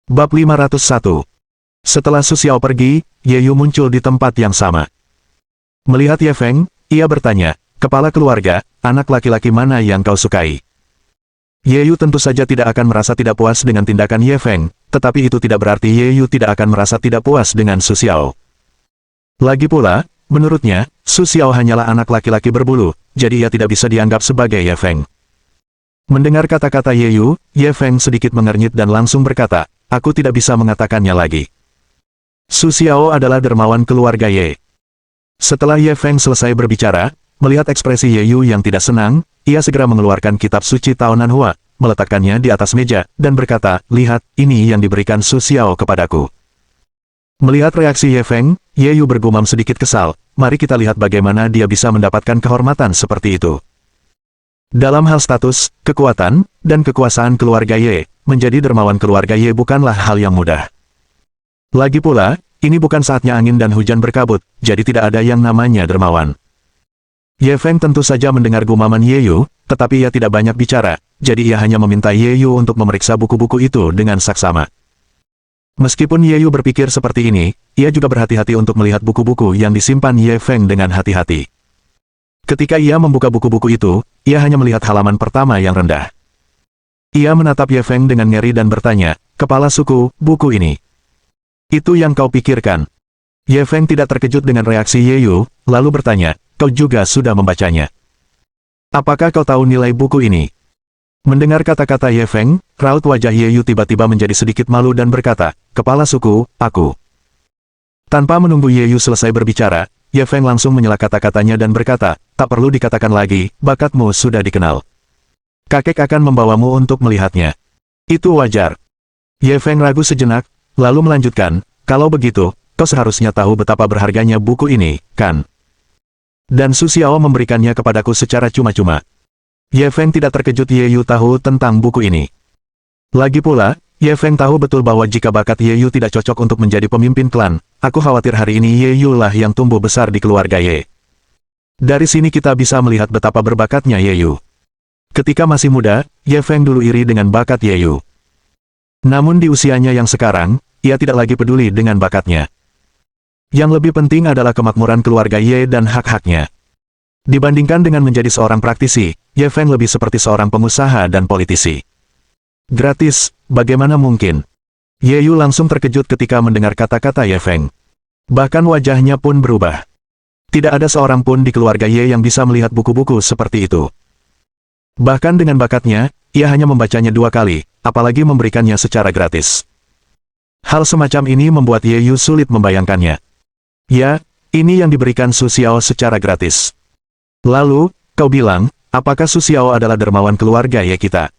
Bab 501. Setelah Su Xiao pergi, Ye Yu muncul di tempat yang sama. Melihat Ye Feng, ia bertanya, "Kepala keluarga, anak laki-laki mana yang kau sukai?" Ye Yu tentu saja tidak akan merasa tidak puas dengan tindakan Ye Feng, tetapi itu tidak berarti Ye Yu tidak akan merasa tidak puas dengan Su Xiao. Lagi pula, menurutnya, Su Xiao hanyalah anak laki-laki berbulu, jadi ia tidak bisa dianggap sebagai Ye Feng. Mendengar kata-kata Ye Yu, Ye Feng sedikit mengernyit dan langsung berkata, "Aku tidak bisa mengatakannya lagi." Su Xiao adalah dermawan keluarga Ye. Setelah Ye Feng selesai berbicara, melihat ekspresi Ye Yu yang tidak senang, ia segera mengeluarkan kitab suci tahunan Hua, meletakkannya di atas meja, dan berkata, "Lihat, ini yang diberikan Su Xiao kepadaku." Melihat reaksi Ye Feng, Ye Yu bergumam sedikit kesal, "Mari kita lihat bagaimana dia bisa mendapatkan kehormatan seperti itu." Dalam hal status, kekuatan, dan kekuasaan keluarga Ye, menjadi dermawan keluarga Ye bukanlah hal yang mudah. Lagi pula, ini bukan saatnya angin dan hujan berkabut, jadi tidak ada yang namanya dermawan. Ye Feng tentu saja mendengar gumaman Ye Yu, tetapi ia tidak banyak bicara, jadi ia hanya meminta Ye Yu untuk memeriksa buku-buku itu dengan saksama. Meskipun Ye Yu berpikir seperti ini, ia juga berhati-hati untuk melihat buku-buku yang disimpan Ye Feng dengan hati-hati. Ketika ia membuka buku-buku itu, ia hanya melihat halaman pertama yang rendah. Ia menatap Ye Feng dengan ngeri dan bertanya, "Kepala suku, buku ini. Itu yang kau pikirkan?" Ye Feng tidak terkejut dengan reaksi Ye Yu, lalu bertanya, "Kau juga sudah membacanya? Apakah kau tahu nilai buku ini?" Mendengar kata-kata Ye Feng, raut wajah Ye Yu tiba-tiba menjadi sedikit malu dan berkata, "Kepala suku, aku." Tanpa menunggu Ye Yu selesai berbicara, Ye Feng langsung menyela kata-katanya dan berkata, "Tak perlu dikatakan lagi, bakatmu sudah dikenal. Kakek akan membawamu untuk melihatnya. Itu wajar." Ye Feng ragu sejenak, lalu melanjutkan, "Kalau begitu, kau seharusnya tahu betapa berharganya buku ini, kan? Dan Su Xiao memberikannya kepadaku secara cuma-cuma." Ye Feng tidak terkejut Ye Yu tahu tentang buku ini. Lagi pula, Ye Feng tahu betul bahwa jika bakat Ye Yu tidak cocok untuk menjadi pemimpin klan, aku khawatir hari ini Ye Yu lah yang tumbuh besar di keluarga Ye. Dari sini kita bisa melihat betapa berbakatnya Ye Yu. Ketika masih muda, Ye Feng dulu iri dengan bakat Ye Yu. Namun di usianya yang sekarang, ia tidak lagi peduli dengan bakatnya. Yang lebih penting adalah kemakmuran keluarga Ye dan hak-haknya. Dibandingkan dengan menjadi seorang praktisi, Ye Feng lebih seperti seorang pengusaha dan politisi. Gratis, bagaimana mungkin? Ye Yu langsung terkejut ketika mendengar kata-kata Ye Feng. Bahkan wajahnya pun berubah. Tidak ada seorang pun di keluarga Ye yang bisa melihat buku-buku seperti itu. Bahkan dengan bakatnya, ia hanya membacanya 2 kali, apalagi memberikannya secara gratis. Hal semacam ini membuat Ye Yu sulit membayangkannya. Ya, ini yang diberikan Su Xiao secara gratis. Lalu, kau bilang, apakah Su Xiao adalah dermawan keluarga Ye kita?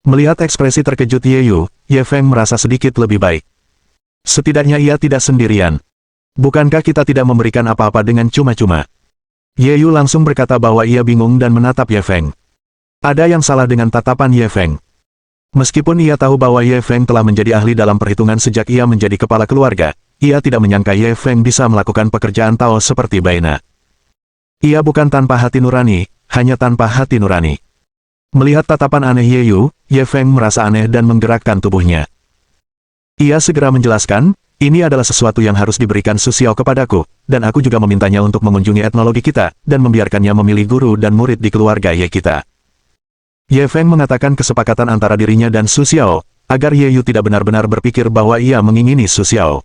Melihat ekspresi terkejut Ye Yu, Ye Feng merasa sedikit lebih baik. Setidaknya ia tidak sendirian. Bukankah kita tidak memberikan apa-apa dengan cuma-cuma? Ye Yu langsung berkata bahwa ia bingung dan menatap Ye Feng. Ada yang salah dengan tatapan Ye Feng. Meskipun ia tahu bahwa Ye Feng telah menjadi ahli dalam perhitungan sejak ia menjadi kepala keluarga, ia tidak menyangka Ye Feng bisa melakukan pekerjaan Tao seperti Baina. Ia bukan tanpa hati nurani, hanya tanpa hati nurani. Melihat tatapan aneh Ye Yu, Ye Feng merasa aneh dan menggerakkan tubuhnya. Ia segera menjelaskan, "Ini adalah sesuatu yang harus diberikan Su Xiao kepadaku, dan aku juga memintanya untuk mengunjungi etnologi kita, dan membiarkannya memilih guru dan murid di keluarga Ye kita." Ye Feng mengatakan kesepakatan antara dirinya dan Su Xiao, agar Ye Yu tidak benar-benar berpikir bahwa ia mengingini Su Xiao.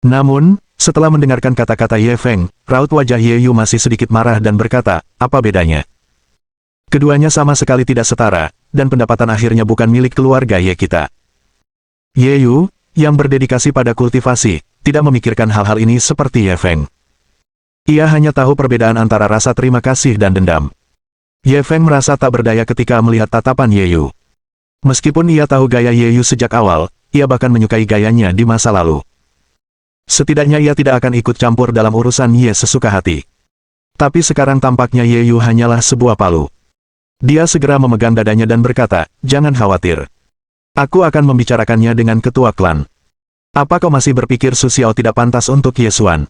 Namun, setelah mendengarkan kata-kata Ye Feng, raut wajah Ye Yu masih sedikit marah dan berkata, "Apa bedanya? Keduanya sama sekali tidak setara, dan pendapatan akhirnya bukan milik keluarga Ye kita." Ye Yu, yang berdedikasi pada kultivasi, tidak memikirkan hal-hal ini seperti Ye Feng. Ia hanya tahu perbedaan antara rasa terima kasih dan dendam. Ye Feng merasa tak berdaya ketika melihat tatapan Ye Yu. Meskipun ia tahu gaya Ye Yu sejak awal, ia bahkan menyukai gayanya di masa lalu. Setidaknya ia tidak akan ikut campur dalam urusan Ye sesuka hati. Tapi sekarang tampaknya Ye Yu hanyalah sebuah palu. Dia segera memegang dadanya dan berkata, "Jangan khawatir. Aku akan membicarakannya dengan ketua klan. Apa kau masih berpikir Su Xiao tidak pantas untuk Ye Xuan?"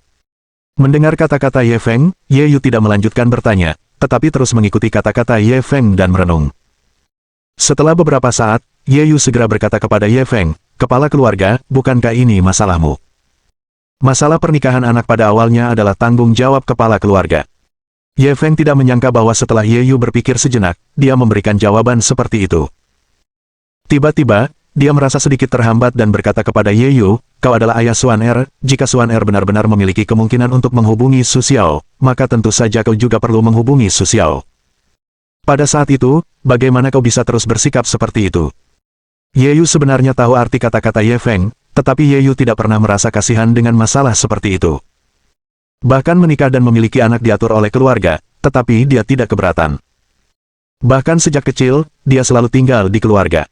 Mendengar kata-kata Ye Feng, Ye Yu tidak melanjutkan bertanya, tetapi terus mengikuti kata-kata Ye Feng dan merenung. Setelah beberapa saat, Ye Yu segera berkata kepada Ye Feng, kepala keluarga, bukankah ini masalahmu? Masalah pernikahan anak pada awalnya adalah tanggung jawab kepala keluarga. Ye Feng tidak menyangka bahwa setelah Ye Yu berpikir sejenak, dia memberikan jawaban seperti itu. Tiba-tiba, dia merasa sedikit terhambat dan berkata kepada Ye Yu, kau adalah ayah Xuan Er, jika Xuan Er benar-benar memiliki kemungkinan untuk menghubungi Su Xiao, maka tentu saja kau juga perlu menghubungi Su Xiao. Pada saat itu, bagaimana kau bisa terus bersikap seperti itu? Ye Yu sebenarnya tahu arti kata-kata Ye Feng, tetapi Ye Yu tidak pernah merasa kasihan dengan masalah seperti itu. Bahkan menikah dan memiliki anak diatur oleh keluarga, tetapi dia tidak keberatan. Bahkan sejak kecil, dia selalu tinggal di keluarga.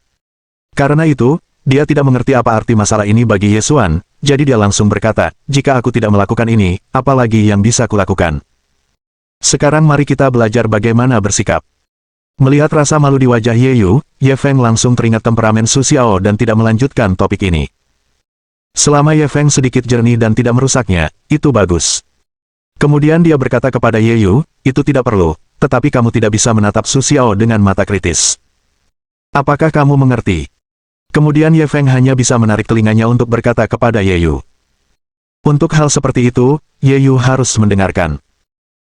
Karena itu, dia tidak mengerti apa arti masalah ini bagi Ye Xuan, jadi dia langsung berkata, jika aku tidak melakukan ini, apalagi yang bisa kulakukan? Sekarang mari kita belajar bagaimana bersikap. Melihat rasa malu di wajah Ye Yu, Ye Feng langsung teringat temperamen Su Xiao dan tidak melanjutkan topik ini. Selama Ye Feng sedikit jernih dan tidak merusaknya, itu bagus. Kemudian dia berkata kepada Ye Yu, itu tidak perlu, tetapi kamu tidak bisa menatap Su Xiao dengan mata kritis. Apakah kamu mengerti? Kemudian Ye Feng hanya bisa menarik telinganya untuk berkata kepada Ye Yu. Untuk hal seperti itu, Ye Yu harus mendengarkan.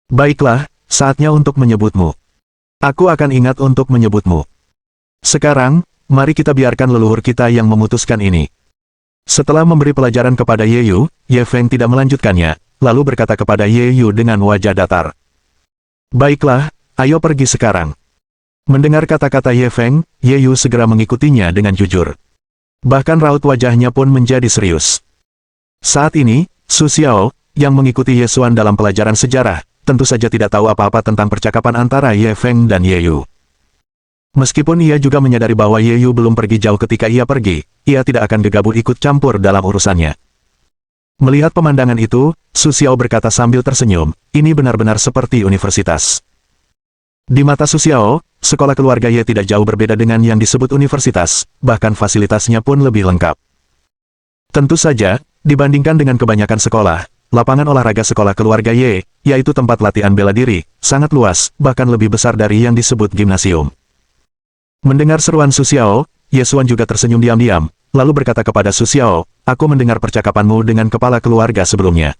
Baiklah, saatnya untuk menyebutmu. Aku akan ingat untuk menyebutmu. Sekarang, mari kita biarkan leluhur kita yang memutuskan ini. Setelah memberi pelajaran kepada Ye Yu, Ye Feng tidak melanjutkannya, lalu berkata kepada Ye Yu dengan wajah datar. Baiklah, ayo pergi sekarang. Mendengar kata-kata Ye Feng, Ye Yu segera mengikutinya dengan jujur. Bahkan raut wajahnya pun menjadi serius. Saat ini, Su Xiao, yang mengikuti Ye Xuan dalam pelajaran sejarah, tentu saja tidak tahu apa-apa tentang percakapan antara Ye Feng dan Ye Yu. Meskipun ia juga menyadari bahwa Ye Yu belum pergi jauh ketika ia pergi, ia tidak akan gegabah ikut campur dalam urusannya. Melihat pemandangan itu, Su Xiao berkata sambil tersenyum, ini benar-benar seperti universitas. Di mata Su Xiao, sekolah keluarga Ye tidak jauh berbeda dengan yang disebut universitas, bahkan fasilitasnya pun lebih lengkap. Tentu saja, dibandingkan dengan kebanyakan sekolah, lapangan olahraga sekolah keluarga Ye, yaitu tempat latihan bela diri, sangat luas, bahkan lebih besar dari yang disebut gimnasium. Mendengar seruan Su Xiao, Ye Xuan juga tersenyum diam-diam, lalu berkata kepada Su Xiao, aku mendengar percakapanmu dengan kepala keluarga sebelumnya.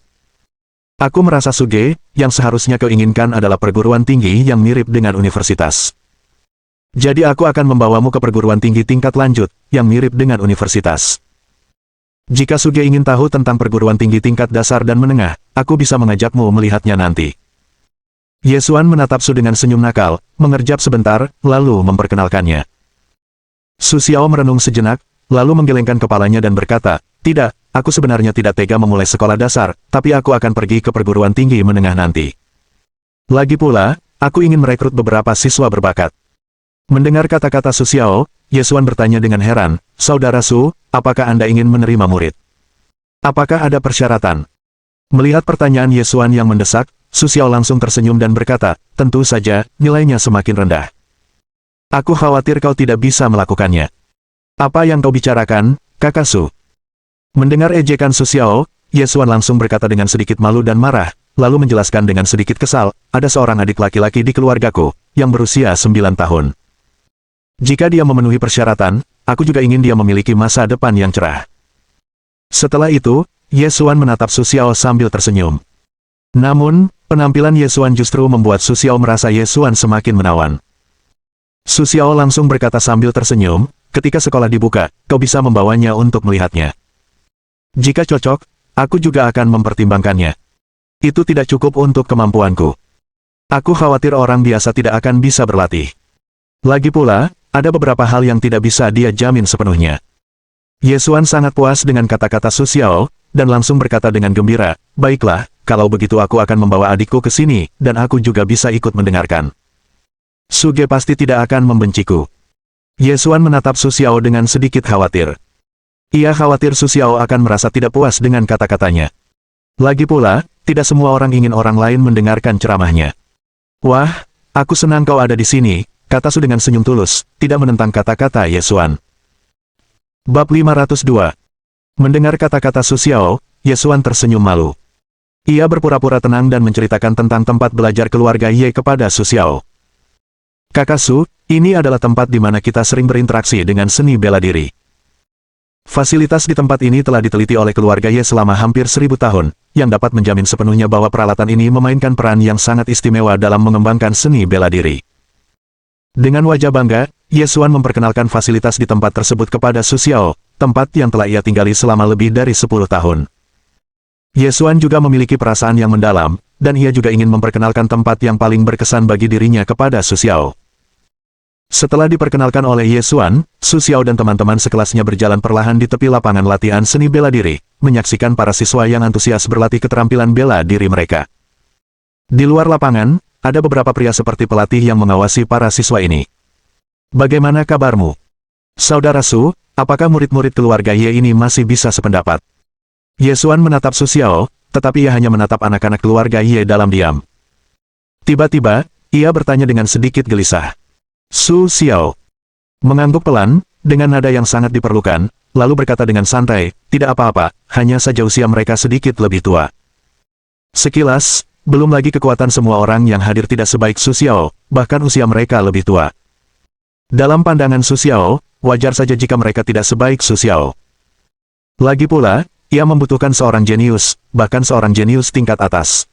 Aku merasa Suge, yang seharusnya kau inginkan adalah perguruan tinggi yang mirip dengan universitas. Jadi aku akan membawamu ke perguruan tinggi tingkat lanjut, yang mirip dengan universitas. Jika Suge ingin tahu tentang perguruan tinggi tingkat dasar dan menengah, aku bisa mengajakmu melihatnya nanti. Ye Xuan menatap Su dengan senyum nakal, mengerjap sebentar, lalu memperkenalkannya. Su Xiao merenung sejenak, lalu menggelengkan kepalanya dan berkata, tidak, aku sebenarnya tidak tega memulai sekolah dasar, tapi aku akan pergi ke perguruan tinggi menengah nanti. Lagi pula, aku ingin merekrut beberapa siswa berbakat. Mendengar kata-kata Su Xiao, Ye Xuan bertanya dengan heran, Saudara Su, apakah Anda ingin menerima murid? Apakah ada persyaratan? Melihat pertanyaan Ye Xuan yang mendesak, Su Xiao langsung tersenyum dan berkata, tentu saja, nilainya semakin rendah. Aku khawatir kau tidak bisa melakukannya. Apa yang kau bicarakan, Kakak Su? Mendengar ejekan Su Xiao, Ye Xuan langsung berkata dengan sedikit malu dan marah, lalu menjelaskan dengan sedikit kesal, ada seorang adik laki-laki di keluargaku, yang berusia 9 tahun. Jika dia memenuhi persyaratan, aku juga ingin dia memiliki masa depan yang cerah. Setelah itu, Ye Xuan menatap Su Xiao sambil tersenyum. Namun, penampilan Ye Xuan justru membuat Su Xiao merasa Ye Xuan semakin menawan. Su Xiao langsung berkata sambil tersenyum, ketika sekolah dibuka, kau bisa membawanya untuk melihatnya. Jika cocok, aku juga akan mempertimbangkannya. Itu tidak cukup untuk kemampuanku. Aku khawatir orang biasa tidak akan bisa berlatih. Lagi pula, ada beberapa hal yang tidak bisa dia jamin sepenuhnya. Ye Xuan sangat puas dengan kata-kata Su Xiao, dan langsung berkata dengan gembira, baiklah, kalau begitu aku akan membawa adikku ke sini, dan aku juga bisa ikut mendengarkan. Suge pasti tidak akan membenciku. Ye Xuan menatap Su Xiao dengan sedikit khawatir. Ia khawatir Su Xiao akan merasa tidak puas dengan kata-katanya. Lagi pula, tidak semua orang ingin orang lain mendengarkan ceramahnya. Wah, aku senang kau ada di sini, kata Su dengan senyum tulus, tidak menentang kata-kata Ye Xuan. Bab 502. Mendengar kata-kata Su Xiao, Ye Xuan tersenyum malu. Ia berpura-pura tenang dan menceritakan tentang tempat belajar keluarga Ye kepada Su Xiao. Kakak Su, ini adalah tempat di mana kita sering berinteraksi dengan seni bela diri. Fasilitas di tempat ini telah diteliti oleh keluarga Ye selama hampir 1000 tahun, yang dapat menjamin sepenuhnya bahwa peralatan ini memainkan peran yang sangat istimewa dalam mengembangkan seni bela diri. Dengan wajah bangga, Ye Xuan memperkenalkan fasilitas di tempat tersebut kepada Su Xiao, tempat yang telah ia tinggali selama lebih dari 10 tahun. Ye Xuan juga memiliki perasaan yang mendalam, dan ia juga ingin memperkenalkan tempat yang paling berkesan bagi dirinya kepada Su Xiao. Setelah diperkenalkan oleh Ye Xuan, Su Xiao dan teman-teman sekelasnya berjalan perlahan di tepi lapangan latihan seni bela diri, menyaksikan para siswa yang antusias berlatih keterampilan bela diri mereka. Di luar lapangan, ada beberapa pria seperti pelatih yang mengawasi para siswa ini. Bagaimana kabarmu? Saudara Su, apakah murid-murid keluarga Ye ini masih bisa sependapat? Ye Xuan menatap Su Xiao, tetapi ia hanya menatap anak-anak keluarga Ye dalam diam. Tiba-tiba, ia bertanya dengan sedikit gelisah. Su Xiao mengangguk pelan, dengan nada yang sangat diperlukan, lalu berkata dengan santai, tidak apa-apa, hanya saja usia mereka sedikit lebih tua. Sekilas, belum lagi kekuatan semua orang yang hadir tidak sebaik Su Xiao, bahkan usia mereka lebih tua. Dalam pandangan Su Xiao, wajar saja jika mereka tidak sebaik Su Xiao. Lagi pula, ia membutuhkan seorang jenius, bahkan seorang jenius tingkat atas.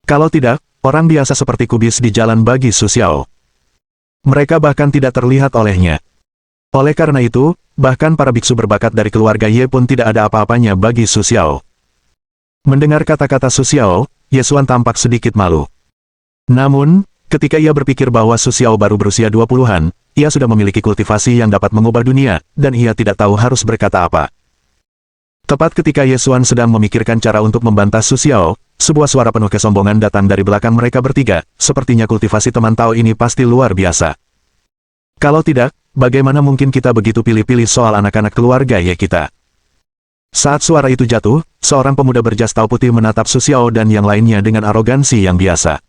Kalau tidak, orang biasa seperti kubis di jalan bagi Su Xiao. Mereka bahkan tidak terlihat olehnya. Oleh karena itu, bahkan para biksu berbakat dari keluarga Ye pun tidak ada apa-apanya bagi Su Xiao. Mendengar kata-kata Su Xiao, Ye Xuan tampak sedikit malu. Namun, ketika ia berpikir bahwa Su Xiao baru berusia 20-an, ia sudah memiliki kultivasi yang dapat mengubah dunia, dan ia tidak tahu harus berkata apa. Tepat ketika Ye Xuan sedang memikirkan cara untuk membantah Su Xiao, sebuah suara penuh kesombongan datang dari belakang mereka bertiga, sepertinya kultivasi teman Tao ini pasti luar biasa. Kalau tidak, bagaimana mungkin kita begitu pilih-pilih soal anak-anak keluarga Ye kita? Saat suara itu jatuh, seorang pemuda berjas Tao putih menatap Su Xiao dan yang lainnya dengan arogansi yang biasa.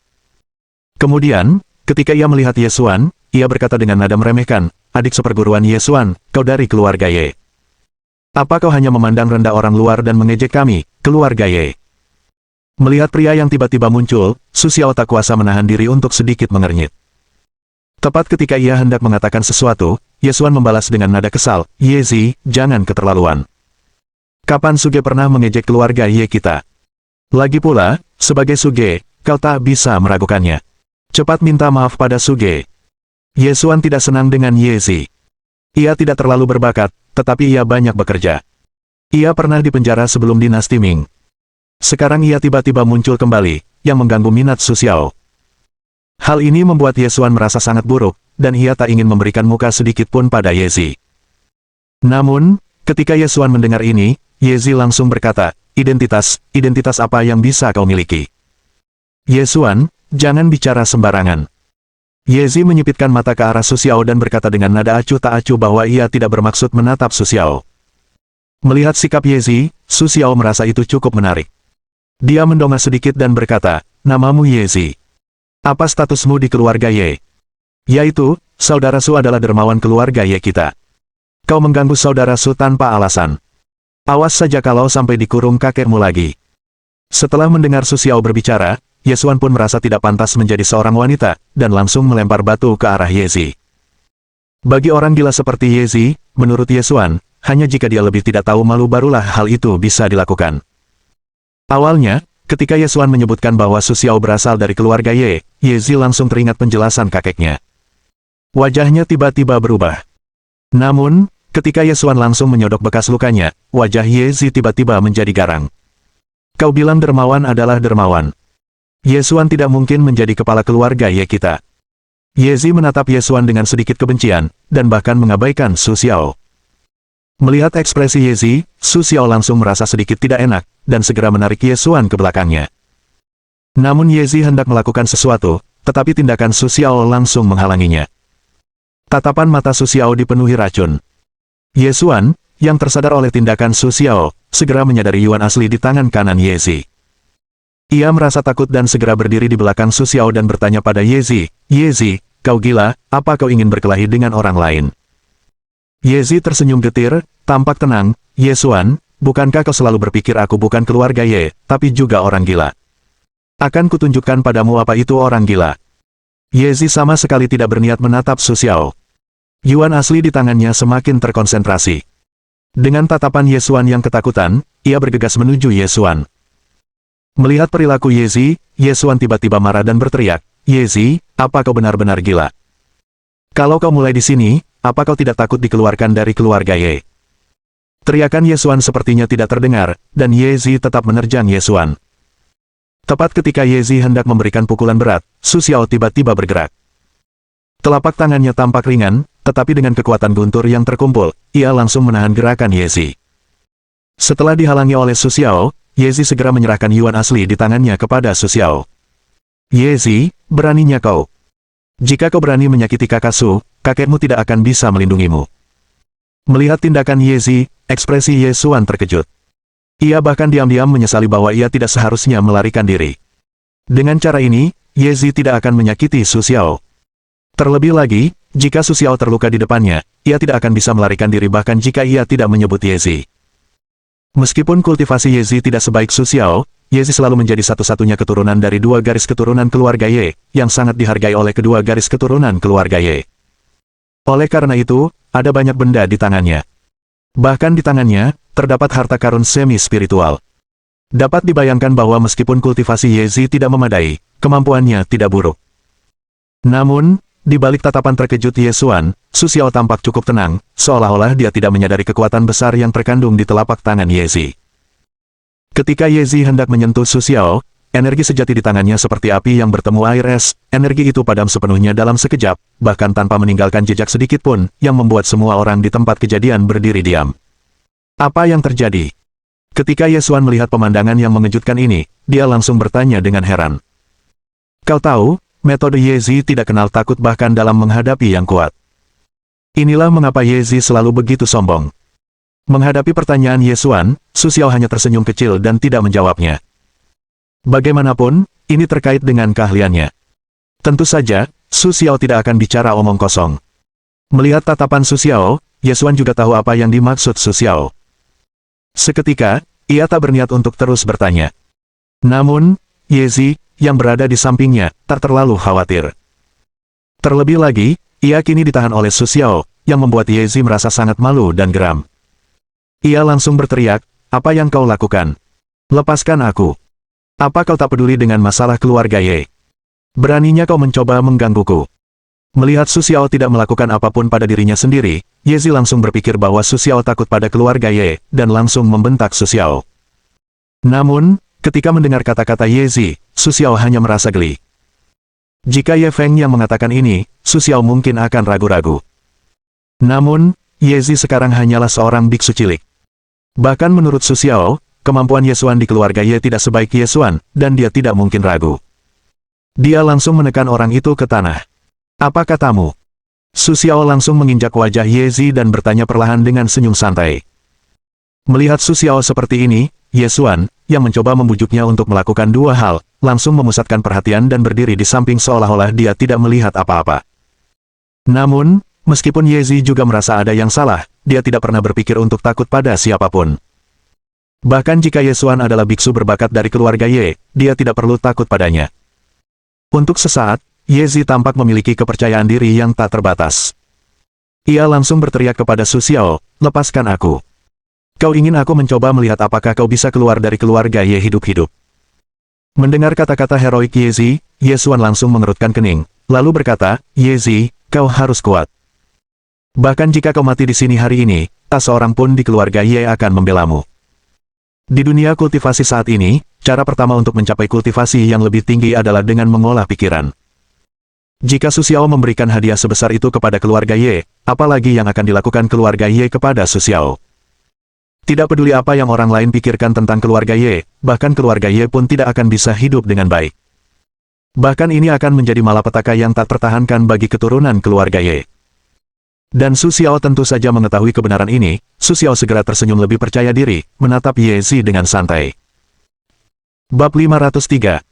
Kemudian, ketika ia melihat Ye Xuan, ia berkata dengan nada meremehkan, adik seperguruan Ye Xuan, kau dari keluarga Ye. Apa kau hanya memandang rendah orang luar dan mengejek kami, keluarga Ye? Melihat pria yang tiba-tiba muncul, Su Xiao tak kuasa menahan diri untuk sedikit mengernyit. Tepat ketika ia hendak mengatakan sesuatu, Ye Xuan membalas dengan nada kesal, Ye Zi, jangan keterlaluan. Kapan Suge pernah mengejek keluarga Ye kita? Lagi pula, sebagai Suge, kau tak bisa meragukannya. Cepat minta maaf pada Suge. Ye Xuan tidak senang dengan Ye Zi. Ia tidak terlalu berbakat, tetapi ia banyak bekerja. Ia pernah dipenjara sebelum dinasti Ming. Sekarang ia tiba-tiba muncul kembali, yang mengganggu minat Su Xiao. Hal ini membuat Ye Xuan merasa sangat buruk, dan ia tak ingin memberikan muka sedikit pun pada Ye Zi. Namun, ketika Ye Xuan mendengar ini, Ye Zi langsung berkata, identitas apa yang bisa kau miliki? Ye Xuan, jangan bicara sembarangan. Ye Zi menyipitkan mata ke arah Su Xiao dan berkata dengan nada acuh tak acuh bahwa ia tidak bermaksud menatap Su Xiao. Melihat sikap Ye Zi, Su Xiao merasa itu cukup menarik. Dia mendongak sedikit dan berkata, namamu Ye Zi. Apa statusmu di keluarga Ye? Yaitu, saudara Su adalah dermawan keluarga Ye kita. Kau mengganggu saudara Su tanpa alasan. Awas saja kalau sampai dikurung kakekmu lagi. Setelah mendengar Su Xiao berbicara, Ye Xuan pun merasa tidak pantas menjadi seorang wanita, dan langsung melempar batu ke arah Ye Zi. Bagi orang gila seperti Ye Zi, menurut Ye Xuan, hanya jika dia lebih tidak tahu malu barulah hal itu bisa dilakukan. Awalnya, ketika Ye Xuan menyebutkan bahwa Su Xiao berasal dari keluarga Ye, Ye Zi langsung teringat penjelasan kakeknya. Wajahnya tiba-tiba berubah. Namun, ketika Ye Xuan langsung menyodok bekas lukanya, wajah Ye Zi tiba-tiba menjadi garang. Kau bilang dermawan adalah dermawan. Ye Xuan tidak mungkin menjadi kepala keluarga Ye kita. Ye Zi menatap Ye Xuan dengan sedikit kebencian, dan bahkan mengabaikan Su Xiao. Melihat ekspresi Ye Zi, Su Xiao langsung merasa sedikit tidak enak, dan segera menarik Ye Xuan ke belakangnya. Namun Ye Zi hendak melakukan sesuatu, tetapi tindakan Su Xiao langsung menghalanginya. Tatapan mata Su Xiao dipenuhi racun. Ye Xuan, yang tersadar oleh tindakan Su Xiao, segera menyadari Yuan asli di tangan kanan Ye Zi. Ia merasa takut dan segera berdiri di belakang Su Xiao dan bertanya pada Ye Zi, Ye Zi, kau gila, apa kau ingin berkelahi dengan orang lain? Ye Zi tersenyum getir, tampak tenang, Ye Xuan, bukankah kau selalu berpikir aku bukan keluarga Ye, tapi juga orang gila? Akan kutunjukkan padamu apa itu orang gila. Ye Zi sama sekali tidak berniat menatap Su Xiao. Yuan asli di tangannya semakin terkonsentrasi. Dengan tatapan Ye Xuan yang ketakutan, ia bergegas menuju Ye Xuan. Melihat perilaku Ye Zi, Ye Xuan tiba-tiba marah dan berteriak, "Ye Zi, apa kau benar-benar gila? Kalau kau mulai di sini, apa kau tidak takut dikeluarkan dari keluarga Ye?" Teriakan Ye Xuan sepertinya tidak terdengar, dan Ye Zi tetap menerjang Ye Xuan. Tepat ketika Ye Zi hendak memberikan pukulan berat, Su Xiao tiba-tiba bergerak. Telapak tangannya tampak ringan, tetapi dengan kekuatan guntur yang terkumpul, ia langsung menahan gerakan Ye Zi. Setelah dihalangi oleh Su Xiao, Ye Zi segera menyerahkan Yuan asli di tangannya kepada Su Xiao. "Ye Zi, beraninya kau. Jika kau berani menyakiti kakak Su, kakekmu tidak akan bisa melindungimu." Melihat tindakan Ye Zi, ekspresi Ye Xuan terkejut. Ia bahkan diam-diam menyesali bahwa ia tidak seharusnya melarikan diri. Dengan cara ini, Ye Zi tidak akan menyakiti Su Xiao. Terlebih lagi, jika Su Xiao terluka di depannya, ia tidak akan bisa melarikan diri bahkan jika ia tidak menyebut Ye Zi. Meskipun kultivasi Ye Zi tidak sebaik Su Xiao, Ye Zi selalu menjadi satu-satunya keturunan dari dua garis keturunan keluarga Ye, yang sangat dihargai oleh kedua garis keturunan keluarga Ye. Oleh karena itu, ada banyak benda di tangannya. Bahkan di tangannya, terdapat harta karun semi-spiritual. Dapat dibayangkan bahwa meskipun kultivasi Ye Zi tidak memadai, kemampuannya tidak buruk. Namun, di balik tatapan terkejut Ye Xuan, Su Xiao tampak cukup tenang, seolah-olah dia tidak menyadari kekuatan besar yang terkandung di telapak tangan Ye Zi. Ketika Ye Zi hendak menyentuh Su Xiao, energi sejati di tangannya seperti api yang bertemu air es, energi itu padam sepenuhnya dalam sekejap, bahkan tanpa meninggalkan jejak sedikit pun, yang membuat semua orang di tempat kejadian berdiri diam. Apa yang terjadi? Ketika Ye Xuan melihat pemandangan yang mengejutkan ini, dia langsung bertanya dengan heran. "Kau tahu, metode Ye Zi tidak kenal takut bahkan dalam menghadapi yang kuat." Inilah mengapa Ye Zi selalu begitu sombong. Menghadapi pertanyaan Ye Xuan, Su Xiao hanya tersenyum kecil dan tidak menjawabnya. Bagaimanapun, ini terkait dengan keahliannya. Tentu saja, Su Xiao tidak akan bicara omong kosong. Melihat tatapan Su Xiao, Ye Xuan juga tahu apa yang dimaksud Su Xiao. Seketika, ia tak berniat untuk terus bertanya. Namun, Ye Zi, yang berada di sampingnya, tak terlalu khawatir. Terlebih lagi, ia kini ditahan oleh Su Xiao, yang membuat Ye Zi merasa sangat malu dan geram. Ia langsung berteriak, "Apa yang kau lakukan? Lepaskan aku. Apa kau tak peduli dengan masalah keluarga Ye? Beraninya kau mencoba menggangguku." Melihat Su Xiao tidak melakukan apapun pada dirinya sendiri, Ye Zi langsung berpikir bahwa Su Xiao takut pada keluarga Ye, dan langsung membentak Su Xiao. Namun, ketika mendengar kata-kata Ye Zi, Su Xiao hanya merasa geli. Jika Ye Feng yang mengatakan ini, Su Xiao mungkin akan ragu-ragu. Namun, Ye Zi sekarang hanyalah seorang biksu cilik. Bahkan menurut Su Xiao, kemampuan Ye Xuan di keluarga Ye tidak sebaik Ye Xuan, dan dia tidak mungkin ragu. Dia langsung menekan orang itu ke tanah. "Apa katamu?" Su Xiao langsung menginjak wajah Ye Zi dan bertanya perlahan dengan senyum santai. Melihat Su Xiao seperti ini, Ye Xuan, yang mencoba membujuknya untuk melakukan dua hal, langsung memusatkan perhatian dan berdiri di samping seolah-olah dia tidak melihat apa-apa. Namun, meskipun Ye Zi juga merasa ada yang salah, dia tidak pernah berpikir untuk takut pada siapapun. Bahkan jika Ye Xuan adalah biksu berbakat dari keluarga Ye, dia tidak perlu takut padanya. Untuk sesaat, Ye Zi tampak memiliki kepercayaan diri yang tak terbatas. Ia langsung berteriak kepada Su Xiao, "Lepaskan aku. Kau ingin aku mencoba melihat apakah kau bisa keluar dari keluarga Ye hidup-hidup." Mendengar kata-kata heroik Ye Zi, Ye Xuan langsung mengerutkan kening, lalu berkata, "Ye Zi, kau harus kuat. Bahkan jika kau mati di sini hari ini, tak seorang pun di keluarga Ye akan membelamu." Di dunia kultivasi saat ini, cara pertama untuk mencapai kultivasi yang lebih tinggi adalah dengan mengolah pikiran. Jika Su Xiao memberikan hadiah sebesar itu kepada keluarga Ye, apalagi yang akan dilakukan keluarga Ye kepada Su Xiao? Tidak peduli apa yang orang lain pikirkan tentang keluarga Ye, bahkan keluarga Ye pun tidak akan bisa hidup dengan baik. Bahkan ini akan menjadi malapetaka yang tak tertahankan bagi keturunan keluarga Ye. Dan Su Xiao tentu saja mengetahui kebenaran ini. Su Xiao segera tersenyum lebih percaya diri, menatap Ye Zi dengan santai. Bab 503.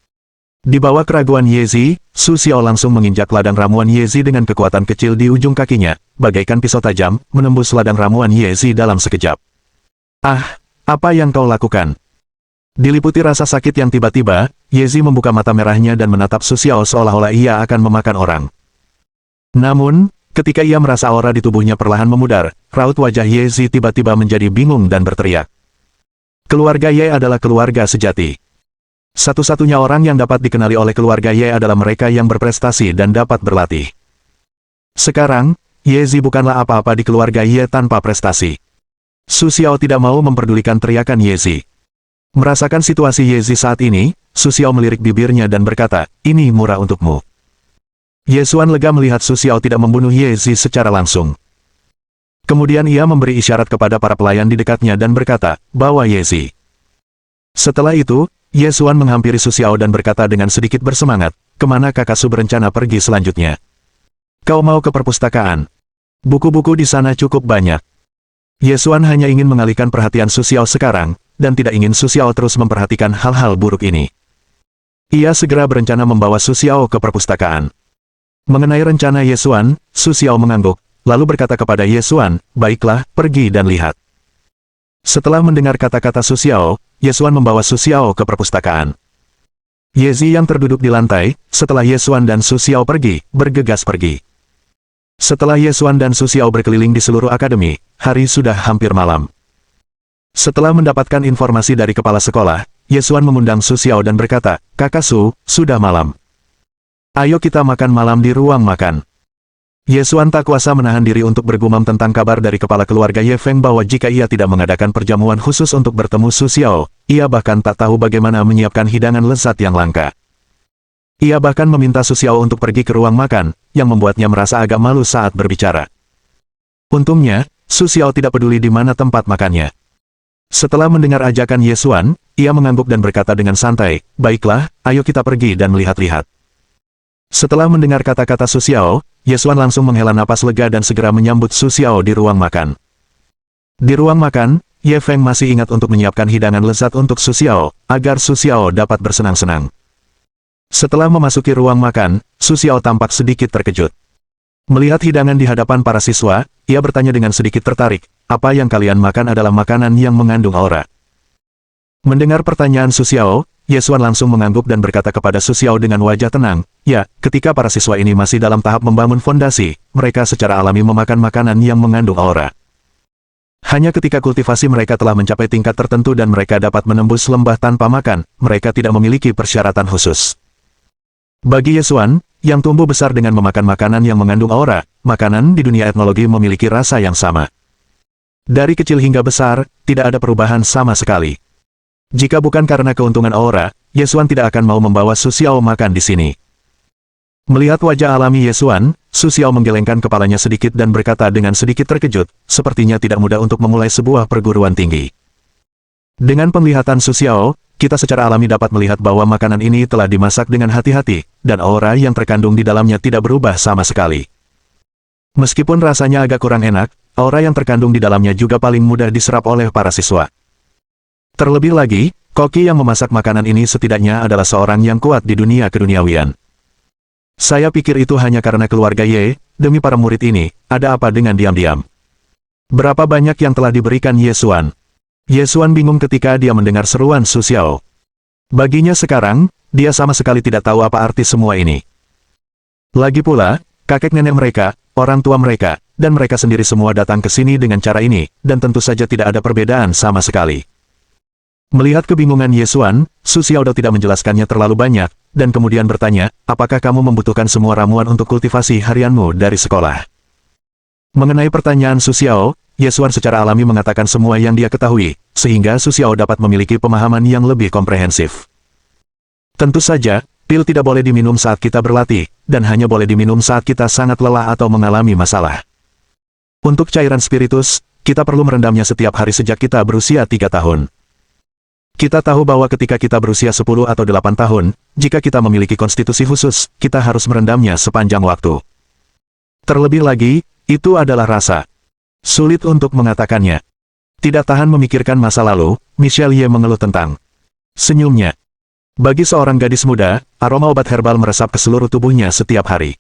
Di bawah keraguan Ye Zi, Su Xiao langsung menginjak ladang ramuan Ye Zi dengan kekuatan kecil di ujung kakinya, bagaikan pisau tajam, menembus ladang ramuan Ye Zi dalam sekejap. "Ah, apa yang kau lakukan?" Diliputi rasa sakit yang tiba-tiba, Ye Zi membuka mata merahnya dan menatap Su Xiao seolah-olah ia akan memakan orang. Namun, Ketika ia merasa aura di tubuhnya perlahan memudar, raut wajah Ye Zi tiba-tiba menjadi bingung dan berteriak. Keluarga Ye adalah keluarga sejati. Satu-satunya orang yang dapat dikenali oleh keluarga Ye adalah mereka yang berprestasi dan dapat berlatih. Sekarang, Ye Zi bukanlah apa-apa di keluarga Ye tanpa prestasi. Su Xiao tidak mau memperdulikan teriakan Ye Zi. Merasakan situasi Ye Zi saat ini, Su Xiao melirik bibirnya dan berkata, "Ini murah untukmu." Ye Xuan lega melihat Su Xiao tidak membunuh Ye Zi secara langsung. Kemudian ia memberi isyarat kepada para pelayan di dekatnya dan berkata, "Bawa Ye Zi." Setelah itu, Ye Xuan menghampiri Su Xiao dan berkata dengan sedikit bersemangat, "Kemana kakak Su berencana pergi selanjutnya?" "Kau mau ke perpustakaan? Buku-buku di sana cukup banyak." Ye Xuan hanya ingin mengalihkan perhatian Su Xiao sekarang, dan tidak ingin Su Xiao terus memperhatikan hal-hal buruk ini. Ia segera berencana membawa Su Xiao ke perpustakaan. Mengenai rencana Ye Xuan, Su Xiao mengangguk, lalu berkata kepada Ye Xuan, "Baiklah, pergi dan lihat." Setelah mendengar kata-kata Su Xiao, Ye Xuan membawa Su Xiao ke perpustakaan. Ye Zi yang terduduk di lantai, setelah Ye Xuan dan Su Xiao pergi, bergegas pergi. Setelah Ye Xuan dan Su Xiao berkeliling di seluruh akademi, hari sudah hampir malam. Setelah mendapatkan informasi dari kepala sekolah, Ye Xuan mengundang Su Xiao dan berkata, "Kakak Su, sudah malam. Ayo kita makan malam di ruang makan." Ye Xuan tak kuasa menahan diri untuk bergumam tentang kabar dari kepala keluarga Ye Feng bahwa jika ia tidak mengadakan perjamuan khusus untuk bertemu Su Xiao, ia bahkan tak tahu bagaimana menyiapkan hidangan lezat yang langka. Ia bahkan meminta Su Xiao untuk pergi ke ruang makan, yang membuatnya merasa agak malu saat berbicara. Untungnya, Su Xiao tidak peduli di mana tempat makannya. Setelah mendengar ajakan Ye Xuan, ia mengangguk dan berkata dengan santai, "Baiklah, ayo kita pergi dan melihat-lihat." Setelah mendengar kata-kata Su Xiao, Ye Xuan langsung menghela napas lega dan segera menyambut Su Xiao di ruang makan. Di ruang makan, Ye Feng masih ingat untuk menyiapkan hidangan lezat untuk Su Xiao, agar Su Xiao dapat bersenang-senang. Setelah memasuki ruang makan, Su Xiao tampak sedikit terkejut. Melihat hidangan di hadapan para siswa, ia bertanya dengan sedikit tertarik, "Apa yang kalian makan adalah makanan yang mengandung aura?" Mendengar pertanyaan Su Xiao, Ye Xuan langsung mengangguk dan berkata kepada Su Xiao dengan wajah tenang, "Ya, ketika para siswa ini masih dalam tahap membangun fondasi, mereka secara alami memakan makanan yang mengandung aura. Hanya ketika kultivasi mereka telah mencapai tingkat tertentu dan mereka dapat menembus lembah tanpa makan, mereka tidak memiliki persyaratan khusus." Bagi Ye Xuan, yang tumbuh besar dengan memakan makanan yang mengandung aura, makanan di dunia etnologi memiliki rasa yang sama. Dari kecil hingga besar, tidak ada perubahan sama sekali. Jika bukan karena keuntungan aura, Ye Xuan tidak akan mau membawa Su Xiao makan di sini. Melihat wajah alami Ye Xuan, Su Xiao menggelengkan kepalanya sedikit dan berkata dengan sedikit terkejut, sepertinya tidak mudah untuk memulai sebuah perguruan tinggi. Dengan penglihatan Su Xiao, kita secara alami dapat melihat bahwa makanan ini telah dimasak dengan hati-hati, dan aura yang terkandung di dalamnya tidak berubah sama sekali. Meskipun rasanya agak kurang enak, aura yang terkandung di dalamnya juga paling mudah diserap oleh para siswa. Terlebih lagi, koki yang memasak makanan ini setidaknya adalah seorang yang kuat di dunia keduniawian. Saya pikir itu hanya karena keluarga Ye, demi para murid ini, ada apa dengan diam-diam? Berapa banyak yang telah diberikan Ye Xuan? Ye Xuan bingung ketika dia mendengar seruan Su Xiao. Baginya sekarang, dia sama sekali tidak tahu apa arti semua ini. Lagi pula, kakek nenek mereka, orang tua mereka, dan mereka sendiri semua datang ke sini dengan cara ini, dan tentu saja tidak ada perbedaan sama sekali. Melihat kebingungan Ye Xuan, Su Xiao tidak menjelaskannya terlalu banyak, dan kemudian bertanya, "Apakah kamu membutuhkan semua ramuan untuk kultivasi harianmu dari sekolah?" Mengenai pertanyaan Su Xiao, Ye Xuan secara alami mengatakan semua yang dia ketahui, sehingga Su Xiao dapat memiliki pemahaman yang lebih komprehensif. Tentu saja, pil tidak boleh diminum saat kita berlatih, dan hanya boleh diminum saat kita sangat lelah atau mengalami masalah. Untuk cairan spiritus, kita perlu merendamnya setiap hari sejak kita berusia 3 tahun. Kita tahu bahwa ketika kita berusia 10 atau 8 tahun, jika kita memiliki konstitusi khusus, kita harus merendamnya sepanjang waktu. Terlebih lagi, itu adalah rasa. Sulit untuk mengatakannya. Tidak tahan memikirkan masa lalu, Michelle Ye mengeluh tentang senyumnya. Bagi seorang gadis muda, aroma obat herbal meresap ke seluruh tubuhnya setiap hari.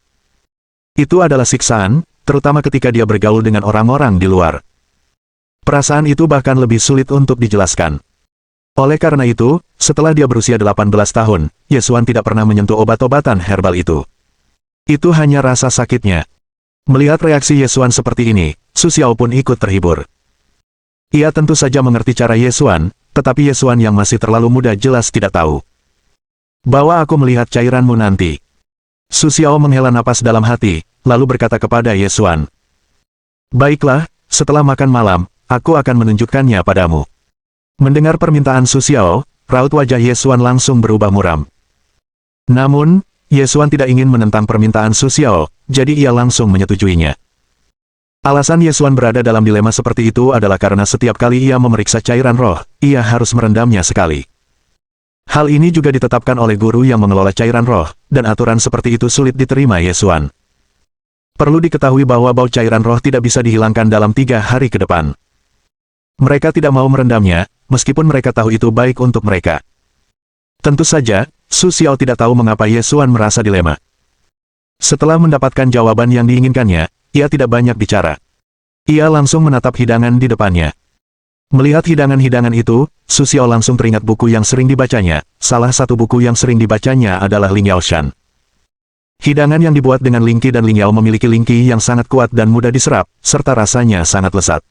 Itu adalah siksaan, terutama ketika dia bergaul dengan orang-orang di luar. Perasaan itu bahkan lebih sulit untuk dijelaskan. Oleh karena itu, setelah dia berusia 18 tahun, Ye Xuan tidak pernah menyentuh obat-obatan herbal itu. Itu hanya rasa sakitnya. Melihat reaksi Yesuan seperti ini, Su Xiao pun ikut terhibur. Ia tentu saja mengerti cara Yesuan, tetapi Yesuan yang masih terlalu muda jelas tidak tahu. Bawa aku melihat cairanmu nanti. Su Xiao menghela napas dalam hati, lalu berkata kepada Yesuan. Baiklah, setelah makan malam, aku akan menunjukkannya padamu. Mendengar permintaan Su Xiao, raut wajah Yesuan langsung berubah muram. Namun, Yesuan tidak ingin menentang permintaan Su Xiao, jadi ia langsung menyetujuinya. Alasan Yesuan berada dalam dilema seperti itu adalah karena setiap kali ia memeriksa cairan roh, ia harus merendamnya sekali. Hal ini juga ditetapkan oleh guru yang mengelola cairan roh, dan aturan seperti itu sulit diterima Yesuan. Perlu diketahui bahwa bau cairan roh tidak bisa dihilangkan dalam 3 hari ke depan. Mereka tidak mau merendamnya, meskipun mereka tahu itu baik untuk mereka. Tentu saja, Su Xiao tidak tahu mengapa Yesuan merasa dilema. Setelah mendapatkan jawaban yang diinginkannya, ia tidak banyak bicara. Ia langsung menatap hidangan di depannya. Melihat hidangan-hidangan itu, Su Xiao langsung teringat buku yang sering dibacanya. Salah satu buku yang sering dibacanya adalah Ling Yaoshan. Hidangan yang dibuat dengan lingki dan lingyao memiliki lingki yang sangat kuat dan mudah diserap, serta rasanya sangat lezat.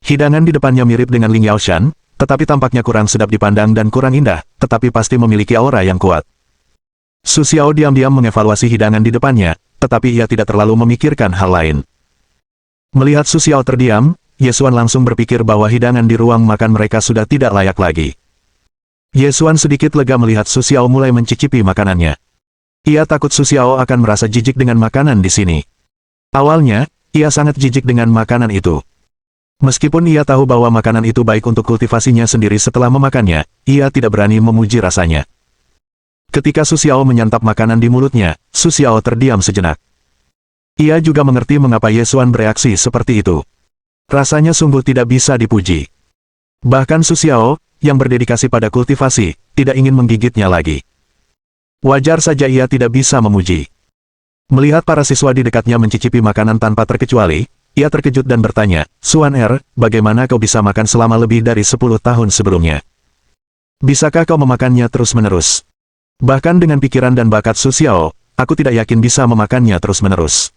Hidangan di depannya mirip dengan Ling Yaoshan, tetapi tampaknya kurang sedap dipandang dan kurang indah, tetapi pasti memiliki aura yang kuat. Su Xiao diam-diam mengevaluasi hidangan di depannya, tetapi ia tidak terlalu memikirkan hal lain. Melihat Su Xiao terdiam, Yesuan langsung berpikir bahwa hidangan di ruang makan mereka sudah tidak layak lagi. Yesuan sedikit lega melihat Su Xiao mulai mencicipi makanannya. Ia takut Su Xiao akan merasa jijik dengan makanan di sini. Awalnya, ia sangat jijik dengan makanan itu. Meskipun ia tahu bahwa makanan itu baik untuk kultivasinya sendiri setelah memakannya, ia tidak berani memuji rasanya. Ketika Su Xiao menyantap makanan di mulutnya, Su Xiao terdiam sejenak. Ia juga mengerti mengapa Yesuan bereaksi seperti itu. Rasanya sungguh tidak bisa dipuji. Bahkan Su Xiao, yang berdedikasi pada kultivasi, tidak ingin menggigitnya lagi. Wajar saja ia tidak bisa memuji. Melihat para siswa di dekatnya mencicipi makanan tanpa terkecuali, ia terkejut dan bertanya, Suan Er, bagaimana kau bisa makan selama lebih dari 10 tahun sebelumnya? Bisakah kau memakannya terus-menerus? Bahkan dengan pikiran dan bakat Su Xiao, aku tidak yakin bisa memakannya terus-menerus.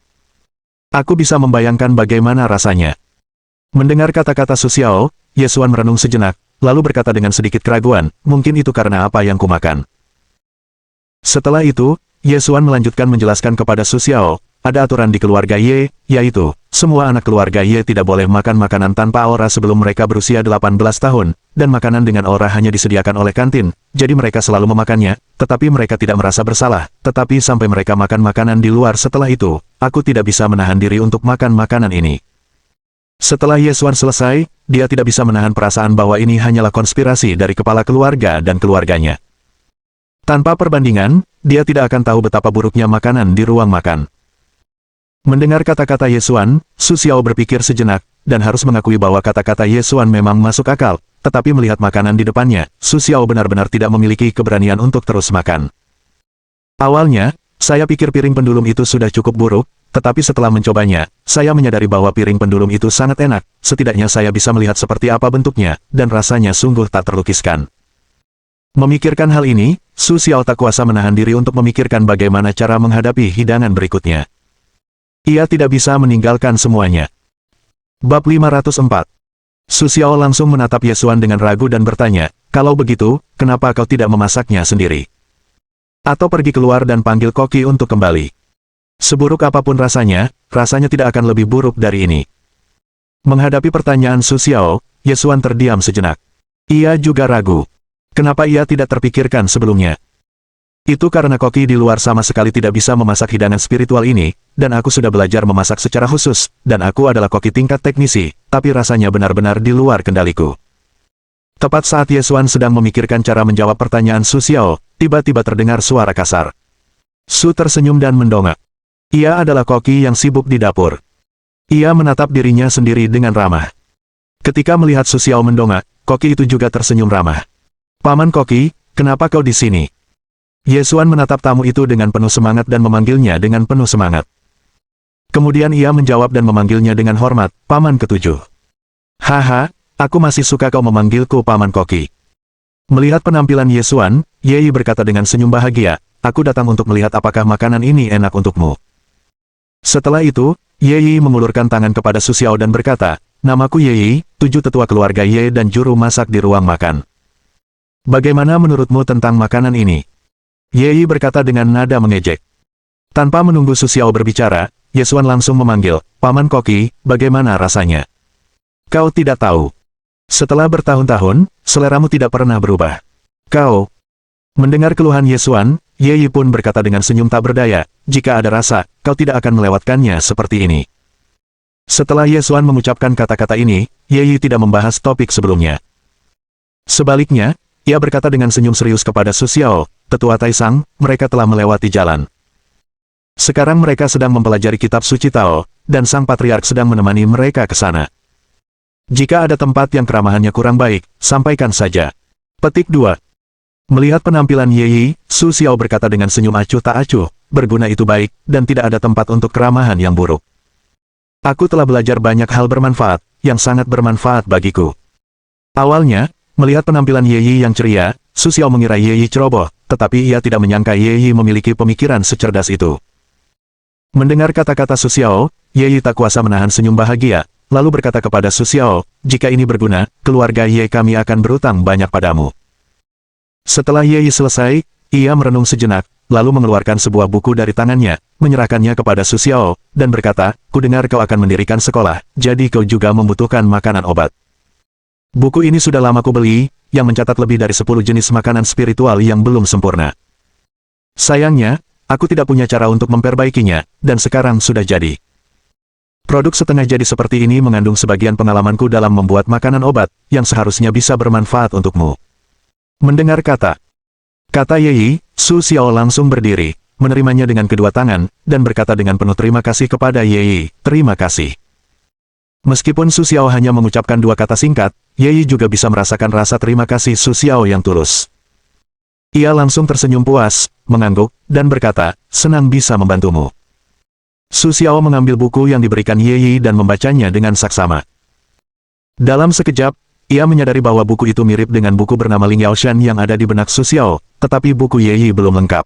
Aku bisa membayangkan bagaimana rasanya. Mendengar kata-kata Su Xiao, Yesuan merenung sejenak, lalu berkata dengan sedikit keraguan, mungkin itu karena apa yang kumakan. Setelah itu, Yesuan melanjutkan menjelaskan kepada Su Xiao, ada aturan di keluarga Ye, yaitu, semua anak keluarga Ye tidak boleh makan makanan tanpa aura sebelum mereka berusia 18 tahun, dan makanan dengan aura hanya disediakan oleh kantin, jadi mereka selalu memakannya, tetapi mereka tidak merasa bersalah, tetapi sampai mereka makan makanan di luar setelah itu, aku tidak bisa menahan diri untuk makan makanan ini. Setelah Yesuan selesai, dia tidak bisa menahan perasaan bahwa ini hanyalah konspirasi dari kepala keluarga dan keluarganya. Tanpa perbandingan, dia tidak akan tahu betapa buruknya makanan di ruang makan. Mendengar kata-kata Yesuan, Su Xiao berpikir sejenak, dan harus mengakui bahwa kata-kata Yesuan memang masuk akal, tetapi melihat makanan di depannya, Su Xiao benar-benar tidak memiliki keberanian untuk terus makan. Awalnya, saya pikir piring pendulum itu sudah cukup buruk, tetapi setelah mencobanya, saya menyadari bahwa piring pendulum itu sangat enak, setidaknya saya bisa melihat seperti apa bentuknya, dan rasanya sungguh tak terlukiskan. Memikirkan hal ini, Su Xiao tak kuasa menahan diri untuk memikirkan bagaimana cara menghadapi hidangan berikutnya. Ia tidak bisa meninggalkan semuanya. Bab 504. Su Xiao langsung menatap Yesuan dengan ragu dan bertanya, kalau begitu, kenapa kau tidak memasaknya sendiri? Atau pergi keluar dan panggil koki untuk kembali. Seburuk apapun rasanya tidak akan lebih buruk dari ini. Menghadapi pertanyaan Su Xiao, Yesuan terdiam sejenak. Ia juga ragu. Kenapa ia tidak terpikirkan sebelumnya? Itu karena koki di luar sama sekali tidak bisa memasak hidangan spiritual ini, dan aku sudah belajar memasak secara khusus, dan aku adalah koki tingkat teknisi, tapi rasanya benar-benar di luar kendaliku. Tepat saat Yesuan sedang memikirkan cara menjawab pertanyaan Su Xiao, tiba-tiba terdengar suara kasar. Su tersenyum dan mendongak. Ia adalah koki yang sibuk di dapur. Ia menatap dirinya sendiri dengan ramah. Ketika melihat Su Xiao mendongak, koki itu juga tersenyum ramah. Paman Koki, kenapa kau di sini? Yesuan menatap tamu itu dengan penuh semangat dan memanggilnya dengan penuh semangat. Kemudian ia menjawab dan memanggilnya dengan hormat, Paman Ketujuh. Haha, aku masih suka kau memanggilku Paman Koki. Melihat penampilan Yesuan, Yei berkata dengan senyum bahagia, aku datang untuk melihat apakah makanan ini enak untukmu. Setelah itu, Ye Yi mengulurkan tangan kepada Su Xiao dan berkata, "Namaku Ye Yi, 7 tetua keluarga Ye dan juru masak di ruang makan. Bagaimana menurutmu tentang makanan ini?" Ye Yi berkata dengan nada mengejek. Tanpa menunggu Su Xiao berbicara, Ye Xuan langsung memanggil, "Paman Koki, bagaimana rasanya?" "Kau tidak tahu. Setelah bertahun-tahun, seleramu tidak pernah berubah. Kau..." Mendengar keluhan Ye Xuan, Ye Yi pun berkata dengan senyum tak berdaya, "Jika ada rasa, kau tidak akan melewatkannya seperti ini." Setelah Ye Xuan mengucapkan kata-kata ini, Ye Yi tidak membahas topik sebelumnya. Sebaliknya, ia berkata dengan senyum serius kepada Su Xiao, "Tetua Taisang, mereka telah melewati jalan. Sekarang mereka sedang mempelajari kitab suci Tao, dan Sang Patriark sedang menemani mereka ke sana. Jika ada tempat yang keramahannya kurang baik, sampaikan saja." Petik 2. Melihat penampilan Ye Yi, Su Xiao berkata dengan senyum acuh tak acuh, "Berguna itu baik, dan tidak ada tempat untuk keramahan yang buruk. Aku telah belajar banyak hal bermanfaat, yang sangat bermanfaat bagiku." Awalnya, melihat penampilan Ye Yi yang ceria, Su Xiao mengira Ye Yi ceroboh, tetapi ia tidak menyangka Ye Yi memiliki pemikiran secerdas itu. Mendengar kata-kata Su Xiao, Ye Yi tak kuasa menahan senyum bahagia, lalu berkata kepada Su Xiao, "Jika ini berguna, keluarga Ye kami akan berutang banyak padamu." Setelah Ye Yi selesai, ia merenung sejenak, lalu mengeluarkan sebuah buku dari tangannya, menyerahkannya kepada Su Xiao, dan berkata, "Kudengar kau akan mendirikan sekolah, jadi kau juga membutuhkan makanan obat. Buku ini sudah lama kubeli, yang mencatat lebih dari 10 jenis makanan spiritual yang belum sempurna. Sayangnya, aku tidak punya cara untuk memperbaikinya, dan sekarang sudah jadi. Produk setengah jadi seperti ini mengandung sebagian pengalamanku dalam membuat makanan obat, yang seharusnya bisa bermanfaat untukmu." Mendengar kata Ye Yi, Su Xiao langsung berdiri, menerimanya dengan kedua tangan, dan berkata dengan penuh terima kasih kepada Ye Yi, "Terima kasih." Meskipun Su Xiao hanya mengucapkan 2 kata singkat, Ye Yi juga bisa merasakan rasa terima kasih Su Xiao yang tulus. Ia langsung tersenyum puas, mengangguk, dan berkata, "Senang bisa membantumu." Su Xiao mengambil buku yang diberikan Ye Yi dan membacanya dengan saksama. Dalam sekejap, ia menyadari bahwa buku itu mirip dengan buku bernama Ling Yaoshan yang ada di benak Su Xiao, tetapi buku Ye Yi belum lengkap.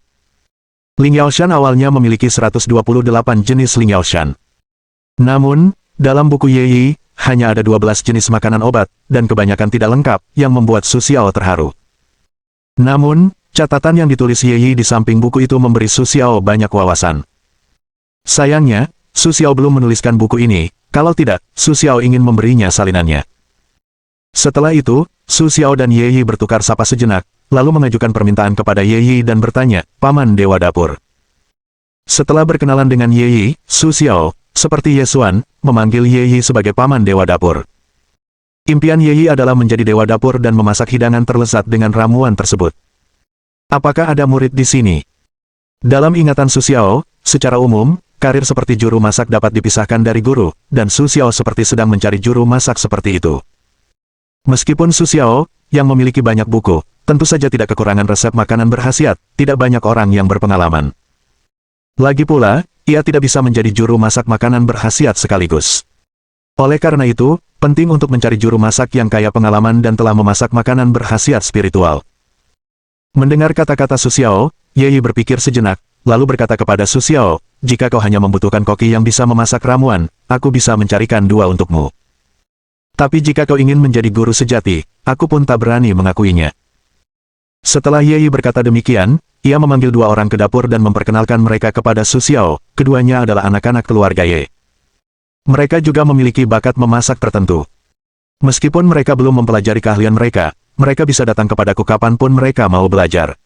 Ling Yaoshan awalnya memiliki 128 jenis Ling Yaoshan. Namun, dalam buku Ye Yi, hanya ada 12 jenis makanan obat, dan kebanyakan tidak lengkap, yang membuat Su Xiao terharu. Namun, catatan yang ditulis Ye Yi di samping buku itu memberi Su Xiao banyak wawasan. Sayangnya, Su Xiao belum menuliskan buku ini, kalau tidak, Su Xiao ingin memberinya salinannya. Setelah itu, Su Xiao dan Ye Yi bertukar sapa sejenak, lalu mengajukan permintaan kepada Ye Yi dan bertanya, "Paman Dewa Dapur." Setelah berkenalan dengan Ye Yi, Su Xiao, seperti Ye Xuan, memanggil Ye Yi sebagai Paman Dewa Dapur. Impian Ye Yi adalah menjadi Dewa Dapur dan memasak hidangan terlezat dengan ramuan tersebut. Apakah ada murid di sini? Dalam ingatan Su Xiao, secara umum, karir seperti juru masak dapat dipisahkan dari guru, dan Su Xiao seperti sedang mencari juru masak seperti itu. Meskipun Su Xiao, yang memiliki banyak buku, tentu saja tidak kekurangan resep makanan berkhasiat, tidak banyak orang yang berpengalaman. Lagi pula, ia tidak bisa menjadi juru masak makanan berkhasiat sekaligus. Oleh karena itu, penting untuk mencari juru masak yang kaya pengalaman dan telah memasak makanan berkhasiat spiritual. Mendengar kata-kata Su Xiao, Ye Yi berpikir sejenak, lalu berkata kepada Su Xiao, "Jika kau hanya membutuhkan koki yang bisa memasak ramuan, aku bisa mencarikan 2 untukmu. Tapi jika kau ingin menjadi guru sejati, aku pun tak berani mengakuinya." Setelah Ye Yi berkata demikian, ia memanggil 2 orang ke dapur dan memperkenalkan mereka kepada Su Xiao, keduanya adalah anak-anak keluarga Ye. Mereka juga memiliki bakat memasak tertentu. Meskipun mereka belum mempelajari keahlian mereka, mereka bisa datang kepadaku kapanpun mereka mau belajar.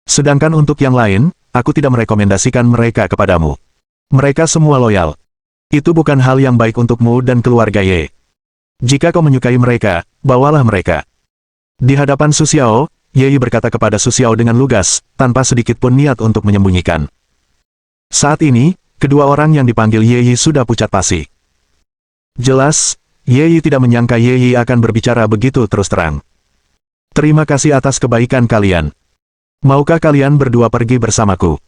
Sedangkan untuk yang lain, aku tidak merekomendasikan mereka kepadamu. Mereka semua loyal. Itu bukan hal yang baik untukmu dan keluarga Ye. Jika kau menyukai mereka, bawalah mereka. Di hadapan Su Xiao, Ye Yi berkata kepada Su Xiao dengan lugas, tanpa sedikit pun niat untuk menyembunyikan. Saat ini, kedua orang yang dipanggil Ye Yi sudah pucat pasi. Jelas, Ye Yi tidak menyangka Ye Yi akan berbicara begitu terus terang. "Terima kasih atas kebaikan kalian. Maukah kalian berdua pergi bersamaku?"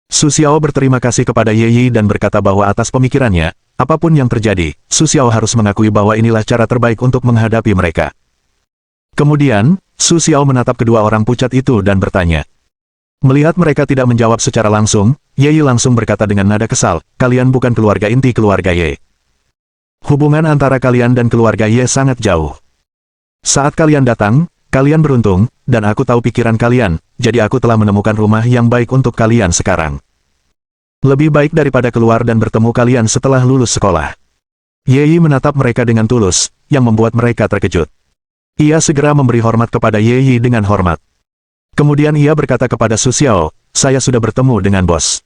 Su Xiao berterima kasih kepada Ye Yi dan berkata bahwa atas pemikirannya, apapun yang terjadi, Su Xiao harus mengakui bahwa inilah cara terbaik untuk menghadapi mereka. Kemudian, Su Xiao menatap kedua orang pucat itu dan bertanya, Melihat mereka tidak menjawab secara langsung, Ye Yi langsung berkata dengan nada kesal, kalian bukan keluarga inti keluarga Ye. Hubungan antara kalian dan keluarga Ye sangat jauh. Saat kalian datang, kalian beruntung, dan aku tahu pikiran kalian, jadi aku telah menemukan rumah yang baik untuk kalian sekarang. Lebih baik daripada keluar dan bertemu kalian setelah lulus sekolah. Ye Yi menatap mereka dengan tulus, yang membuat mereka terkejut. Ia segera memberi hormat kepada Ye Yi dengan hormat. Kemudian ia berkata kepada Su Xiao, saya sudah bertemu dengan bos.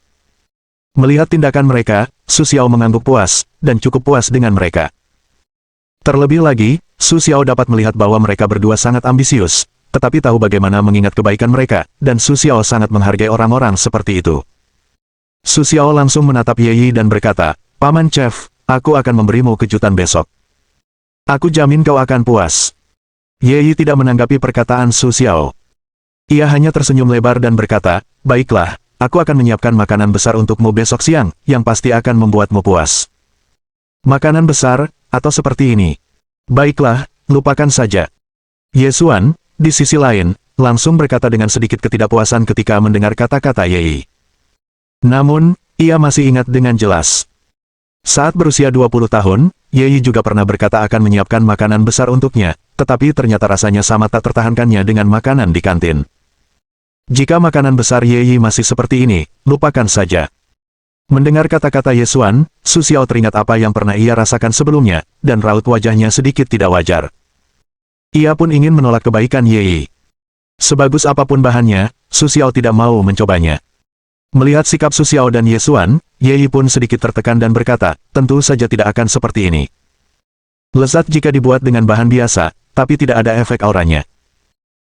Melihat tindakan mereka, Su Xiao mengangguk puas, dan cukup puas dengan mereka. Terlebih lagi, Su Xiao dapat melihat bahwa mereka berdua sangat ambisius, tetapi tahu bagaimana mengingat kebaikan mereka, dan Su Xiao sangat menghargai orang-orang seperti itu. Su Xiao langsung menatap Ye Yi dan berkata, Paman Chef, aku akan memberimu kejutan besok. Aku jamin kau akan puas. Ye Yi tidak menanggapi perkataan Su Xiao. Ia hanya tersenyum lebar dan berkata, baiklah, aku akan menyiapkan makanan besar untukmu besok siang, yang pasti akan membuatmu puas. Makanan besar, atau seperti ini. Baiklah, lupakan saja. Ye Xuan, di sisi lain, langsung berkata dengan sedikit ketidakpuasan ketika mendengar kata-kata Ye Yi. Namun, ia masih ingat dengan jelas. Saat berusia 20 tahun, Ye Yi juga pernah berkata akan menyiapkan makanan besar untuknya, tetapi ternyata rasanya sama tak tertahankannya dengan makanan di kantin. Jika makanan besar Ye Yi masih seperti ini, lupakan saja. Mendengar kata-kata Ye Xuan, Su Xiao teringat apa yang pernah ia rasakan sebelumnya, dan raut wajahnya sedikit tidak wajar. Ia pun ingin menolak kebaikan Ye Yi. Sebagus apapun bahannya, Su Xiao tidak mau mencobanya. Melihat sikap Su Xiao dan Ye Xuan, Ye Yi pun sedikit tertekan dan berkata, tentu saja tidak akan seperti ini. Lezat jika dibuat dengan bahan biasa, tapi tidak ada efek auranya.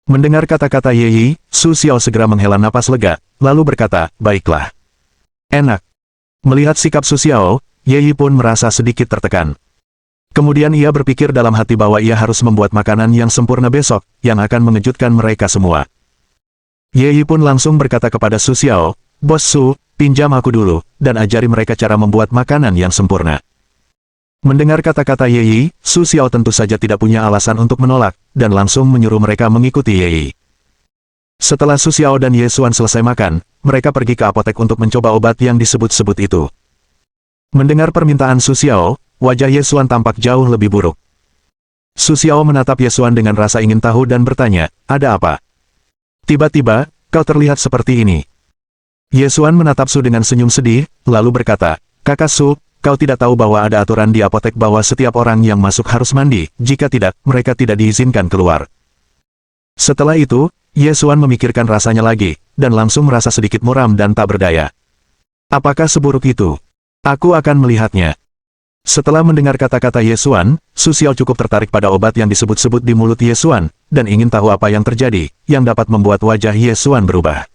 Mendengar kata-kata Ye Yi, Su Xiao segera menghela napas lega, lalu berkata, baiklah. Enak. Melihat sikap Su Xiao, Ye Yi pun merasa sedikit tertekan. Kemudian ia berpikir dalam hati bahwa ia harus membuat makanan yang sempurna besok, yang akan mengejutkan mereka semua. Ye Yi pun langsung berkata kepada Su Xiao, Bos Su, pinjam aku dulu, dan ajari mereka cara membuat makanan yang sempurna. Mendengar kata-kata Ye Yi, Su Xiao tentu saja tidak punya alasan untuk menolak, dan langsung menyuruh mereka mengikuti Ye Yi. Setelah Su Xiao dan Ye Xuan selesai makan, mereka pergi ke apotek untuk mencoba obat yang disebut-sebut itu. Mendengar permintaan Su Xiao, wajah Ye Xuan tampak jauh lebih buruk. Su Xiao menatap Ye Xuan dengan rasa ingin tahu dan bertanya, ada apa? Tiba-tiba, kau terlihat seperti ini. Ye Xuan menatap Su dengan senyum sedih, lalu berkata, Kakak Su, kau tidak tahu bahwa ada aturan di apotek bahwa setiap orang yang masuk harus mandi, jika tidak, mereka tidak diizinkan keluar. Setelah itu, Ye Xuan memikirkan rasanya lagi, dan langsung merasa sedikit muram dan tak berdaya. Apakah seburuk itu? Aku akan melihatnya. Setelah mendengar kata-kata Ye Xuan, Su Xiao cukup tertarik pada obat yang disebut-sebut di mulut Ye Xuan, dan ingin tahu apa yang terjadi, yang dapat membuat wajah Ye Xuan berubah.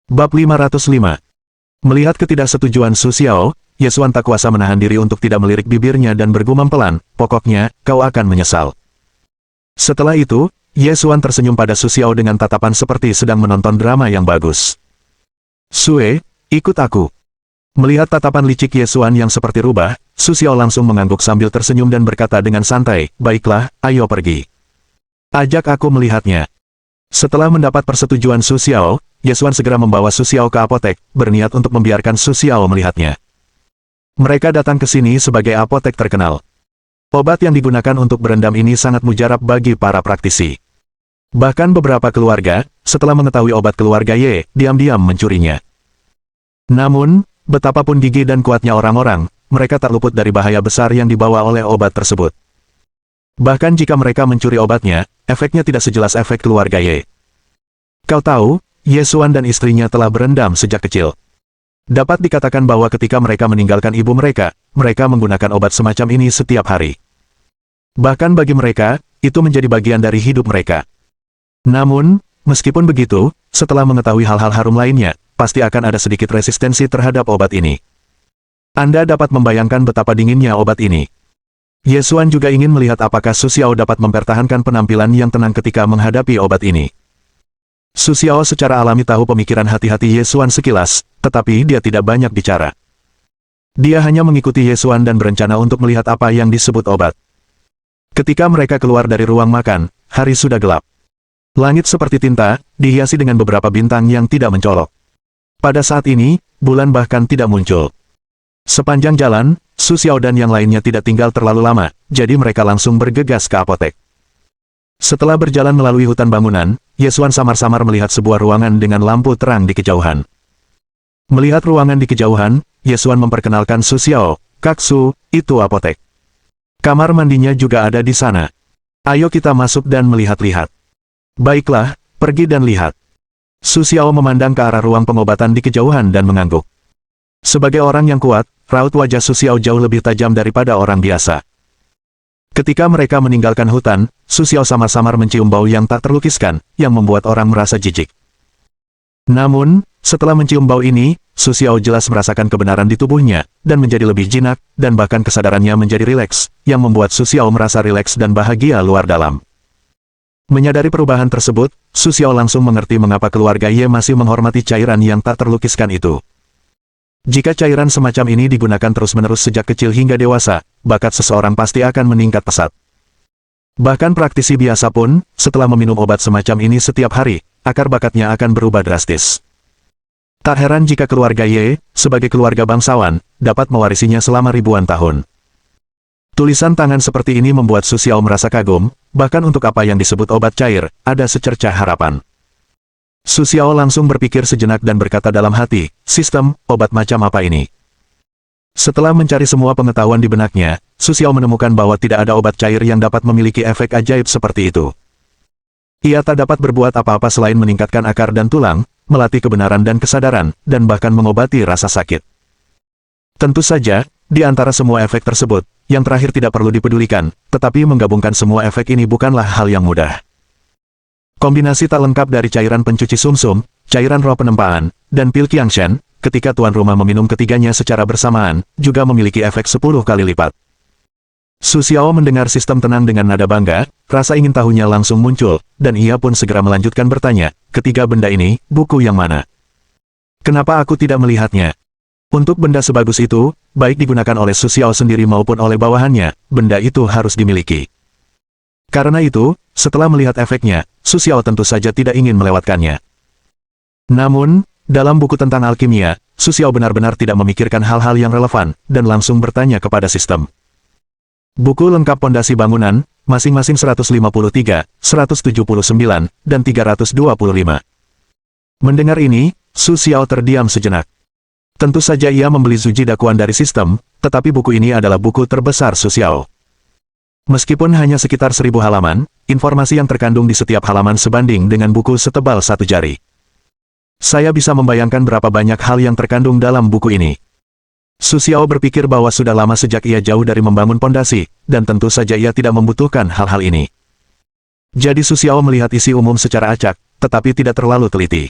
Bab 505. Melihat ketidaksetujuan Su Xiao, Ye Xuan tak kuasa menahan diri untuk tidak melirik bibirnya dan bergumam pelan, pokoknya, kau akan menyesal. Setelah itu, Ye Xuan tersenyum pada Su Xiao dengan tatapan seperti sedang menonton drama yang bagus. Sue, ikut aku. Melihat tatapan licik Ye Xuan yang seperti rubah, Su Xiao langsung mengangguk sambil tersenyum dan berkata dengan santai, baiklah, ayo pergi. Ajak aku melihatnya. Setelah mendapat persetujuan Su Xiao, Ye Xuan segera membawa Su Xiao ke apotek, berniat untuk membiarkan Su Xiao melihatnya. Mereka datang ke sini sebagai apotek terkenal. Obat yang digunakan untuk berendam ini sangat mujarab bagi para praktisi. Bahkan beberapa keluarga, setelah mengetahui obat keluarga Ye, diam-diam mencurinya. Namun, betapapun gigih dan kuatnya orang-orang, mereka tak luput dari bahaya besar yang dibawa oleh obat tersebut. Bahkan jika mereka mencuri obatnya, efeknya tidak sejelas efek keluarga Ye. Kau tahu, Ye Xuan dan istrinya telah berendam sejak kecil. Dapat dikatakan bahwa ketika mereka meninggalkan ibu mereka, mereka menggunakan obat semacam ini setiap hari. Bahkan bagi mereka, itu menjadi bagian dari hidup mereka. Namun, meskipun begitu, setelah mengetahui hal-hal harum lainnya, pasti akan ada sedikit resistensi terhadap obat ini. Anda dapat membayangkan betapa dinginnya obat ini. Ye Xuan juga ingin melihat apakah Su Xiao dapat mempertahankan penampilan yang tenang ketika menghadapi obat ini. Su Xiao secara alami tahu pemikiran hati-hati Ye Xuan sekilas, tetapi dia tidak banyak bicara. Dia hanya mengikuti Ye Xuan dan berencana untuk melihat apa yang disebut obat. Ketika mereka keluar dari ruang makan, hari sudah gelap. Langit seperti tinta, dihiasi dengan beberapa bintang yang tidak mencolok. Pada saat ini, bulan bahkan tidak muncul. Sepanjang jalan, Su Xiao dan yang lainnya tidak tinggal terlalu lama, jadi mereka langsung bergegas ke apotek. Setelah berjalan melalui hutan bangunan, Ye Xuan samar-samar melihat sebuah ruangan dengan lampu terang di kejauhan. Melihat ruangan di kejauhan, Ye Xuan memperkenalkan Su Xiao, "Kak Su, itu apotek. Kamar mandinya juga ada di sana. Ayo kita masuk dan melihat-lihat." "Baiklah, pergi dan lihat." Su Xiao memandang ke arah ruang pengobatan di kejauhan dan mengangguk. Sebagai orang yang kuat, raut wajah Su Xiao jauh lebih tajam daripada orang biasa. Ketika mereka meninggalkan hutan, Su Xiao samar-samar mencium bau yang tak terlukiskan, yang membuat orang merasa jijik. Namun, setelah mencium bau ini, Su Xiao jelas merasakan kebenaran di tubuhnya, dan menjadi lebih jinak, dan bahkan kesadarannya menjadi rileks, yang membuat Su Xiao merasa rileks dan bahagia luar dalam. Menyadari perubahan tersebut, Su Xiao langsung mengerti mengapa keluarga Ye masih menghormati cairan yang tak terlukiskan itu. Jika cairan semacam ini digunakan terus-menerus sejak kecil hingga dewasa, bakat seseorang pasti akan meningkat pesat. Bahkan praktisi biasa pun, setelah meminum obat semacam ini setiap hari, akar bakatnya akan berubah drastis. Tak heran jika keluarga Ye, sebagai keluarga bangsawan, dapat mewarisinya selama ribuan tahun. Tulisan tangan seperti ini membuat Su Xiao merasa kagum, bahkan untuk apa yang disebut obat cair, ada secercah harapan. Su Xiao langsung berpikir sejenak dan berkata dalam hati, "Sistem, obat macam apa ini?" Setelah mencari semua pengetahuan di benaknya, Su Xiao menemukan bahwa tidak ada obat cair yang dapat memiliki efek ajaib seperti itu. Ia tak dapat berbuat apa-apa selain meningkatkan akar dan tulang, melatih kebenaran dan kesadaran, dan bahkan mengobati rasa sakit. Tentu saja, di antara semua efek tersebut, yang terakhir tidak perlu dipedulikan, tetapi menggabungkan semua efek ini bukanlah hal yang mudah. Kombinasi tak lengkap dari cairan pencuci sumsum, cairan roh penempaan, dan pil Qiangshen, ketika tuan rumah meminum ketiganya secara bersamaan, juga memiliki efek 10 kali lipat. Su Xiao mendengar sistem tenang dengan nada bangga, rasa ingin tahunya langsung muncul, dan ia pun segera melanjutkan bertanya, "Ketiga benda ini, buku yang mana? Kenapa aku tidak melihatnya?" Untuk benda sebagus itu, baik digunakan oleh Su Xiao sendiri maupun oleh bawahannya, benda itu harus dimiliki. Karena itu, setelah melihat efeknya, Su Xiao tentu saja tidak ingin melewatkannya. Namun, dalam buku tentang alkimia, Su Xiao benar-benar tidak memikirkan hal-hal yang relevan, dan langsung bertanya kepada sistem. Buku lengkap pondasi bangunan, masing-masing 153, 179, dan 325. Mendengar ini, Su Xiao terdiam sejenak. Tentu saja ia membeli Zuji dakwaan dari sistem, tetapi buku ini adalah buku terbesar Su Xiao. Meskipun hanya sekitar 1000 halaman, informasi yang terkandung di setiap halaman sebanding dengan buku setebal satu jari. Saya bisa membayangkan berapa banyak hal yang terkandung dalam buku ini. Su Xiao berpikir bahwa sudah lama sejak ia jauh dari membangun pondasi, dan tentu saja ia tidak membutuhkan hal-hal ini. Jadi Su Xiao melihat isi umum secara acak, tetapi tidak terlalu teliti.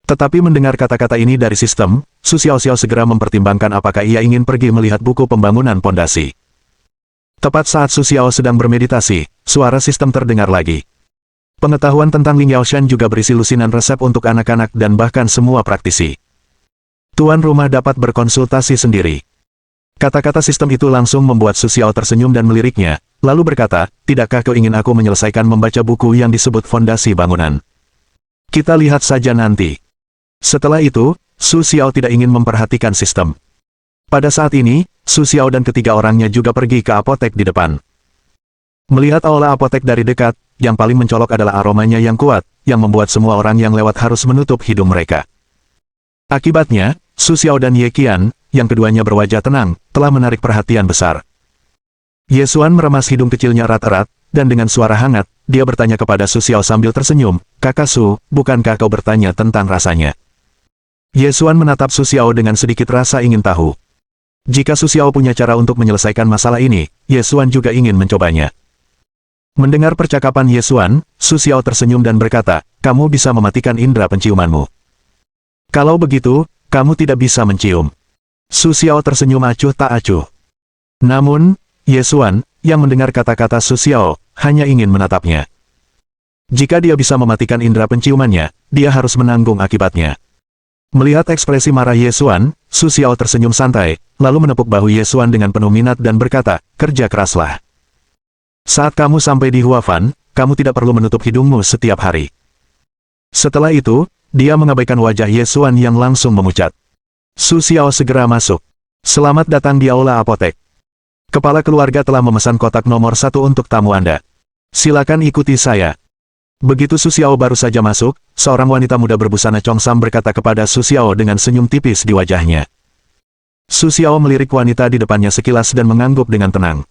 Tetapi mendengar kata-kata ini dari sistem, Su Xiao segera mempertimbangkan apakah ia ingin pergi melihat buku pembangunan pondasi. Tepat saat Su Xiao sedang bermeditasi, suara sistem terdengar lagi. Pengetahuan tentang Ling Yaoshan juga berisi lusinan resep untuk anak-anak dan bahkan semua praktisi. Tuan rumah dapat berkonsultasi sendiri. Kata-kata sistem itu langsung membuat Su Xiao tersenyum dan meliriknya, lalu berkata, "Tidakkah kau ingin aku menyelesaikan membaca buku yang disebut Fondasi Bangunan? Kita lihat saja nanti." Setelah itu, Su Xiao tidak ingin memperhatikan sistem. Pada saat ini, Su Xiao dan ketiga orangnya juga pergi ke apotek di depan. Melihat aula apotek dari dekat, yang paling mencolok adalah aromanya yang kuat, yang membuat semua orang yang lewat harus menutup hidung mereka. Akibatnya, Su Xiao dan Ye Qian, yang keduanya berwajah tenang, telah menarik perhatian besar. Ye Xuan meremas hidung kecilnya erat-erat, dan dengan suara hangat, dia bertanya kepada Su Xiao sambil tersenyum, "Kakak Su, bukankah kau bertanya tentang rasanya?" Ye Xuan menatap Su Xiao dengan sedikit rasa ingin tahu. Jika Su Xiao punya cara untuk menyelesaikan masalah ini, Ye Xuan juga ingin mencobanya. Mendengar percakapan Ye Xuan, Su Xiao tersenyum dan berkata, "Kamu bisa mematikan indera penciumanmu. Kalau begitu, kamu tidak bisa mencium." Su Xiao tersenyum acuh tak acuh. Namun, Ye Xuan, yang mendengar kata-kata Su Xiao, hanya ingin menatapnya. Jika dia bisa mematikan indera penciumannya, dia harus menanggung akibatnya. Melihat ekspresi marah Ye Xuan, Su Xiao tersenyum santai, lalu menepuk bahu Ye Xuan dengan penuh minat dan berkata, "Kerja keraslah. Saat kamu sampai di Huafan, kamu tidak perlu menutup hidungmu setiap hari. Setelah itu, dia mengabaikan wajah Ye Xuan yang langsung memucat. Su Xiao segera masuk. Selamat datang di aula apotek. Kepala keluarga telah memesan kotak nomor 1 untuk tamu Anda. Silakan ikuti saya. Begitu Su Xiao baru saja masuk, seorang wanita muda berbusana Chongsam berkata kepada Su Xiao dengan senyum tipis di wajahnya. Su Xiao melirik wanita di depannya sekilas dan mengangguk dengan tenang.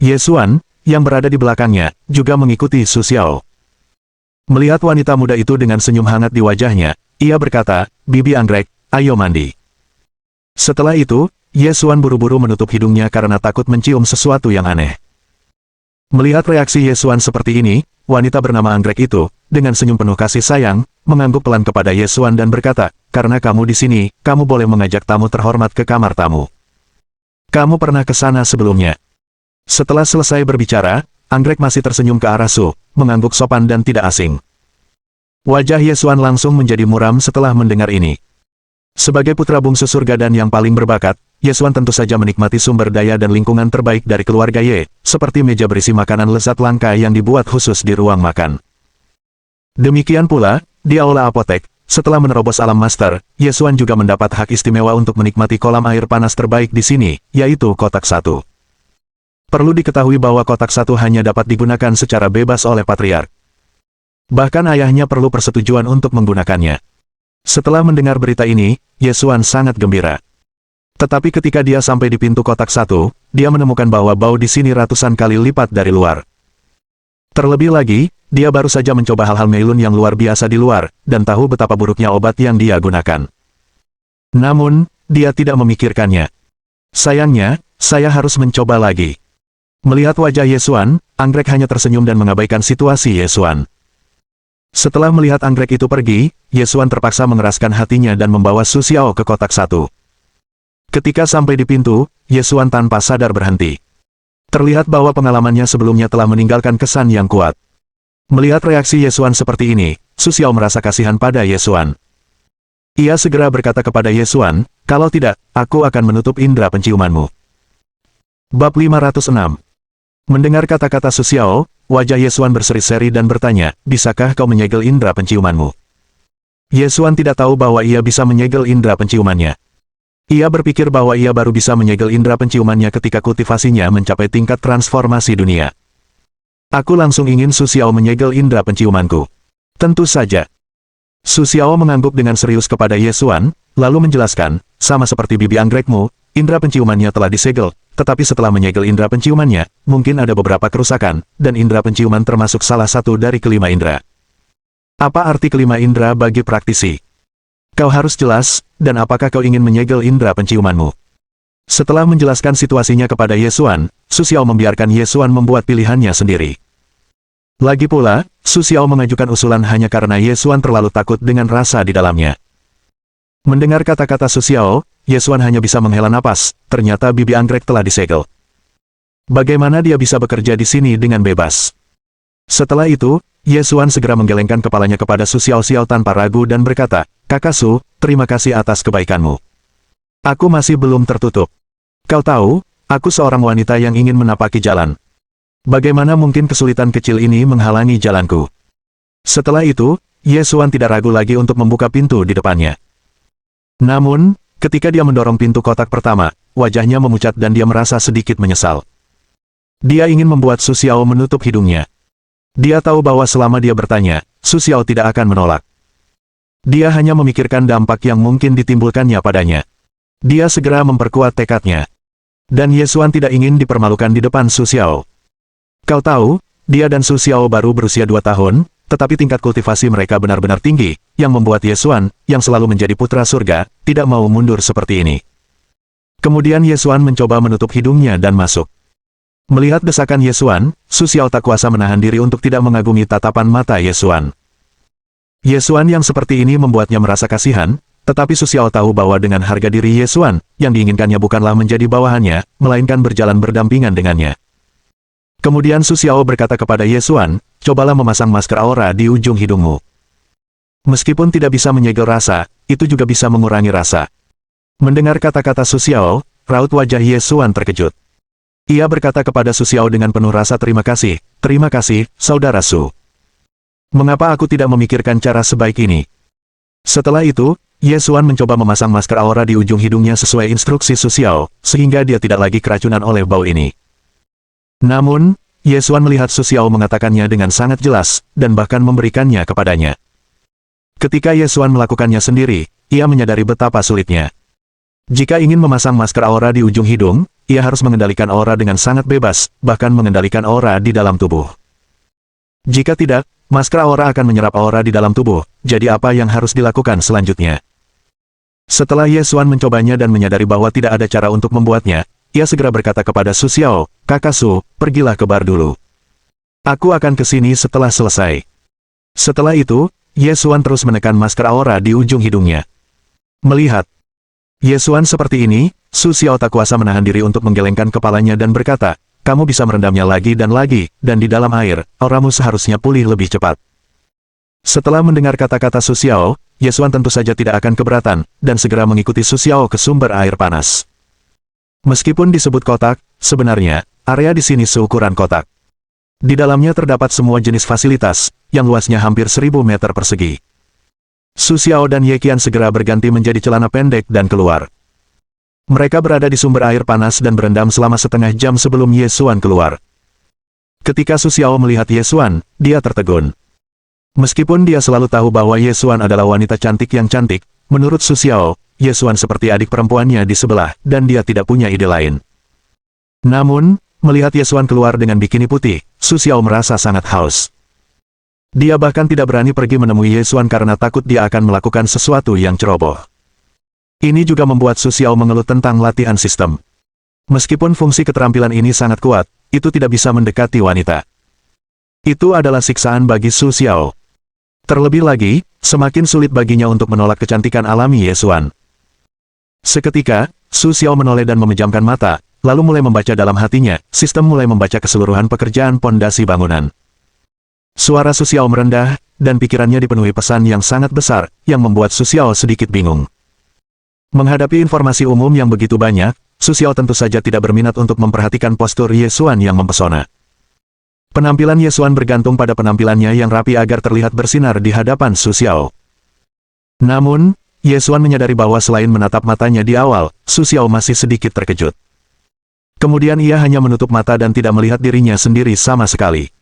Ye Xuan, yang berada di belakangnya, juga mengikuti Su Xiao. Melihat wanita muda itu dengan senyum hangat di wajahnya, ia berkata, "Bibi Anggrek, ayo mandi." Setelah itu, Ye Xuan buru-buru menutup hidungnya karena takut mencium sesuatu yang aneh. Melihat reaksi Ye Xuan seperti ini, wanita bernama Anggrek itu, dengan senyum penuh kasih sayang, mengangguk pelan kepada Ye Xuan dan berkata, "Karena kamu di sini, kamu boleh mengajak tamu terhormat ke kamar tamu. Kamu pernah ke sana sebelumnya." Setelah selesai berbicara, Anggrek masih tersenyum ke arah Su, mengangguk sopan dan tidak asing. Wajah Ye Xuan langsung menjadi muram setelah mendengar ini. Sebagai putra bungsu surga dan yang paling berbakat, Ye Xuan tentu saja menikmati sumber daya dan lingkungan terbaik dari keluarga Ye, seperti meja berisi makanan lezat langka yang dibuat khusus di ruang makan. Demikian pula, di aula apotek, setelah menerobos alam master, Ye Xuan juga mendapat hak istimewa untuk menikmati kolam air panas terbaik di sini, yaitu kotak 1. Perlu diketahui bahwa kotak 1 hanya dapat digunakan secara bebas oleh patriark. Bahkan ayahnya perlu persetujuan untuk menggunakannya. Setelah mendengar berita ini, Ye Xuan sangat gembira. Tetapi ketika dia sampai di pintu kotak 1, dia menemukan bahwa bau di sini ratusan kali lipat dari luar. Terlebih lagi, dia baru saja mencoba hal-hal Meilun yang luar biasa di luar, dan tahu betapa buruknya obat yang dia gunakan. Namun, dia tidak memikirkannya. Sayangnya, saya harus mencoba lagi. Melihat wajah Ye Xuan, Anggrek hanya tersenyum dan mengabaikan situasi Ye Xuan. Setelah melihat Anggrek itu pergi, Ye Xuan terpaksa mengeraskan hatinya dan membawa Su Xiao ke kotak 1. Ketika sampai di pintu, Ye Xuan tanpa sadar berhenti. Terlihat bahwa pengalamannya sebelumnya telah meninggalkan kesan yang kuat. Melihat reaksi Ye Xuan seperti ini, Su Xiao merasa kasihan pada Ye Xuan. Ia segera berkata kepada Ye Xuan, "Kalau tidak, aku akan menutup indera penciumanmu." Bab 506. Mendengar kata-kata Su Xiao, wajah Ye Xuan berseri-seri dan bertanya, "Bisakah kau menyegel indera penciumanmu?" Ye Xuan tidak tahu bahwa ia bisa menyegel indera penciumannya. Ia berpikir bahwa ia baru bisa menyegel indera penciumannya ketika kultivasinya mencapai tingkat transformasi dunia. "Aku langsung ingin Su Xiao menyegel indera penciumanku." "Tentu saja." Su Xiao mengangguk dengan serius kepada Ye Xuan, lalu menjelaskan, "Sama seperti bibi anggrekmu, indera penciumannya telah disegel. Tetapi setelah menyegel indera penciumannya, mungkin ada beberapa kerusakan, dan indera penciuman termasuk salah satu dari kelima indera." "Apa arti kelima indera bagi praktisi? Kau harus jelas, dan apakah kau ingin menyegel indera penciumanmu?" Setelah menjelaskan situasinya kepada Ye Xuan, Su Xiao membiarkan Ye Xuan membuat pilihannya sendiri. Lagi pula, Su Xiao mengajukan usulan hanya karena Ye Xuan terlalu takut dengan rasa di dalamnya. Mendengar kata-kata Su Xiao, Ye Xuan hanya bisa menghela napas, ternyata bibi anggrek telah disegel. Bagaimana dia bisa bekerja di sini dengan bebas? Setelah itu, Ye Xuan segera menggelengkan kepalanya kepada Su Xiao tanpa ragu dan berkata, "Kakak Su, terima kasih atas kebaikanmu. Aku masih belum tertutup. Kau tahu, aku seorang wanita yang ingin menapaki jalan. Bagaimana mungkin kesulitan kecil ini menghalangi jalanku?" Setelah itu, Ye Xuan tidak ragu lagi untuk membuka pintu di depannya. Namun, ketika dia mendorong pintu kotak pertama, wajahnya memucat dan dia merasa sedikit menyesal. Dia ingin membuat Su Xiao menutup hidungnya. Dia tahu bahwa selama dia bertanya, Su Xiao tidak akan menolak. Dia hanya memikirkan dampak yang mungkin ditimbulkannya padanya. Dia segera memperkuat tekadnya. Dan Ye Xuan tidak ingin dipermalukan di depan Su Xiao. Kau tahu, dia dan Su Xiao baru berusia 2 tahun, tetapi tingkat kultivasi mereka benar-benar tinggi, yang membuat Ye Xuan, yang selalu menjadi putra surga, tidak mau mundur seperti ini. Kemudian Ye Xuan mencoba menutup hidungnya dan masuk. Melihat desakan Ye Xuan, Su Xiao tak kuasa menahan diri untuk tidak mengagumi tatapan mata Ye Xuan. Ye Xuan yang seperti ini membuatnya merasa kasihan, tetapi Su Xiao tahu bahwa dengan harga diri Ye Xuan, yang diinginkannya bukanlah menjadi bawahannya, melainkan berjalan berdampingan dengannya. Kemudian Su Xiao berkata kepada Ye Xuan, "Cobalah memasang masker aura di ujung hidungmu. Meskipun tidak bisa menyegel rasa, itu juga bisa mengurangi rasa." Mendengar kata-kata Su Xiao, raut wajah Ye Xuan terkejut. Ia berkata kepada Su Xiao dengan penuh rasa terima kasih, saudara Su. Mengapa aku tidak memikirkan cara sebaik ini? Setelah itu, Ye Xuan mencoba memasang masker aura di ujung hidungnya sesuai instruksi Su Xiao, sehingga dia tidak lagi keracunan oleh bau ini. Namun, Ye Xuan melihat Su Xiao mengatakannya dengan sangat jelas, dan bahkan memberikannya kepadanya. Ketika Ye Xuan melakukannya sendiri, ia menyadari betapa sulitnya. Jika ingin memasang masker aura di ujung hidung, ia harus mengendalikan aura dengan sangat bebas, bahkan mengendalikan aura di dalam tubuh. Jika tidak, masker aura akan menyerap aura di dalam tubuh, jadi apa yang harus dilakukan selanjutnya? Setelah Ye Xuan mencobanya dan menyadari bahwa tidak ada cara untuk membuatnya, ia segera berkata kepada Su Xiao, "Kakak Su, pergilah ke bar dulu. Aku akan ke sini setelah selesai." Setelah itu, Ye Xuan terus menekan masker aura di ujung hidungnya. Melihat Ye Xuan seperti ini, Su Xiao tak kuasa menahan diri untuk menggelengkan kepalanya dan berkata, "Kamu bisa merendamnya lagi, dan di dalam air, auramu seharusnya pulih lebih cepat." Setelah mendengar kata-kata Su Xiao, Ye Xuan tentu saja tidak akan keberatan, dan segera mengikuti Su Xiao ke sumber air panas. Meskipun disebut kotak, sebenarnya, area di sini seukuran kotak. Di dalamnya terdapat semua jenis fasilitas, yang luasnya hampir 1000 meter persegi. Su Xiao dan Ye Qian segera berganti menjadi celana pendek dan keluar. Mereka berada di sumber air panas dan berendam selama setengah jam sebelum Ye Xuan keluar. Ketika Su Xiao melihat Ye Xuan, dia tertegun. Meskipun dia selalu tahu bahwa Ye Xuan adalah wanita cantik yang cantik, menurut Su Xiao, Ye Xuan seperti adik perempuannya di sebelah, dan dia tidak punya ide lain. Namun, melihat Ye Xuan keluar dengan bikini putih, Su Xiao merasa sangat haus. Dia bahkan tidak berani pergi menemui Ye Xuan karena takut dia akan melakukan sesuatu yang ceroboh. Ini juga membuat Su Xiao mengeluh tentang latihan sistem. Meskipun fungsi keterampilan ini sangat kuat, itu tidak bisa mendekati wanita. Itu adalah siksaan bagi Su Xiao. Terlebih lagi, semakin sulit baginya untuk menolak kecantikan alami Ye Xuan. Seketika, Su Xiao menoleh dan memejamkan mata, lalu mulai membaca dalam hatinya, sistem mulai membaca keseluruhan pekerjaan pondasi bangunan. Suara Su Xiao merendah, dan pikirannya dipenuhi pesan yang sangat besar, yang membuat Su Xiao sedikit bingung. Menghadapi informasi umum yang begitu banyak, Su Xiao tentu saja tidak berminat untuk memperhatikan postur Ye Xuan yang mempesona. Penampilan Ye Xuan bergantung pada penampilannya yang rapi agar terlihat bersinar di hadapan Su Xiao. Namun, Ye Xuan menyadari bahwa selain menatap matanya di awal, Su Xiao masih sedikit terkejut. Kemudian ia hanya menutup mata dan tidak melihat dirinya sendiri sama sekali.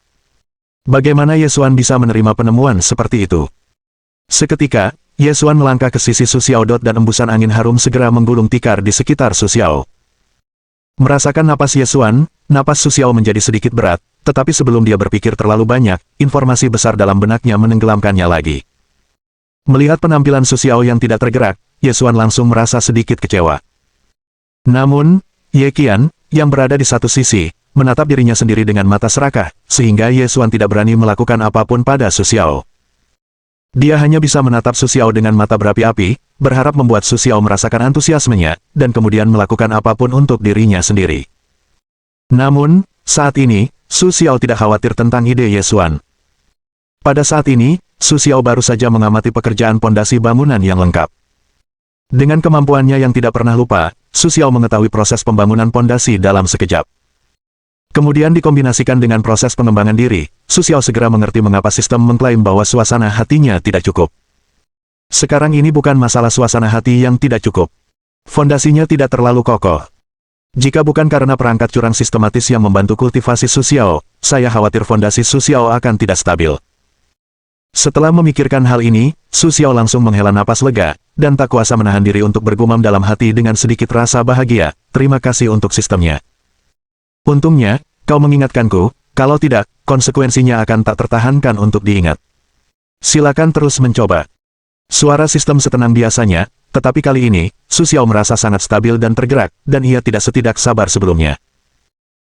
Bagaimana Ye Xuan bisa menerima penemuan seperti itu? Seketika, Ye Xuan melangkah ke sisi Su Xiao dan embusan angin harum segera menggulung tikar di sekitar Su Xiao. Merasakan napas Ye Xuan, napas Su Xiao menjadi sedikit berat, tetapi sebelum dia berpikir terlalu banyak, informasi besar dalam benaknya menenggelamkannya lagi. Melihat penampilan Su Xiao yang tidak tergerak, Ye Xuan langsung merasa sedikit kecewa. Namun, Ye Qian, yang berada di satu sisi, menatap dirinya sendiri dengan mata serakah, sehingga Ye Xuan tidak berani melakukan apapun pada Su Xiao. Dia hanya bisa menatap Su Xiao dengan mata berapi-api, berharap membuat Su Xiao merasakan antusiasmenya, dan kemudian melakukan apapun untuk dirinya sendiri. Namun, saat ini, Su Xiao tidak khawatir tentang ide Ye Xuan. Pada saat ini, Su Xiao baru saja mengamati pekerjaan pondasi bangunan yang lengkap. Dengan kemampuannya yang tidak pernah lupa, Su Xiao mengetahui proses pembangunan pondasi dalam sekejap. Kemudian dikombinasikan dengan proses pengembangan diri, Su Xiao segera mengerti mengapa sistem mengklaim bahwa suasana hatinya tidak cukup. Sekarang ini bukan masalah suasana hati yang tidak cukup. Fondasinya tidak terlalu kokoh. Jika bukan karena perangkat curang sistematis yang membantu kultivasi Su Xiao, saya khawatir fondasi Su Xiao akan tidak stabil. Setelah memikirkan hal ini, Su Xiao langsung menghela napas lega, dan tak kuasa menahan diri untuk bergumam dalam hati dengan sedikit rasa bahagia, terima kasih untuk sistemnya. Untungnya, kau mengingatkanku, kalau tidak, konsekuensinya akan tak tertahankan untuk diingat. Silakan terus mencoba. Suara sistem setenang biasanya, tetapi kali ini, Su Xiao merasa sangat stabil dan tergerak, dan ia tidak setidak sabar sebelumnya.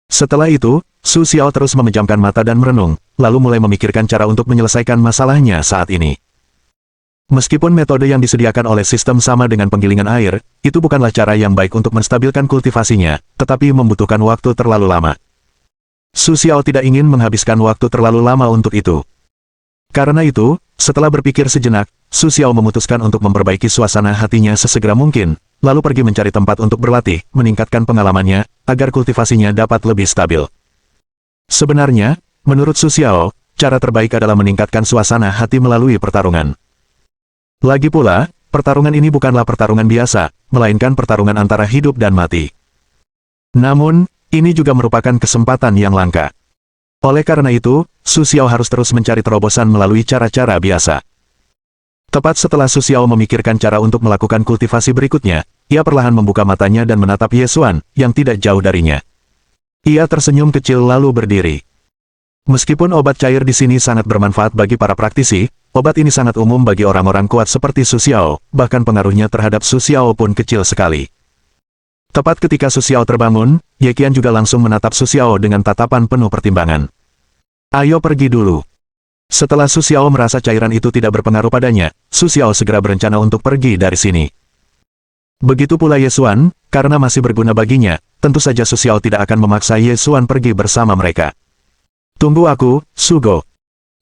Setelah itu, Su Xiao terus memejamkan mata dan merenung, lalu mulai memikirkan cara untuk menyelesaikan masalahnya saat ini. Meskipun metode yang disediakan oleh sistem sama dengan penggilingan air, itu bukanlah cara yang baik untuk menstabilkan kultivasinya, tetapi membutuhkan waktu terlalu lama. Su Xiao tidak ingin menghabiskan waktu terlalu lama untuk itu. Karena itu, setelah berpikir sejenak, Su Xiao memutuskan untuk memperbaiki suasana hatinya sesegera mungkin, lalu pergi mencari tempat untuk berlatih, meningkatkan pengalamannya, agar kultivasinya dapat lebih stabil. Sebenarnya, menurut Su Xiao, cara terbaik adalah meningkatkan suasana hati melalui pertarungan. Lagi pula, pertarungan ini bukanlah pertarungan biasa, melainkan pertarungan antara hidup dan mati. Namun, ini juga merupakan kesempatan yang langka. Oleh karena itu, Su Xiao harus terus mencari terobosan melalui cara-cara biasa. Tepat setelah Su Xiao memikirkan cara untuk melakukan kultivasi berikutnya, ia perlahan membuka matanya dan menatap Ye Xuan, yang tidak jauh darinya. Ia tersenyum kecil lalu berdiri. Meskipun obat cair di sini sangat bermanfaat bagi para praktisi, obat ini sangat umum bagi orang-orang kuat seperti Su Xiao, bahkan pengaruhnya terhadap Su Xiao pun kecil sekali. Tepat ketika Su Xiao terbangun, Ye Qian juga langsung menatap Su Xiao dengan tatapan penuh pertimbangan. Ayo pergi dulu. Setelah Su Xiao merasa cairan itu tidak berpengaruh padanya, Su Xiao segera berencana untuk pergi dari sini. Begitu pula Ye Xuan, karena masih berguna baginya, tentu saja Su Xiao tidak akan memaksa Ye Xuan pergi bersama mereka. Tunggu aku, Su Go.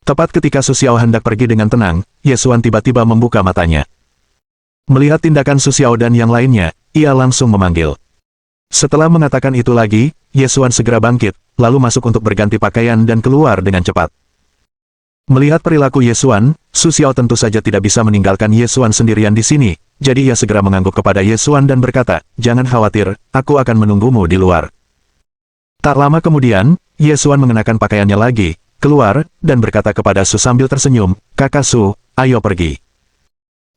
Tepat ketika Su Xiao hendak pergi dengan tenang, Ye Xuan tiba-tiba membuka matanya. Melihat tindakan Su Xiao dan yang lainnya, ia langsung memanggil. Setelah mengatakan itu lagi, Ye Xuan segera bangkit, lalu masuk untuk berganti pakaian dan keluar dengan cepat. Melihat perilaku Ye Xuan, Su Xiao tentu saja tidak bisa meninggalkan Ye Xuan sendirian di sini, jadi ia segera mengangguk kepada Ye Xuan dan berkata, "Jangan khawatir, aku akan menunggumu di luar." Tak lama kemudian, Ye Xuan mengenakan pakaiannya lagi, keluar, dan berkata kepada Su sambil tersenyum, "Kakak Su, ayo pergi."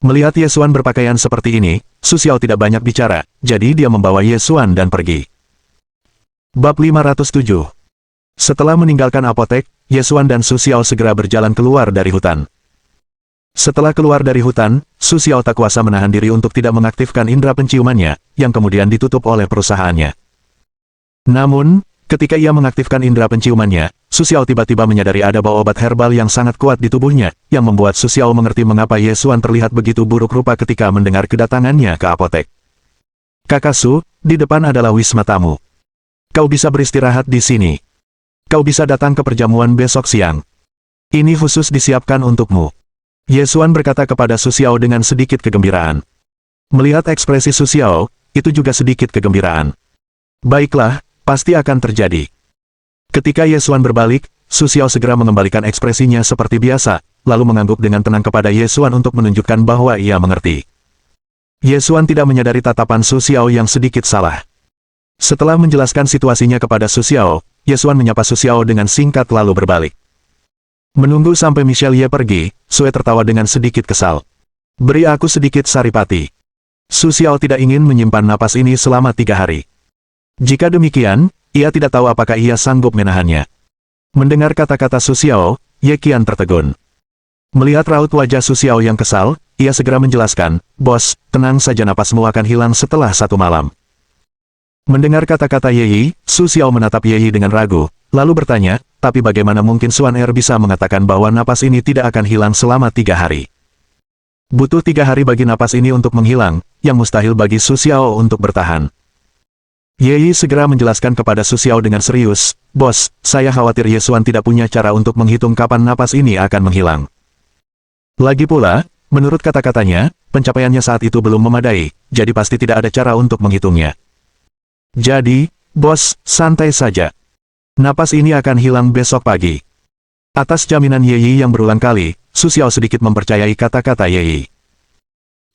Melihat Ye Xuan berpakaian seperti ini, Su Xiao tidak banyak bicara, jadi dia membawa Ye Xuan dan pergi. Bab 507. Setelah meninggalkan apotek, Ye Xuan dan Su Xiao segera berjalan keluar dari hutan. Setelah keluar dari hutan, Su Xiao tak kuasa menahan diri untuk tidak mengaktifkan indera penciumannya, yang kemudian ditutup oleh perusahaannya. Namun, ketika ia mengaktifkan indera penciumannya, Su Xiao tiba-tiba menyadari ada bau obat herbal yang sangat kuat di tubuhnya, yang membuat Su Xiao mengerti mengapa Ye Xuan terlihat begitu buruk rupa ketika mendengar kedatangannya ke apotek. "Kakak Su, di depan adalah wisma tamu. Kau bisa beristirahat di sini. Kau bisa datang ke perjamuan besok siang. Ini khusus disiapkan untukmu." Ye Xuan berkata kepada Su Xiao dengan sedikit kegembiraan. Melihat ekspresi Su Xiao, itu juga sedikit kegembiraan. "Baiklah, pasti akan terjadi." Ketika Ye Xuan berbalik, Su Xiao segera mengembalikan ekspresinya seperti biasa, lalu mengangguk dengan tenang kepada Ye Xuan untuk menunjukkan bahwa ia mengerti. Ye Xuan tidak menyadari tatapan Su Xiao yang sedikit salah. Setelah menjelaskan situasinya kepada Su Xiao, Ye Xuan menyapa Su Xiao dengan singkat lalu berbalik. Menunggu sampai Michelle Ye pergi, Sue tertawa dengan sedikit kesal. "Beri aku sedikit saripati." Su Xiao tidak ingin menyimpan napas ini selama 3 hari. Jika demikian, ia tidak tahu apakah ia sanggup menahannya. Mendengar kata-kata Su Xiao, Ye Qian tertegun. Melihat raut wajah Su Xiao yang kesal, ia segera menjelaskan, "Bos, tenang saja, napasmu akan hilang setelah 1 malam." Mendengar kata-kata Ye Yi, Su Xiao menatap Ye Yi dengan ragu, lalu bertanya, "Tapi bagaimana mungkin Suan Er bisa mengatakan bahwa napas ini tidak akan hilang selama 3 hari? Butuh 3 hari bagi napas ini untuk menghilang, yang mustahil bagi Su Xiao untuk bertahan." Ye Yi segera menjelaskan kepada Su Xiao dengan serius, "Bos, saya khawatir Ye Xuan tidak punya cara untuk menghitung kapan napas ini akan menghilang. Lagi pula, menurut kata-katanya, pencapaiannya saat itu belum memadai, jadi pasti tidak ada cara untuk menghitungnya. Jadi, bos, santai saja. Napas ini akan hilang besok pagi." Atas jaminan Ye Yi yang berulang kali, Su Xiao sedikit mempercayai kata-kata Ye Yi.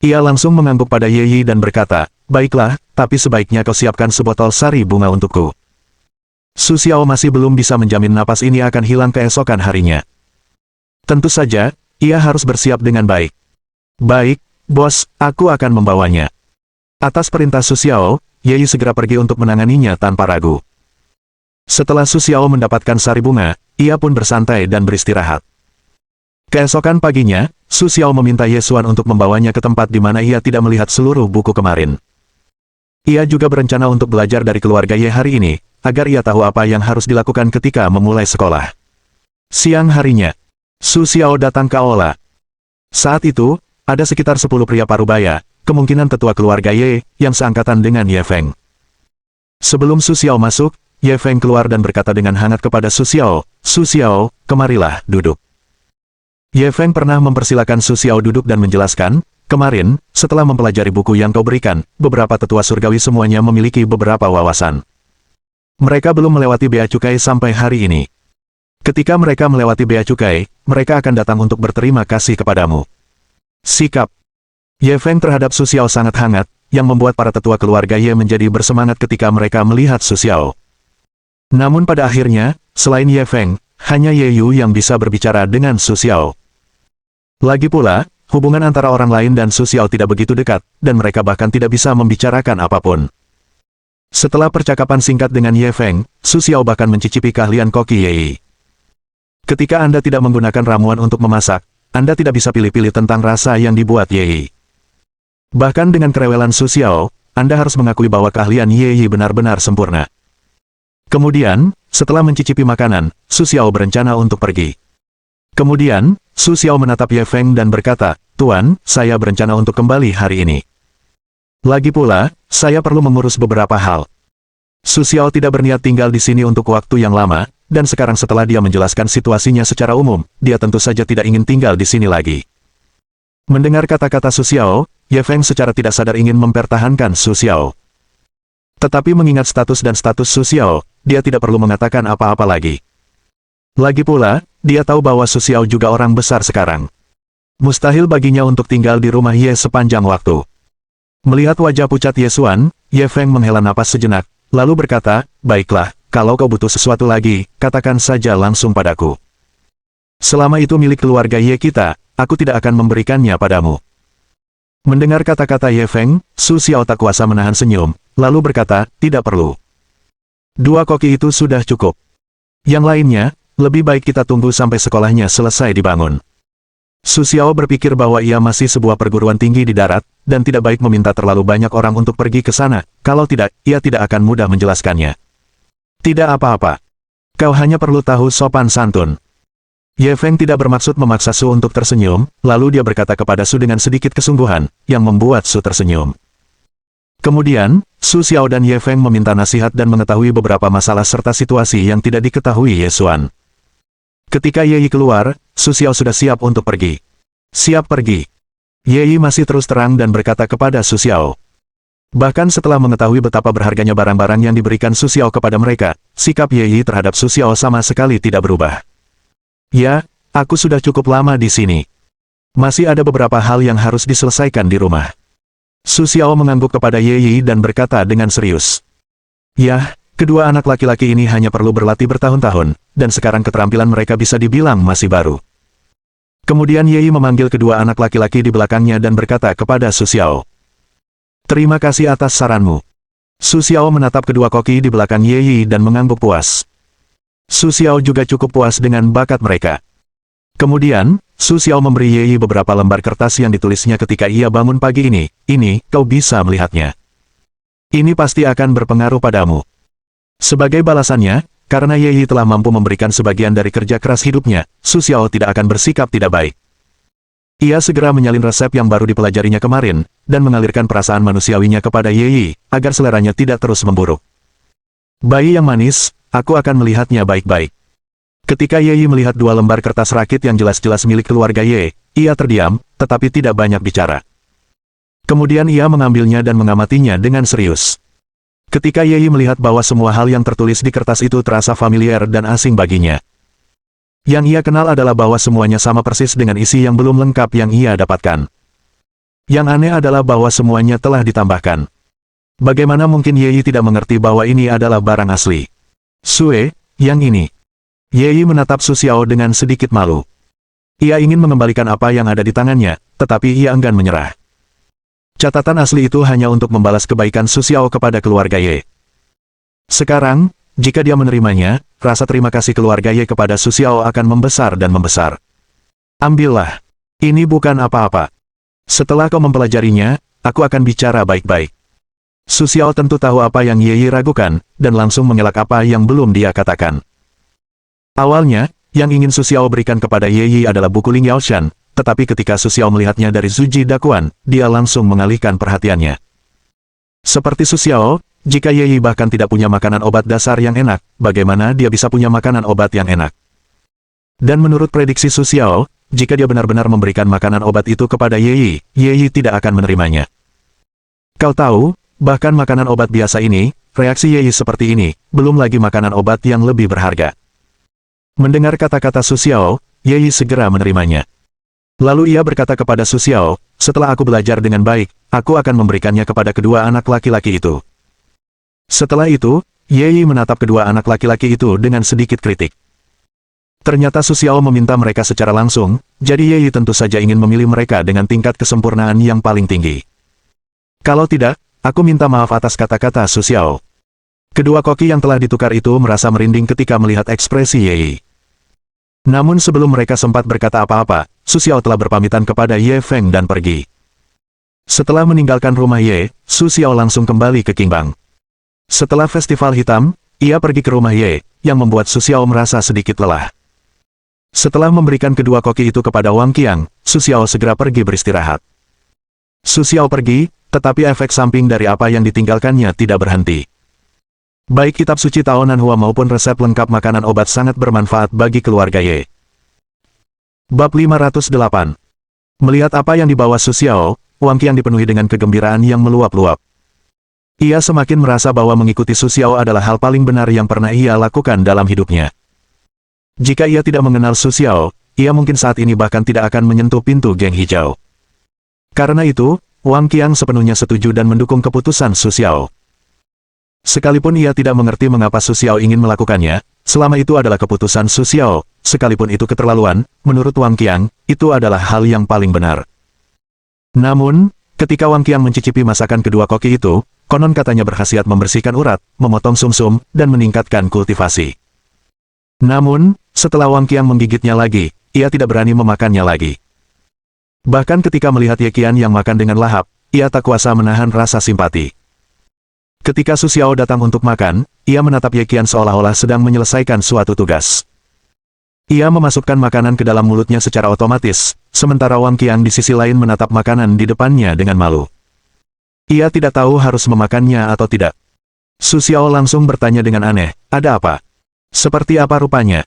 Ia langsung mengangguk pada Ye Yi dan berkata, "Baiklah, tapi sebaiknya kau siapkan sebotol sari bunga untukku." Su Xiao masih belum bisa menjamin napas ini akan hilang keesokan harinya. Tentu saja, ia harus bersiap dengan baik. "Baik, bos, aku akan membawanya." Atas perintah Su Xiao, Ye Yi segera pergi untuk menanganinya tanpa ragu. Setelah Su Xiao mendapatkan sari bunga, ia pun bersantai dan beristirahat. Keesokan paginya, Su Xiao meminta Ye Xuan untuk membawanya ke tempat di mana ia tidak melihat seluruh buku kemarin. Ia juga berencana untuk belajar dari keluarga Ye hari ini, agar ia tahu apa yang harus dilakukan ketika memulai sekolah. Siang harinya, Su Xiao datang ke aula. Saat itu, ada sekitar 10 pria parubaya, kemungkinan tetua keluarga Ye, yang seangkatan dengan Ye Feng. Sebelum Su Xiao masuk, Ye Feng keluar dan berkata dengan hangat kepada Su Xiao, "Su Xiao, kemarilah, duduk." Ye Feng pernah mempersilakan Su Xiao duduk dan menjelaskan, kemarin, setelah mempelajari buku yang kau berikan, beberapa tetua surgawi semuanya memiliki beberapa wawasan. Mereka belum melewati bea cukai sampai hari ini. Ketika mereka melewati bea cukai, mereka akan datang untuk berterima kasih kepadamu. Sikap Ye Feng terhadap Su Xiao sangat hangat, yang membuat para tetua keluarga Ye menjadi bersemangat ketika mereka melihat Su Xiao. Namun pada akhirnya, selain Ye Feng, hanya Ye Yu yang bisa berbicara dengan Su Xiao. Lagi pula, hubungan antara orang lain dan Su Xiao tidak begitu dekat, dan mereka bahkan tidak bisa membicarakan apapun. Setelah percakapan singkat dengan Ye Feng, Su Xiao bahkan mencicipi keahlian koki Ye Yi. Ketika Anda tidak menggunakan ramuan untuk memasak, Anda tidak bisa pilih-pilih tentang rasa yang dibuat Ye Yi. Bahkan dengan kerewelan Su Xiao, Anda harus mengakui bahwa keahlian Ye Yi benar-benar sempurna. Kemudian, setelah mencicipi makanan, Su Xiao berencana untuk pergi. Kemudian, Su Xiao menatap Ye Feng dan berkata, "Tuan, saya berencana untuk kembali hari ini. Lagi pula, saya perlu mengurus beberapa hal." Su Xiao tidak berniat tinggal di sini untuk waktu yang lama, dan sekarang setelah dia menjelaskan situasinya secara umum, dia tentu saja tidak ingin tinggal di sini lagi. Mendengar kata-kata Su Xiao, Ye Feng secara tidak sadar ingin mempertahankan Su Xiao. Tetapi mengingat status dan status Su Xiao, dia tidak perlu mengatakan apa-apa lagi. Lagi pula, dia tahu bahwa Su Xiao juga orang besar sekarang. Mustahil baginya untuk tinggal di rumah Ye sepanjang waktu. Melihat wajah pucat Ye Xuan, Ye Feng menghela napas sejenak, lalu berkata, "Baiklah, kalau kau butuh sesuatu lagi, katakan saja langsung padaku. Selama itu milik keluarga Ye kita, aku tidak akan memberikannya padamu." Mendengar kata-kata Ye Feng, Su Xiao tak kuasa menahan senyum, lalu berkata, "Tidak perlu. 2 koki itu sudah cukup. Yang lainnya, lebih baik kita tunggu sampai sekolahnya selesai dibangun." Su Xiao berpikir bahwa ia masih sebuah perguruan tinggi di darat, dan tidak baik meminta terlalu banyak orang untuk pergi ke sana, kalau tidak, ia tidak akan mudah menjelaskannya. "Tidak apa-apa. Kau hanya perlu tahu sopan santun." Ye Feng tidak bermaksud memaksa Su untuk tersenyum, lalu dia berkata kepada Su dengan sedikit kesungguhan, yang membuat Su tersenyum. Kemudian, Su Xiao dan Ye Feng meminta nasihat dan mengetahui beberapa masalah serta situasi yang tidak diketahui Ye Xuan. Ketika Ye Yi keluar, Su Xiao sudah siap untuk pergi. "Siap pergi." Ye Yi masih terus terang dan berkata kepada Su Xiao. Bahkan setelah mengetahui betapa berharganya barang-barang yang diberikan Su Xiao kepada mereka, sikap Ye Yi terhadap Su Xiao sama sekali tidak berubah. "Ya, aku sudah cukup lama di sini. Masih ada beberapa hal yang harus diselesaikan di rumah." Su Xiao mengangguk kepada Ye Yi dan berkata dengan serius. "Ya, kedua anak laki-laki ini hanya perlu berlatih bertahun-tahun, dan sekarang keterampilan mereka bisa dibilang masih baru." Kemudian Ye Yi memanggil kedua anak laki-laki di belakangnya dan berkata kepada Su Xiao, "Terima kasih atas saranmu." Su Xiao menatap kedua koki di belakang Ye Yi dan mengangguk puas. Su Xiao juga cukup puas dengan bakat mereka. Kemudian, Su Xiao memberi Ye Yi beberapa lembar kertas yang ditulisnya ketika ia bangun pagi ini. "Ini, kau bisa melihatnya. Ini pasti akan berpengaruh padamu." Sebagai balasannya, karena Ye Yi telah mampu memberikan sebagian dari kerja keras hidupnya, Su Xiao tidak akan bersikap tidak baik. Ia segera menyalin resep yang baru dipelajarinya kemarin, dan mengalirkan perasaan manusiawinya kepada Ye Yi, agar seleranya tidak terus memburuk. "Bayi yang manis, aku akan melihatnya baik-baik." Ketika Ye Yi melihat 2 lembar kertas rakit yang jelas-jelas milik keluarga Ye, ia terdiam, tetapi tidak banyak bicara. Kemudian ia mengambilnya dan mengamatinya dengan serius. Ketika Ye Yi melihat bahwa semua hal yang tertulis di kertas itu terasa familiar dan asing baginya. Yang ia kenal adalah bahwa semuanya sama persis dengan isi yang belum lengkap yang ia dapatkan. Yang aneh adalah bahwa semuanya telah ditambahkan. Bagaimana mungkin Ye Yi tidak mengerti bahwa ini adalah barang asli? "Sue, yang ini." Ye Yi menatap Su Xiao dengan sedikit malu. Ia ingin mengembalikan apa yang ada di tangannya, tetapi ia enggan menyerah. Catatan asli itu hanya untuk membalas kebaikan Su Xiao kepada keluarga Ye. Sekarang, jika dia menerimanya, rasa terima kasih keluarga Ye kepada Su Xiao akan membesar dan membesar. "Ambillah. Ini bukan apa-apa. Setelah kau mempelajarinya, aku akan bicara baik-baik." Su Xiao tentu tahu apa yang Ye Yi ragukan, dan langsung mengelak apa yang belum dia katakan. Awalnya, yang ingin Su Xiao berikan kepada Ye Yi adalah buku Ling Yaoshan, tetapi ketika Su Xiao melihatnya dari Zuji Dakuan, dia langsung mengalihkan perhatiannya. Seperti Su Xiao, jika Ye Yi bahkan tidak punya makanan obat dasar yang enak, bagaimana dia bisa punya makanan obat yang enak? Dan menurut prediksi Su Xiao, jika dia benar-benar memberikan makanan obat itu kepada Ye Yi tidak akan menerimanya. Kau tahu, bahkan makanan obat biasa ini, reaksi Ye Yi seperti ini, belum lagi makanan obat yang lebih berharga. Mendengar kata-kata Su Xiao, Ye Yi segera menerimanya. Lalu ia berkata kepada Su Xiao, setelah aku belajar dengan baik, aku akan memberikannya kepada kedua anak laki-laki itu. Setelah itu, Ye Yi menatap kedua anak laki-laki itu dengan sedikit kritik. Ternyata Su Xiao meminta mereka secara langsung, jadi Ye Yi tentu saja ingin memilih mereka dengan tingkat kesempurnaan yang paling tinggi. Kalau tidak, aku minta maaf atas kata-kata Su Xiao. Kedua koki yang telah ditukar itu merasa merinding ketika melihat ekspresi Ye Yi. Namun sebelum mereka sempat berkata apa-apa, Su Xiao telah berpamitan kepada Ye Feng dan pergi. Setelah meninggalkan rumah Ye, Su Xiao langsung kembali ke Qingbang. Setelah festival hitam, ia pergi ke rumah Ye, yang membuat Su Xiao merasa sedikit lelah. Setelah memberikan kedua koki itu kepada Wang Qiang, Su Xiao segera pergi beristirahat. Su Xiao pergi, tetapi efek samping dari apa yang ditinggalkannya tidak berhenti. Baik kitab suci Tao Nan Hua maupun resep lengkap makanan obat sangat bermanfaat bagi keluarga Ye. Bab 508. Melihat apa yang dibawa Su Xiao, Wang Qiang dipenuhi dengan kegembiraan yang meluap-luap. Ia semakin merasa bahwa mengikuti Su Xiao adalah hal paling benar yang pernah ia lakukan dalam hidupnya. Jika ia tidak mengenal Su Xiao, ia mungkin saat ini bahkan tidak akan menyentuh pintu geng hijau. Karena itu, Wang Qiang sepenuhnya setuju dan mendukung keputusan Su Xiao. Sekalipun ia tidak mengerti mengapa Su Xiao ingin melakukannya, selama itu adalah keputusan Su Xiao, sekalipun itu keterlaluan, menurut Wang Qiang, itu adalah hal yang paling benar. Namun, ketika Wang Qiang mencicipi masakan kedua koki itu, konon katanya berkhasiat membersihkan urat, memotong sumsum, dan meningkatkan kultivasi. Namun, setelah Wang Qiang menggigitnya lagi, ia tidak berani memakannya lagi. Bahkan ketika melihat Ye Qian yang makan dengan lahap, ia tak kuasa menahan rasa simpati. Ketika Su Xiao datang untuk makan, ia menatap Ye Qian seolah-olah sedang menyelesaikan suatu tugas. Ia memasukkan makanan ke dalam mulutnya secara otomatis, sementara Wang Qiang di sisi lain menatap makanan di depannya dengan malu. Ia tidak tahu harus memakannya atau tidak. Su Xiao langsung bertanya dengan aneh, ada apa? Seperti apa rupanya?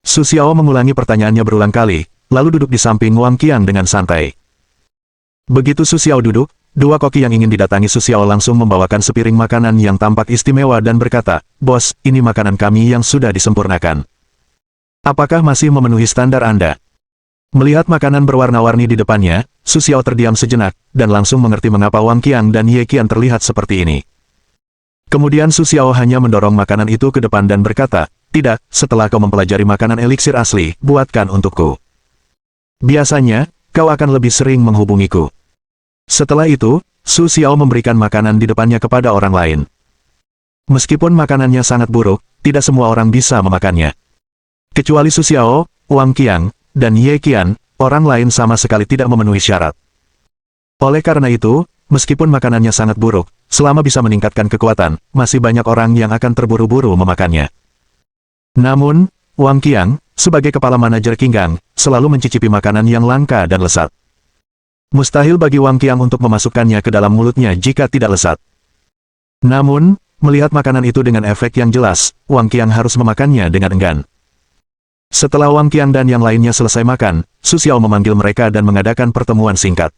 Su Xiao mengulangi pertanyaannya berulang kali, lalu duduk di samping Wang Qiang dengan santai. Begitu Su Xiao duduk, dua koki yang ingin didatangi Su Xiao langsung membawakan sepiring makanan yang tampak istimewa dan berkata, "Bos, ini makanan kami yang sudah disempurnakan. Apakah masih memenuhi standar Anda?" Melihat makanan berwarna-warni di depannya, Su Xiao terdiam sejenak, dan langsung mengerti mengapa Wang Qiang dan Ye Qian terlihat seperti ini. Kemudian Su Xiao hanya mendorong makanan itu ke depan dan berkata, "Tidak, setelah kau mempelajari makanan eliksir asli, buatkan untukku. Biasanya, kau akan lebih sering menghubungiku." Setelah itu, Su Xiao memberikan makanan di depannya kepada orang lain. Meskipun makanannya sangat buruk, tidak semua orang bisa memakannya. Kecuali Su Xiao, Wang Qiang, dan Ye Qian, orang lain sama sekali tidak memenuhi syarat. Oleh karena itu, meskipun makanannya sangat buruk, selama bisa meningkatkan kekuatan, masih banyak orang yang akan terburu-buru memakannya. Namun, Wang Qiang, sebagai kepala manajer Qinggang, selalu mencicipi makanan yang langka dan lezat. Mustahil bagi Wang Qiang untuk memasukkannya ke dalam mulutnya jika tidak lezat. Namun, melihat makanan itu dengan efek yang jelas, Wang Qiang harus memakannya dengan enggan. Setelah Wang Qiang dan yang lainnya selesai makan, Su Xiao memanggil mereka dan mengadakan pertemuan singkat.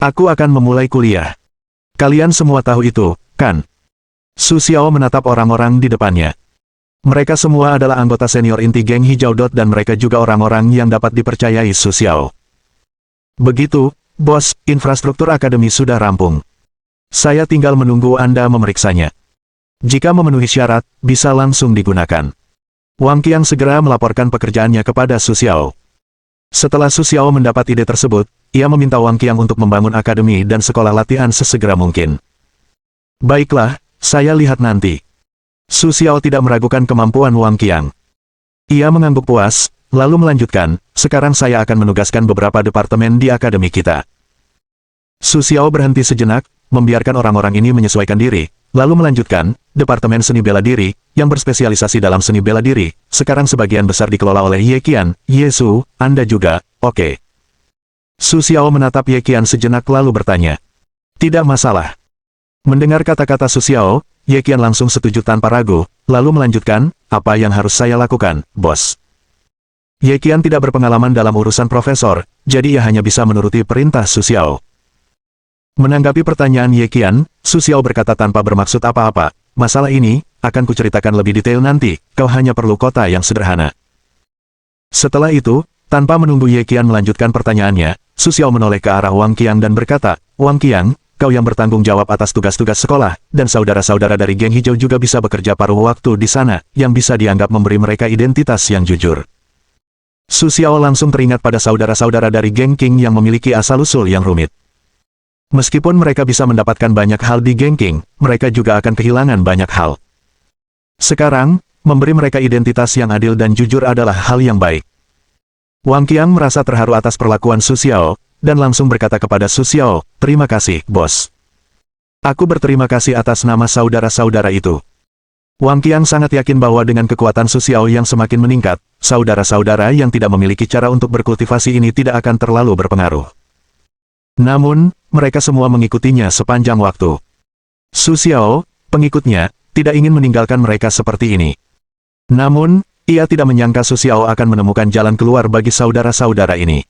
"Aku akan memulai kuliah. Kalian semua tahu itu, kan?" Su Xiao menatap orang-orang di depannya. Mereka semua adalah anggota senior inti geng hijau Dot dan mereka juga orang-orang yang dapat dipercayai Su Xiao. "Begitu, Bos, infrastruktur akademi sudah rampung. Saya tinggal menunggu Anda memeriksanya. Jika memenuhi syarat, bisa langsung digunakan." Wang Qiang segera melaporkan pekerjaannya kepada Su Xiao. Setelah Su Xiao mendapat ide tersebut, ia meminta Wang Qiang untuk membangun akademi dan sekolah latihan sesegera mungkin. "Baiklah, saya lihat nanti." Su Xiao tidak meragukan kemampuan Wang Qiang. Ia mengangguk puas, lalu melanjutkan, "Sekarang saya akan menugaskan beberapa departemen di akademi kita." Su Xiao berhenti sejenak, membiarkan orang-orang ini menyesuaikan diri, lalu melanjutkan, "Departemen seni bela diri, yang berspesialisasi dalam seni bela diri, sekarang sebagian besar dikelola oleh Ye Qian, Ye Su, Anda juga, oke?" Su Xiao menatap Ye Qian sejenak lalu bertanya, "Tidak masalah." Mendengar kata-kata Su Xiao, Ye Qian langsung setuju tanpa ragu, lalu melanjutkan, "Apa yang harus saya lakukan, Bos?" Ye Qian tidak berpengalaman dalam urusan profesor, jadi ia hanya bisa menuruti perintah Su Xiao. Menanggapi pertanyaan Ye Qian, Su Xiao berkata tanpa bermaksud apa-apa, masalah ini, akan kuceritakan lebih detail nanti, kau hanya perlu kota yang sederhana. Setelah itu, tanpa menunggu Ye Qian melanjutkan pertanyaannya, Su Xiao menoleh ke arah Wang Qiang dan berkata, Wang Qiang, kau yang bertanggung jawab atas tugas-tugas sekolah, dan saudara-saudara dari geng hijau juga bisa bekerja paruh waktu di sana, yang bisa dianggap memberi mereka identitas yang jujur. Su Xiao langsung teringat pada saudara-saudara dari geng Qing yang memiliki asal-usul yang rumit. Meskipun mereka bisa mendapatkan banyak hal di geng Qing, mereka juga akan kehilangan banyak hal. Sekarang, memberi mereka identitas yang adil dan jujur adalah hal yang baik. Wang Qiang merasa terharu atas perlakuan Su Xiao, dan langsung berkata kepada Su Xiao, terima kasih, bos. Aku berterima kasih atas nama saudara-saudara itu. Wang Qiang sangat yakin bahwa dengan kekuatan Su Xiao yang semakin meningkat, saudara-saudara yang tidak memiliki cara untuk berkultivasi ini tidak akan terlalu berpengaruh. Namun, mereka semua mengikutinya sepanjang waktu. Su Xiao, pengikutnya, tidak ingin meninggalkan mereka seperti ini. Namun, ia tidak menyangka Su Xiao akan menemukan jalan keluar bagi saudara-saudara ini.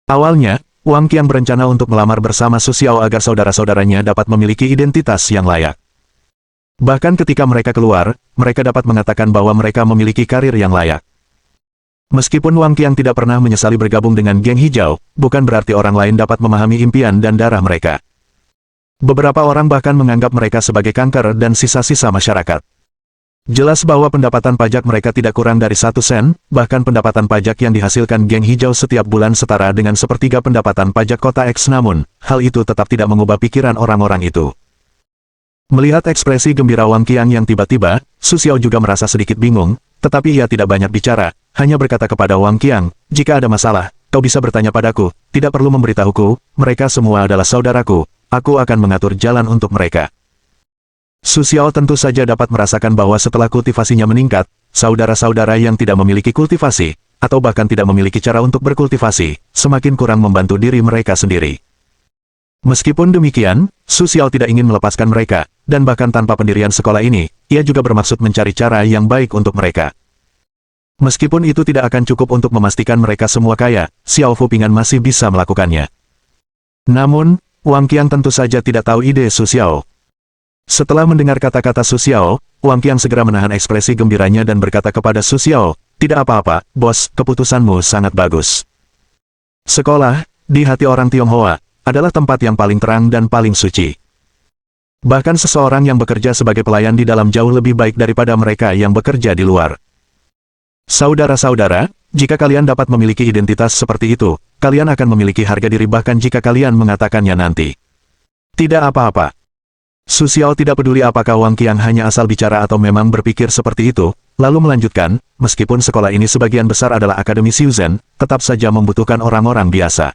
Awalnya, Wang Qiang berencana untuk melamar bersama Su Xiao agar saudara-saudaranya dapat memiliki identitas yang layak. Bahkan ketika mereka keluar, mereka dapat mengatakan bahwa mereka memiliki karir yang layak. Meskipun Wang Qiang tidak pernah menyesali bergabung dengan geng hijau, bukan berarti orang lain dapat memahami impian dan darah mereka. Beberapa orang bahkan menganggap mereka sebagai kanker dan sisa-sisa masyarakat. Jelas bahwa pendapatan pajak mereka tidak kurang dari 1 sen, bahkan pendapatan pajak yang dihasilkan geng hijau setiap bulan setara dengan sepertiga pendapatan pajak kota X, namun, hal itu tetap tidak mengubah pikiran orang-orang itu. Melihat ekspresi gembira Wang Qiang yang tiba-tiba, Su Xiao juga merasa sedikit bingung, tetapi ia tidak banyak bicara, hanya berkata kepada Wang Qiang, jika ada masalah, kau bisa bertanya padaku, tidak perlu memberitahuku, mereka semua adalah saudaraku, aku akan mengatur jalan untuk mereka. Su Xiao tentu saja dapat merasakan bahwa setelah kultivasinya meningkat, saudara-saudara yang tidak memiliki kultivasi, atau bahkan tidak memiliki cara untuk berkultivasi, semakin kurang membantu diri mereka sendiri. Meskipun demikian, Su Xiao tidak ingin melepaskan mereka, dan bahkan tanpa pendirian sekolah ini, ia juga bermaksud mencari cara yang baik untuk mereka. Meskipun itu tidak akan cukup untuk memastikan mereka semua kaya, Xiao Fupingan masih bisa melakukannya. Namun, Wang Qiang tentu saja tidak tahu ide Su Xiao. Setelah mendengar kata-kata Su Xiao, Wang Qiang segera menahan ekspresi gembiranya dan berkata kepada Su Xiao, tidak apa-apa, bos, keputusanmu sangat bagus. Sekolah, di hati orang Tionghoa, adalah tempat yang paling terang dan paling suci. Bahkan seseorang yang bekerja sebagai pelayan di dalam jauh lebih baik daripada mereka yang bekerja di luar. Saudara-saudara, jika kalian dapat memiliki identitas seperti itu, kalian akan memiliki harga diri bahkan jika kalian mengatakannya nanti. Tidak apa-apa. Su Xiao tidak peduli apakah Wang Qiang hanya asal bicara atau memang berpikir seperti itu, lalu melanjutkan, meskipun sekolah ini sebagian besar adalah Akademi Xiuzhen, tetap saja membutuhkan orang-orang biasa.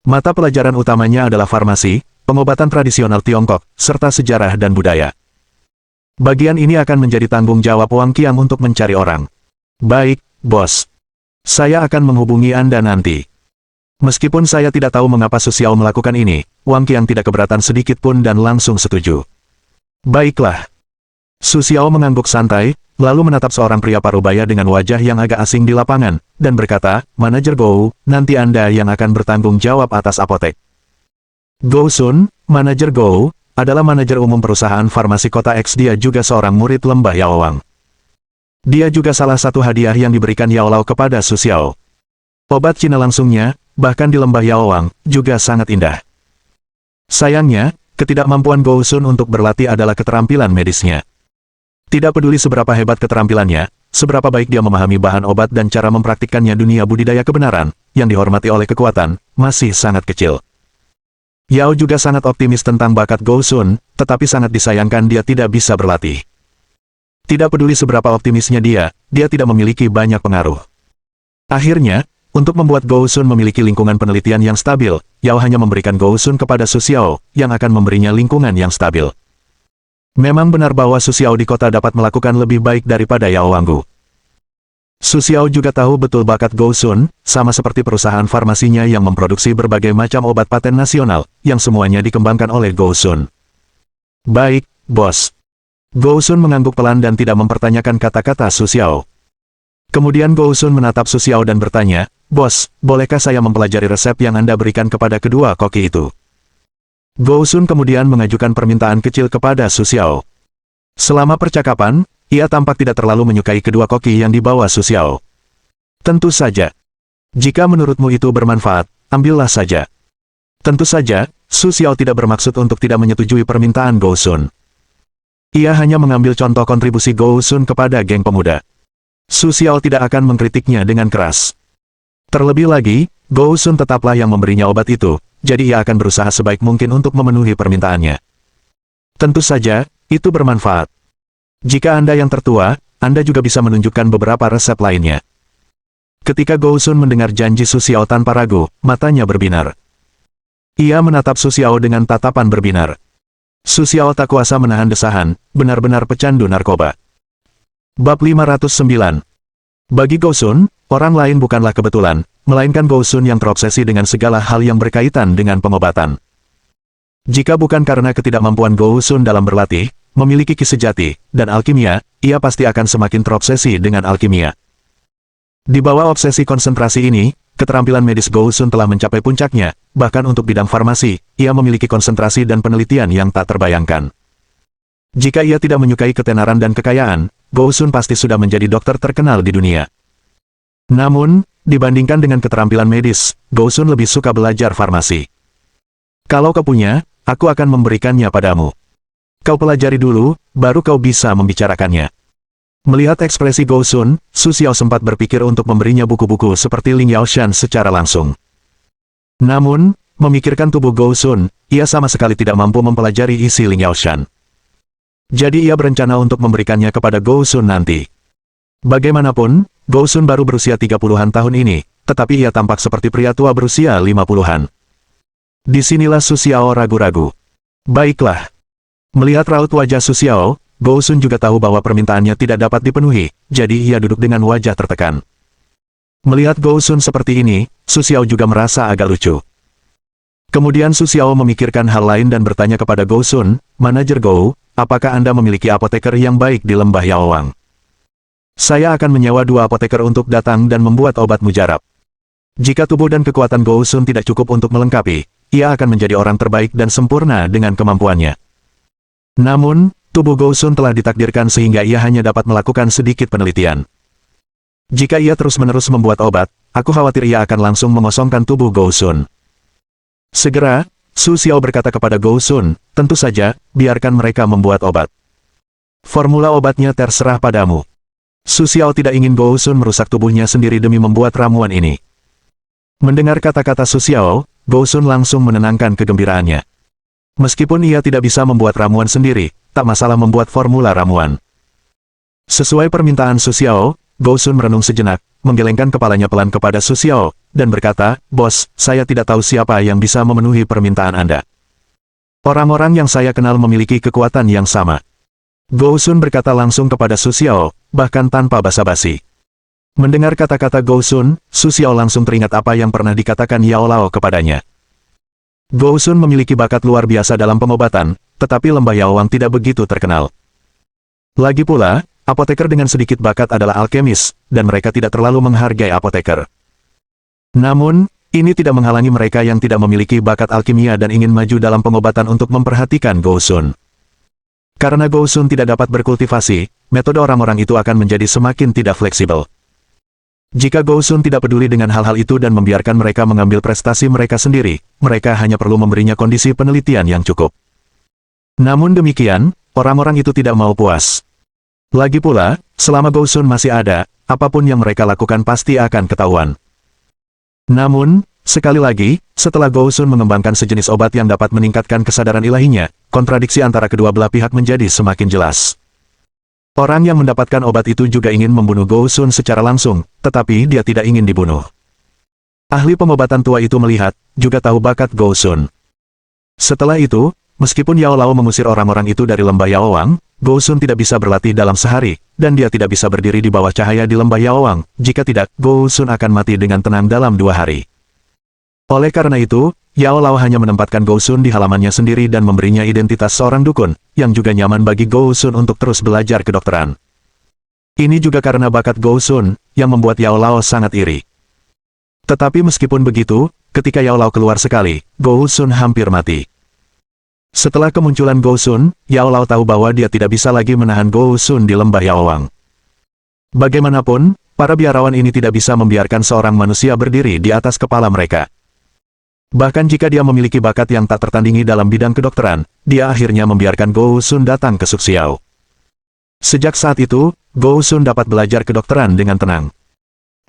Mata pelajaran utamanya adalah farmasi, pengobatan tradisional Tiongkok, serta sejarah dan budaya. Bagian ini akan menjadi tanggung jawab Wang Qiang untuk mencari orang. Baik, bos. Saya akan menghubungi Anda nanti. Meskipun saya tidak tahu mengapa Su Xiao melakukan ini, Wang Qiang tidak keberatan sedikit pun dan langsung setuju. Baiklah. Su Xiao mengangguk santai, lalu menatap seorang pria parubaya dengan wajah yang agak asing di lapangan, dan berkata, Manajer Gou, nanti Anda yang akan bertanggung jawab atas apotek. Gou Sun, Manajer Gou, adalah manajer umum perusahaan farmasi kota X. Dia juga seorang murid lembah Yaowang. Dia juga salah satu hadiah yang diberikan Yao Lao kepada Su Xiao. Obat Cina langsungnya, bahkan di lembah Yaowang, juga sangat indah. Sayangnya, ketidakmampuan Gou Sun untuk berlatih adalah keterampilan medisnya. Tidak peduli seberapa hebat keterampilannya, seberapa baik dia memahami bahan obat dan cara mempraktikkannya, dunia budidaya kebenaran, yang dihormati oleh kekuatan, masih sangat kecil. Yao juga sangat optimis tentang bakat Gou Sun, tetapi sangat disayangkan dia tidak bisa berlatih. Tidak peduli seberapa optimisnya dia tidak memiliki banyak pengaruh. Akhirnya, untuk membuat Gou Sun memiliki lingkungan penelitian yang stabil, Yao hanya memberikan Gou Sun kepada Su Xiao, yang akan memberinya lingkungan yang stabil. Memang benar bahwa Su Xiao di kota dapat melakukan lebih baik daripada Yao Wanggu. Su Xiao juga tahu betul bakat Gou Sun, sama seperti perusahaan farmasinya yang memproduksi berbagai macam obat paten nasional, yang semuanya dikembangkan oleh Gou Sun. Baik, bos. Gou Sun mengangguk pelan dan tidak mempertanyakan kata-kata Su Xiao. Kemudian Go Sun menatap Su Xiao dan bertanya, "Bos, bolehkah saya mempelajari resep yang Anda berikan kepada kedua koki itu?" Go Sun kemudian mengajukan permintaan kecil kepada Su Xiao. Selama percakapan, ia tampak tidak terlalu menyukai kedua koki yang dibawa Su Xiao. "Tentu saja. Jika menurutmu itu bermanfaat, ambillah saja." Tentu saja, Su Xiao tidak bermaksud untuk tidak menyetujui permintaan Go Sun. Ia hanya mengambil contoh kontribusi Go Sun kepada geng pemuda. Su Xiao tidak akan mengkritiknya dengan keras. Terlebih lagi, Go Sun tetaplah yang memberinya obat itu, jadi ia akan berusaha sebaik mungkin untuk memenuhi permintaannya. Tentu saja, itu bermanfaat. Jika Anda yang tertua, Anda juga bisa menunjukkan beberapa resep lainnya. Ketika Go Sun mendengar janji Su Xiao tanpa ragu, matanya berbinar. Ia menatap Su Xiao dengan tatapan berbinar. Su Xiao tak kuasa menahan desahan, benar-benar pecandu narkoba. Bab 509. Bagi Go Sun, orang lain bukanlah kebetulan, melainkan Go Sun yang terobsesi dengan segala hal yang berkaitan dengan pengobatan. Jika bukan karena ketidakmampuan Go Sun dalam berlatih, memiliki ki sejati, dan alkimia, ia pasti akan semakin terobsesi dengan alkimia. Di bawah obsesi konsentrasi ini, keterampilan medis Go Sun telah mencapai puncaknya, bahkan untuk bidang farmasi, ia memiliki konsentrasi dan penelitian yang tak terbayangkan. Jika ia tidak menyukai ketenaran dan kekayaan, Go Sun pasti sudah menjadi dokter terkenal di dunia. Namun, dibandingkan dengan keterampilan medis, Go Sun lebih suka belajar farmasi. "Kalau kau punya, aku akan memberikannya padamu. Kau pelajari dulu, baru kau bisa membicarakannya." Melihat ekspresi Go Sun, Su Xiao sempat berpikir untuk memberinya buku-buku seperti Ling Yaoshan secara langsung. Namun, memikirkan tubuh Go Sun, ia sama sekali tidak mampu mempelajari isi Ling Yaoshan. Jadi ia berencana untuk memberikannya kepada Go Sun nanti. Bagaimanapun, Go Sun baru berusia 30-an tahun ini, tetapi ia tampak seperti pria tua berusia 50-an. Disinilah Su Xiao ragu-ragu. Baiklah. Melihat raut wajah Su Xiao, Go Sun juga tahu bahwa permintaannya tidak dapat dipenuhi, jadi ia duduk dengan wajah tertekan. Melihat Go Sun seperti ini, Su Xiao juga merasa agak lucu. Kemudian Su Xiao memikirkan hal lain dan bertanya kepada Go Sun, "Manajer Go, apakah Anda memiliki apoteker yang baik di lembah Yaowang? Saya akan menyewa 2 apoteker untuk datang dan membuat obat mujarab. Jika tubuh dan kekuatan Go Sun tidak cukup untuk melengkapi, ia akan menjadi orang terbaik dan sempurna dengan kemampuannya. Namun, tubuh Go Sun telah ditakdirkan sehingga ia hanya dapat melakukan sedikit penelitian. Jika ia terus-menerus membuat obat, aku khawatir ia akan langsung mengosongkan tubuh Go Sun." Segera, Su Xiao berkata kepada Go Sun, "Tentu saja, biarkan mereka membuat obat. Formula obatnya terserah padamu." Su Xiao tidak ingin Go Sun merusak tubuhnya sendiri demi membuat ramuan ini. Mendengar kata-kata Su Xiao, Go Sun langsung menenangkan kegembiraannya. Meskipun ia tidak bisa membuat ramuan sendiri, tak masalah membuat formula ramuan. Sesuai permintaan Su Xiao, Go Sun merenung sejenak, menggelengkan kepalanya pelan kepada Su Xiao, dan berkata, "Bos, saya tidak tahu siapa yang bisa memenuhi permintaan Anda. Orang-orang yang saya kenal memiliki kekuatan yang sama." Go Sun berkata langsung kepada Su Xiao, bahkan tanpa basa-basi. Mendengar kata-kata Go Sun, Su Xiao langsung teringat apa yang pernah dikatakan Yao Lao kepadanya. Go Sun memiliki bakat luar biasa dalam pengobatan, tetapi lembah Yaowang tidak begitu terkenal. Lagi pula, apoteker dengan sedikit bakat adalah alkemis, dan mereka tidak terlalu menghargai apoteker. Namun, ini tidak menghalangi mereka yang tidak memiliki bakat alkimia dan ingin maju dalam pengobatan untuk memperhatikan Go Sun. Karena Go Sun tidak dapat berkultivasi, metode orang-orang itu akan menjadi semakin tidak fleksibel. Jika Go Sun tidak peduli dengan hal-hal itu dan membiarkan mereka mengambil prestasi mereka sendiri, mereka hanya perlu memberinya kondisi penelitian yang cukup. Namun demikian, orang-orang itu tidak mau puas. Lagi pula, selama Go Sun masih ada, apapun yang mereka lakukan pasti akan ketahuan. Namun, sekali lagi, setelah Go Sun mengembangkan sejenis obat yang dapat meningkatkan kesadaran ilahinya, kontradiksi antara kedua belah pihak menjadi semakin jelas. Orang yang mendapatkan obat itu juga ingin membunuh Go Sun secara langsung, tetapi dia tidak ingin dibunuh. Ahli pengobatan tua itu melihat, juga tahu bakat Go Sun. Setelah itu, meskipun Yao Lao mengusir orang-orang itu dari lembah Yaowang, Go Sun tidak bisa berlatih dalam sehari, dan dia tidak bisa berdiri di bawah cahaya di lembah Yaowang. Jika tidak, Go Sun akan mati dengan tenang dalam 2 hari. Oleh karena itu, Yao Lao hanya menempatkan Go Sun di halamannya sendiri dan memberinya identitas seorang dukun, yang juga nyaman bagi Go Sun untuk terus belajar kedokteran. Ini juga karena bakat Gou Shun, yang membuat Yao Lao sangat iri. Tetapi meskipun begitu, ketika Yao Lao keluar sekali, Gou Shun hampir mati. Setelah kemunculan Gou Shun, Yao Lao tahu bahwa dia tidak bisa lagi menahan Gou Shun di lembah Yaowang. Bagaimanapun, para biarawan ini tidak bisa membiarkan seorang manusia berdiri di atas kepala mereka. Bahkan jika dia memiliki bakat yang tak tertandingi dalam bidang kedokteran, dia akhirnya membiarkan Gou Shun datang ke Suk Xiao. Sejak saat itu, Gou Shun dapat belajar kedokteran dengan tenang.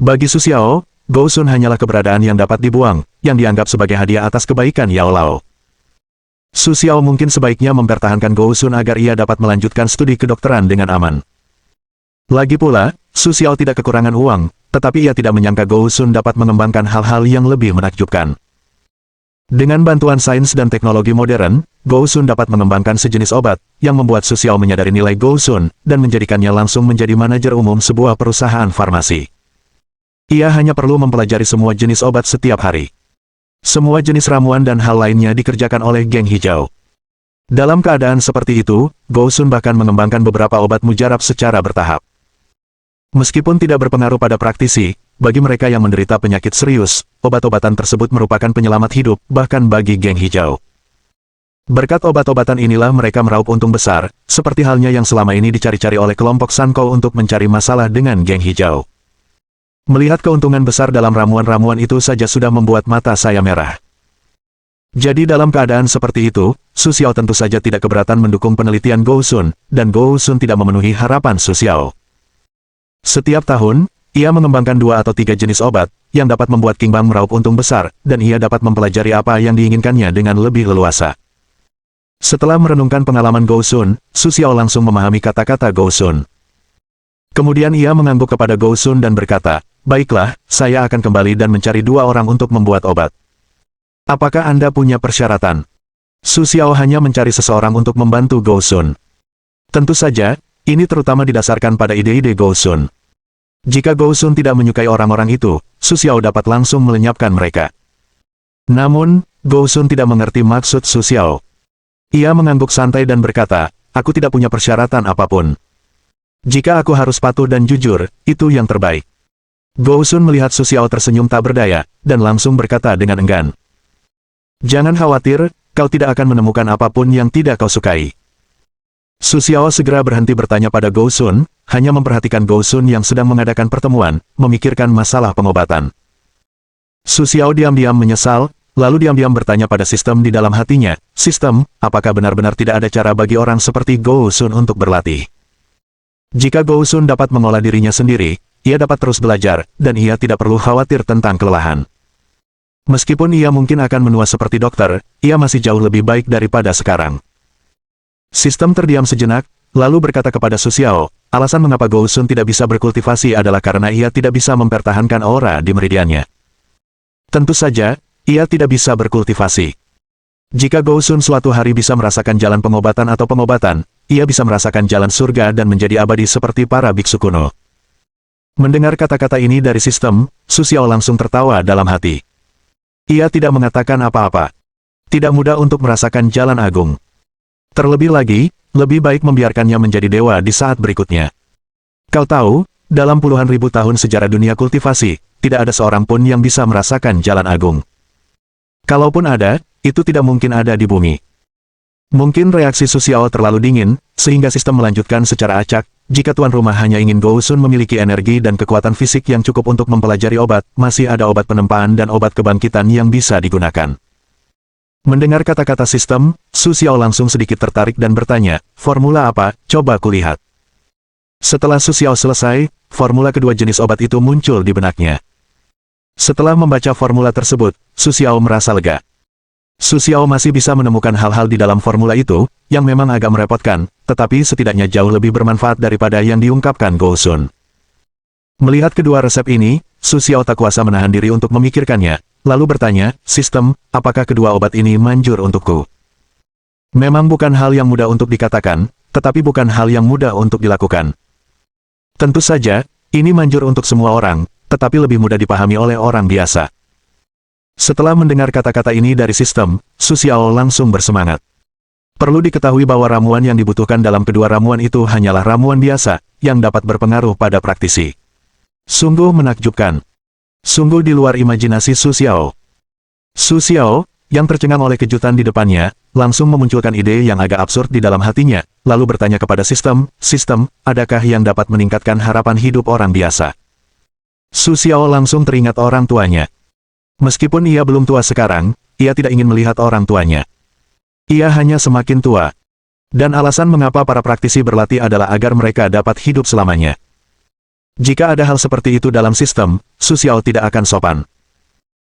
Bagi Su Xiao, Gou Shun hanyalah keberadaan yang dapat dibuang, yang dianggap sebagai hadiah atas kebaikan Yao Lao. Su Xiao mungkin sebaiknya mempertahankan Gou Shun agar ia dapat melanjutkan studi kedokteran dengan aman. Lagi pula, Su Xiao tidak kekurangan uang, tetapi ia tidak menyangka Gou Shun dapat mengembangkan hal-hal yang lebih menakjubkan. Dengan bantuan sains dan teknologi modern, Gou Shun dapat mengembangkan sejenis obat, yang membuat Su Xiao menyadari nilai Gou Shun, dan menjadikannya langsung menjadi manajer umum sebuah perusahaan farmasi. Ia hanya perlu mempelajari semua jenis obat setiap hari. Semua jenis ramuan dan hal lainnya dikerjakan oleh geng hijau. Dalam keadaan seperti itu, Gou Shun bahkan mengembangkan beberapa obat mujarab secara bertahap. Meskipun tidak berpengaruh pada praktisi, bagi mereka yang menderita penyakit serius, obat-obatan tersebut merupakan penyelamat hidup, bahkan bagi geng hijau. Berkat obat-obatan inilah mereka meraup untung besar, seperti halnya yang selama ini dicari-cari oleh kelompok Sankou untuk mencari masalah dengan geng hijau. Melihat keuntungan besar dalam ramuan-ramuan itu saja sudah membuat mata saya merah. Jadi dalam keadaan seperti itu, Su Xiao tentu saja tidak keberatan mendukung penelitian Gou Shun, dan Gou Shun tidak memenuhi harapan Su Xiao. Setiap tahun, ia mengembangkan 2 atau 3 jenis obat, yang dapat membuat King Bang meraup untung besar, dan ia dapat mempelajari apa yang diinginkannya dengan lebih leluasa. Setelah merenungkan pengalaman Gou Shun, Su Xiao langsung memahami kata-kata Gou Shun. Kemudian ia mengangguk kepada Gou Shun dan berkata, "Baiklah, saya akan kembali dan mencari 2 orang untuk membuat obat. Apakah Anda punya persyaratan?" Su Xiao hanya mencari seseorang untuk membantu Gou Shun. Tentu saja, ini terutama didasarkan pada ide-ide Gou Shun. Jika Gou Shun tidak menyukai orang-orang itu, Su Xiao dapat langsung melenyapkan mereka. Namun, Gou Shun tidak mengerti maksud Su Xiao. Ia mengangguk santai dan berkata, "Aku tidak punya persyaratan apapun. Jika aku harus patuh dan jujur, itu yang terbaik." Gou Shun melihat Su Xiao tersenyum tak berdaya, dan langsung berkata dengan enggan, "Jangan khawatir, kau tidak akan menemukan apapun yang tidak kau sukai." Su Xiao segera berhenti bertanya pada Gou Shun, hanya memperhatikan Gou Shun yang sedang mengadakan pertemuan, memikirkan masalah pengobatan. Su Xiao diam-diam menyesal, lalu diam-diam bertanya pada sistem di dalam hatinya, "Sistem, apakah benar-benar tidak ada cara bagi orang seperti Gou Shun untuk berlatih?" Jika Gou Shun dapat mengolah dirinya sendiri, ia dapat terus belajar, dan ia tidak perlu khawatir tentang kelelahan. Meskipun ia mungkin akan menua seperti dokter, ia masih jauh lebih baik daripada sekarang. Sistem terdiam sejenak, lalu berkata kepada Su Xiao, alasan mengapa Gou Shun tidak bisa berkultivasi adalah karena ia tidak bisa mempertahankan aura di meridiannya. Tentu saja, ia tidak bisa berkultivasi. Jika Gou Shun suatu hari bisa merasakan jalan pengobatan atau pengobatan, ia bisa merasakan jalan surga dan menjadi abadi seperti para biksu kuno. Mendengar kata-kata ini dari sistem, Su Xiao langsung tertawa dalam hati. Ia tidak mengatakan apa-apa. Tidak mudah untuk merasakan jalan agung. Terlebih lagi, lebih baik membiarkannya menjadi dewa di saat berikutnya. Kau tahu, dalam puluhan ribu tahun sejarah dunia kultivasi, tidak ada seorang pun yang bisa merasakan jalan agung. Kalaupun ada, itu tidak mungkin ada di bumi. Mungkin reaksi Su Xiao terlalu dingin, sehingga sistem melanjutkan secara acak, jika tuan rumah hanya ingin Gou Shun memiliki energi dan kekuatan fisik yang cukup untuk mempelajari obat, masih ada obat penempaan dan obat kebangkitan yang bisa digunakan. Mendengar kata-kata sistem, Su Xiao langsung sedikit tertarik dan bertanya, "Formula apa? Coba kulihat." Setelah Su Xiao selesai, formula kedua jenis obat itu muncul di benaknya. Setelah membaca formula tersebut, Su Xiao merasa lega. Su Xiao masih bisa menemukan hal-hal di dalam formula itu, yang memang agak merepotkan, tetapi setidaknya jauh lebih bermanfaat daripada yang diungkapkan Gou Shun. Melihat kedua resep ini, Su Xiao tak kuasa menahan diri untuk memikirkannya, lalu bertanya, "Sistem, apakah kedua obat ini manjur untukku?" Memang bukan hal yang mudah untuk dikatakan, tetapi bukan hal yang mudah untuk dilakukan. Tentu saja, ini manjur untuk semua orang, tetapi lebih mudah dipahami oleh orang biasa. Setelah mendengar kata-kata ini dari sistem, Su Xiao langsung bersemangat. Perlu diketahui bahwa ramuan yang dibutuhkan dalam kedua ramuan itu hanyalah ramuan biasa, yang dapat berpengaruh pada praktisi. Sungguh menakjubkan. Sungguh di luar imajinasi Su Xiao. Su Xiao, yang tercengang oleh kejutan di depannya, langsung memunculkan ide yang agak absurd di dalam hatinya, lalu bertanya kepada sistem, adakah yang dapat meningkatkan harapan hidup orang biasa? Su Xiao langsung teringat orang tuanya. Meskipun ia belum tua sekarang, ia tidak ingin melihat orang tuanya. Ia hanya semakin tua. Dan alasan mengapa para praktisi berlatih adalah agar mereka dapat hidup selamanya. Jika ada hal seperti itu dalam sistem, Su Xiao tidak akan sopan.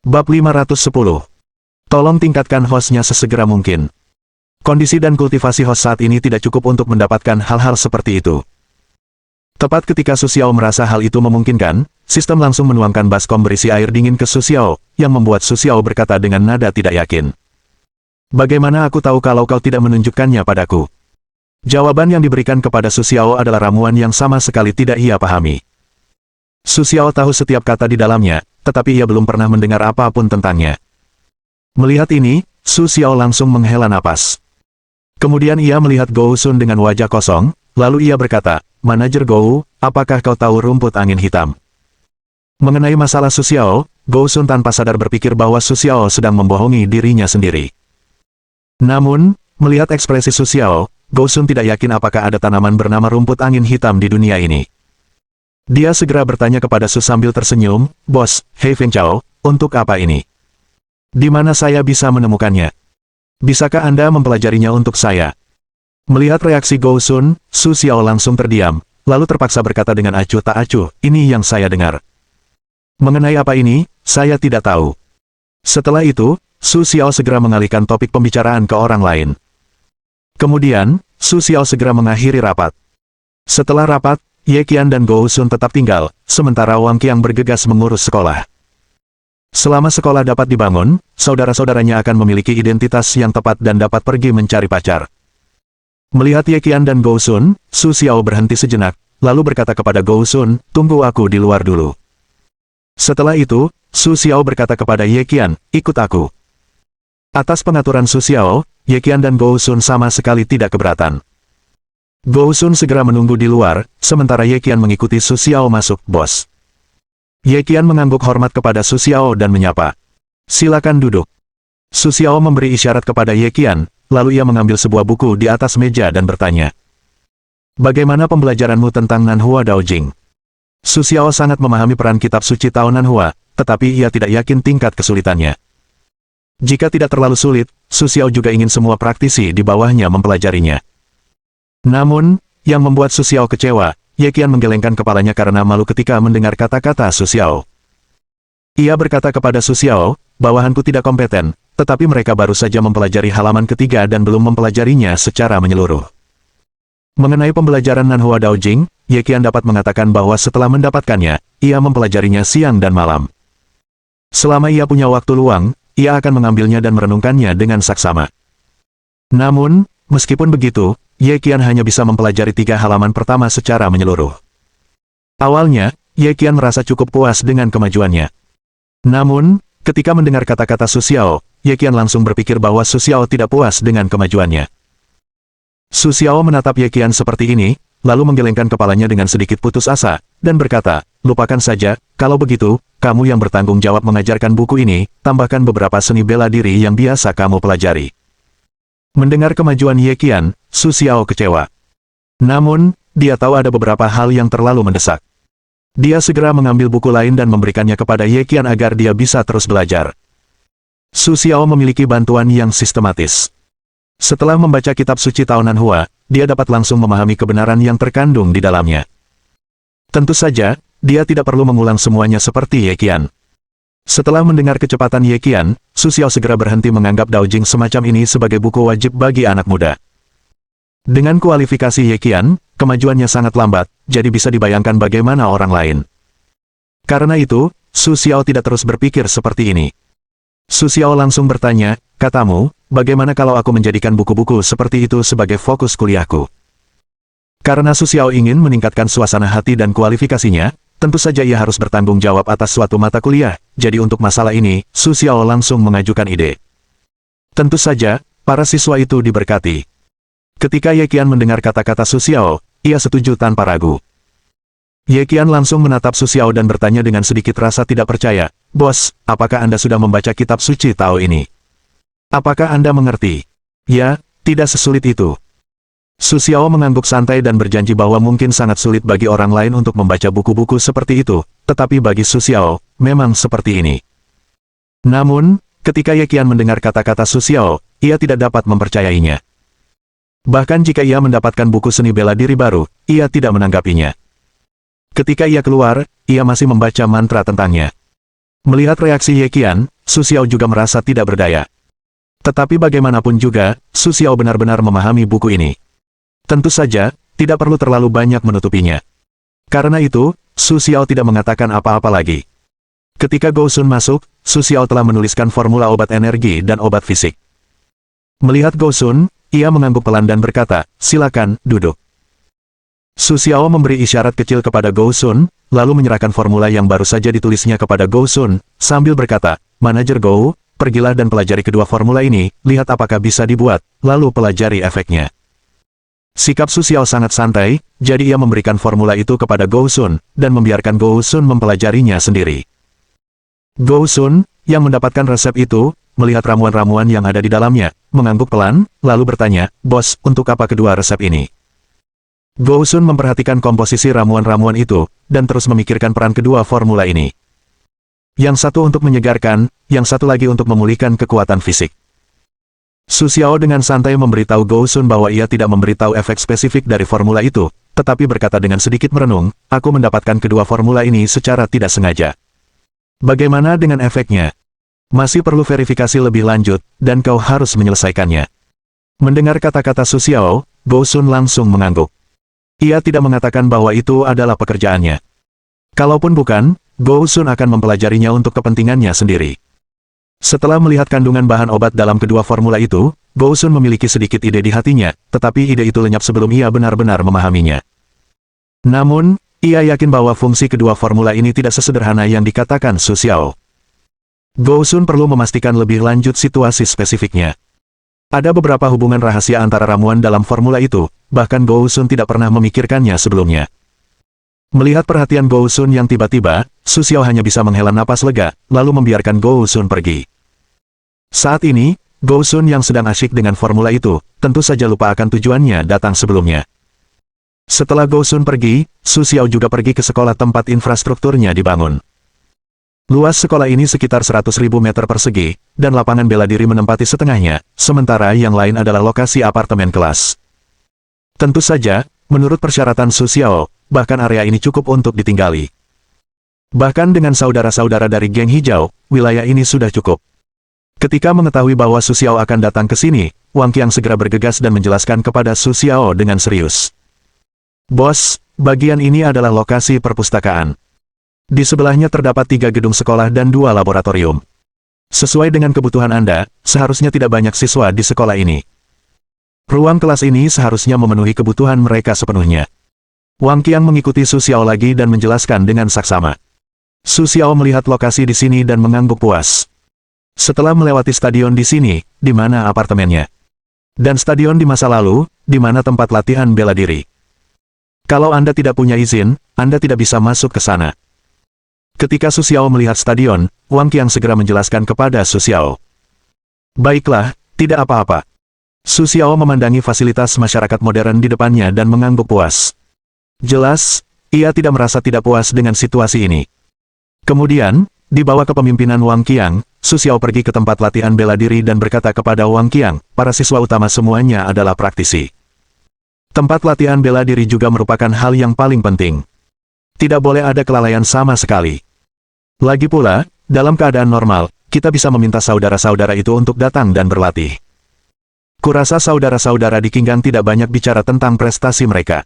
Bab 510. Tolong tingkatkan hostnya sesegera mungkin. Kondisi dan kultivasi host saat ini tidak cukup untuk mendapatkan hal-hal seperti itu. Tepat ketika Su Xiao merasa hal itu memungkinkan, sistem langsung menuangkan baskom berisi air dingin ke Su Xiao, yang membuat Su Xiao berkata dengan nada tidak yakin. Bagaimana aku tahu kalau kau tidak menunjukkannya padaku? Jawaban yang diberikan kepada Su Xiao adalah ramuan yang sama sekali tidak ia pahami. Su Xiao tahu setiap kata di dalamnya, tetapi ia belum pernah mendengar apapun tentangnya. Melihat ini, Su Xiao langsung menghela napas. Kemudian ia melihat Gou Sun dengan wajah kosong, lalu ia berkata, "Manajer Gou, apakah kau tahu rumput angin hitam?" Mengenai masalah Su Xiao, Gou Sun tanpa sadar berpikir bahwa Su Xiao sedang membohongi dirinya sendiri. Namun, melihat ekspresi Su Xiao, Gou Sun tidak yakin apakah ada tanaman bernama rumput angin hitam di dunia ini. Dia segera bertanya kepada Su sambil tersenyum, "Bos, Hei Feng Chao, untuk apa ini? Di mana saya bisa menemukannya? Bisakah Anda mempelajarinya untuk saya?" Melihat reaksi Gou Sun, Su Xiao langsung terdiam, lalu terpaksa berkata dengan acuh tak acuh, "Ini yang saya dengar. Mengenai apa ini, saya tidak tahu." Setelah itu, Su Xiao segera mengalihkan topik pembicaraan ke orang lain. Kemudian, Su Xiao segera mengakhiri rapat. Setelah rapat, Ye Qian dan Gou Sun tetap tinggal, sementara Wang Qiang bergegas mengurus sekolah. Selama sekolah dapat dibangun, saudara-saudaranya akan memiliki identitas yang tepat dan dapat pergi mencari pacar. Melihat Ye Qian dan Gou Sun, Su Xiao berhenti sejenak, lalu berkata kepada Gou Sun, "Tunggu aku di luar dulu." Setelah itu, Su Xiao berkata kepada Ye Qian, "Ikut aku." Atas pengaturan Su Xiao, Ye Qian dan Gou Sun sama sekali tidak keberatan. Gou Sun segera menunggu di luar, sementara Ye Qian mengikuti Su Xiao masuk, "Bos." Ye Qian mengangguk hormat kepada Su Xiao dan menyapa, "Silakan duduk." Su Xiao memberi isyarat kepada Ye Qian, lalu ia mengambil sebuah buku di atas meja dan bertanya, "Bagaimana pembelajaranmu tentang Nanhua Daojing?" Su Xiao sangat memahami peran kitab suci Tao Nanhua, tetapi ia tidak yakin tingkat kesulitannya. Jika tidak terlalu sulit, Su Xiao juga ingin semua praktisi di bawahnya mempelajarinya. Namun, yang membuat Su Xiao kecewa, Ye Qian menggelengkan kepalanya karena malu ketika mendengar kata-kata Su Xiao. Ia berkata kepada Su Xiao, "Bawahanku tidak kompeten, tetapi mereka baru saja mempelajari halaman ketiga dan belum mempelajarinya secara menyeluruh." Mengenai pembelajaran Nanhua Daojing, Ye Qian dapat mengatakan bahwa setelah mendapatkannya, ia mempelajarinya siang dan malam. Selama ia punya waktu luang, ia akan mengambilnya dan merenungkannya dengan saksama. Namun, meskipun begitu, Ye Qian hanya bisa mempelajari 3 halaman pertama secara menyeluruh. Awalnya, Ye Qian merasa cukup puas dengan kemajuannya. Namun, ketika mendengar kata-kata Su Xiao, Ye Qian langsung berpikir bahwa Su Xiao tidak puas dengan kemajuannya. Su Xiao menatap Ye Qian seperti ini, lalu menggelengkan kepalanya dengan sedikit putus asa, dan berkata, "Lupakan saja, kalau begitu, kamu yang bertanggung jawab mengajarkan buku ini, tambahkan beberapa seni bela diri yang biasa kamu pelajari." Mendengar kemajuan Ye Qian, Su Xiao kecewa. Namun, dia tahu ada beberapa hal yang terlalu mendesak. Dia segera mengambil buku lain dan memberikannya kepada Ye Qian agar dia bisa terus belajar. Su Xiao memiliki bantuan yang sistematis. Setelah membaca kitab suci Tao Nanhua, dia dapat langsung memahami kebenaran yang terkandung di dalamnya. Tentu saja, dia tidak perlu mengulang semuanya seperti Ye Qian. Setelah mendengar kecepatan Ye Qian, Su Xiao segera berhenti menganggap Daojing semacam ini sebagai buku wajib bagi anak muda. Dengan kualifikasi Ye Qian, kemajuannya sangat lambat, jadi bisa dibayangkan bagaimana orang lain. Karena itu, Su Xiao tidak terus berpikir seperti ini. Su Xiao langsung bertanya, "Katamu, bagaimana kalau aku menjadikan buku-buku seperti itu sebagai fokus kuliahku?" Karena Su Xiao ingin meningkatkan suasana hati dan kualifikasinya, tentu saja ia harus bertanggung jawab atas suatu mata kuliah, jadi untuk masalah ini, Su Xiao langsung mengajukan ide. Tentu saja, para siswa itu diberkati. Ketika Ye Qian mendengar kata-kata Su Xiao, ia setuju tanpa ragu. Ye Qian langsung menatap Su Xiao dan bertanya dengan sedikit rasa tidak percaya, "Bos, apakah Anda sudah membaca kitab suci Tao ini? Apakah Anda mengerti?" "Ya, tidak sesulit itu." Su Xiao mengangguk santai dan berjanji bahwa mungkin sangat sulit bagi orang lain untuk membaca buku-buku seperti itu, tetapi bagi Su Xiao, memang seperti ini. Namun, ketika Ye Qian mendengar kata-kata Su Xiao, ia tidak dapat mempercayainya. Bahkan jika ia mendapatkan buku seni bela diri baru, ia tidak menanggapinya. Ketika ia keluar, ia masih membaca mantra tentangnya. Melihat reaksi Ye Qian, Su Xiao juga merasa tidak berdaya. Tetapi bagaimanapun juga, Su Xiao benar-benar memahami buku ini. Tentu saja, tidak perlu terlalu banyak menutupinya. Karena itu, Su Xiao tidak mengatakan apa-apa lagi. Ketika Gou Sun masuk, Su Xiao telah menuliskan formula obat energi dan obat fisik. Melihat Gou Sun, ia mengangguk pelan dan berkata, "Silakan, duduk." Su Xiao memberi isyarat kecil kepada Gou Sun, lalu menyerahkan formula yang baru saja ditulisnya kepada Gou Sun, sambil berkata, "Manajer Gou, pergilah dan pelajari kedua formula ini, lihat apakah bisa dibuat, lalu pelajari efeknya." Sikap Su Xiao sangat santai, jadi ia memberikan formula itu kepada Gou Sun, dan membiarkan Gou Sun mempelajarinya sendiri. Gou Sun, yang mendapatkan resep itu, melihat ramuan-ramuan yang ada di dalamnya, mengangguk pelan, lalu bertanya, "Bos, untuk apa kedua resep ini?" Gou Sun memperhatikan komposisi ramuan-ramuan itu, dan terus memikirkan peran kedua formula ini. Yang satu untuk menyegarkan, yang satu lagi untuk memulihkan kekuatan fisik. Su Xiao dengan santai memberitahu Gou Sun bahwa ia tidak memberitahu efek spesifik dari formula itu, tetapi berkata dengan sedikit merenung, "Aku mendapatkan kedua formula ini secara tidak sengaja. Bagaimana dengan efeknya? Masih perlu verifikasi lebih lanjut, dan kau harus menyelesaikannya." Mendengar kata-kata Su Xiao, Gou Sun langsung mengangguk. Ia tidak mengatakan bahwa itu adalah pekerjaannya. Kalaupun bukan, Gou Sun akan mempelajarinya untuk kepentingannya sendiri. Setelah melihat kandungan bahan obat dalam kedua formula itu, Gou Sun memiliki sedikit ide di hatinya, tetapi ide itu lenyap sebelum ia benar-benar memahaminya. Namun, ia yakin bahwa fungsi kedua formula ini tidak sesederhana yang dikatakan Su Xiao. Gou Sun perlu memastikan lebih lanjut situasi spesifiknya. Ada beberapa hubungan rahasia antara ramuan dalam formula itu, bahkan Gou Sun tidak pernah memikirkannya sebelumnya. Melihat perhatian Gou Sun yang tiba-tiba, Su Xiao hanya bisa menghela napas lega, lalu membiarkan Gou Sun pergi. Saat ini, Gou Sun yang sedang asyik dengan formula itu, tentu saja lupa akan tujuannya datang sebelumnya. Setelah Gou Sun pergi, Su Xiao juga pergi ke sekolah tempat infrastrukturnya dibangun. Luas sekolah ini sekitar 100.000 meter persegi, dan lapangan bela diri menempati setengahnya, sementara yang lain adalah lokasi apartemen kelas. Tentu saja, menurut persyaratan Su Xiao, bahkan area ini cukup untuk ditinggali. Bahkan dengan saudara-saudara dari geng hijau, wilayah ini sudah cukup. Ketika mengetahui bahwa Su Xiao akan datang ke sini, Wang Qiang segera bergegas dan menjelaskan kepada Su Xiao dengan serius. "Bos, bagian ini adalah lokasi perpustakaan. Di sebelahnya terdapat 3 gedung sekolah dan 2 laboratorium. Sesuai dengan kebutuhan Anda, seharusnya tidak banyak siswa di sekolah ini. Ruang kelas ini seharusnya memenuhi kebutuhan mereka sepenuhnya." Wang Qiang mengikuti Su Xiao lagi dan menjelaskan dengan saksama. Su Xiao melihat lokasi di sini dan mengangguk puas. Setelah melewati stadion di sini, di mana apartemennya? Dan stadion di masa lalu, di mana tempat latihan bela diri? Kalau Anda tidak punya izin, Anda tidak bisa masuk ke sana. Ketika Su Xiao melihat stadion, Wang Qiang segera menjelaskan kepada Su Xiao. "Baiklah, tidak apa-apa." Su Xiao memandangi fasilitas masyarakat modern di depannya dan mengangguk puas. Jelas, ia tidak merasa tidak puas dengan situasi ini. Kemudian, di bawah kepemimpinan Wang Qiang, Su Xiao pergi ke tempat latihan bela diri dan berkata kepada Wang Qiang, para siswa utama semuanya adalah praktisi. Tempat latihan bela diri juga merupakan hal yang paling penting. Tidak boleh ada kelalaian sama sekali. Lagi pula, dalam keadaan normal, kita bisa meminta saudara-saudara itu untuk datang dan berlatih. Kurasa saudara-saudara di Qinggang tidak banyak bicara tentang prestasi mereka.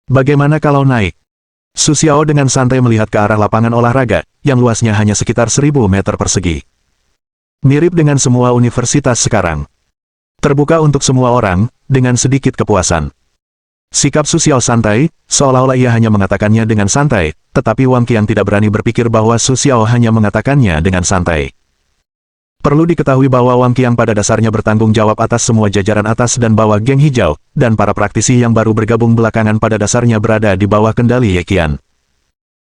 Bagaimana kalau naik? Su Xiao dengan santai melihat ke arah lapangan olahraga, yang luasnya hanya sekitar 1000 meter persegi. Mirip dengan semua universitas sekarang. Terbuka untuk semua orang, dengan sedikit kepuasan. Sikap Su Xiao santai, seolah-olah ia hanya mengatakannya dengan santai, tetapi Wang Qiang tidak berani berpikir bahwa Su Xiao hanya mengatakannya dengan santai. Perlu diketahui bahwa Wang Qiang pada dasarnya bertanggung jawab atas semua jajaran atas dan bawah geng hijau, dan para praktisi yang baru bergabung belakangan pada dasarnya berada di bawah kendali Ye Qian.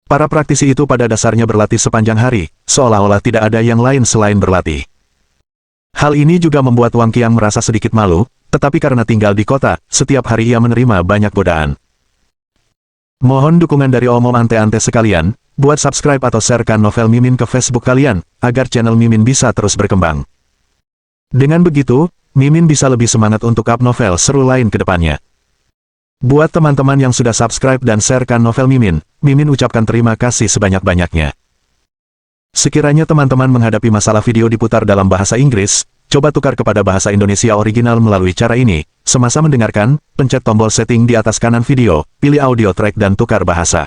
Para praktisi itu pada dasarnya berlatih sepanjang hari, seolah-olah tidak ada yang lain selain berlatih. Hal ini juga membuat Wang Qiang merasa sedikit malu, tetapi karena tinggal di kota, setiap hari ia menerima banyak godaan. Mohon dukungan dari omom ante-ante sekalian, buat subscribe atau sharekan novel Mimin ke Facebook kalian, agar channel Mimin bisa terus berkembang. Dengan begitu, Mimin bisa lebih semangat untuk up novel seru lain ke depannya. Buat teman-teman yang sudah subscribe dan sharekan novel Mimin, Mimin ucapkan terima kasih sebanyak-banyaknya. Sekiranya teman-teman menghadapi masalah video diputar dalam bahasa Inggris, coba tukar kepada bahasa Indonesia original melalui cara ini. Semasa mendengarkan, pencet tombol setting di atas kanan video, pilih audio track dan tukar bahasa.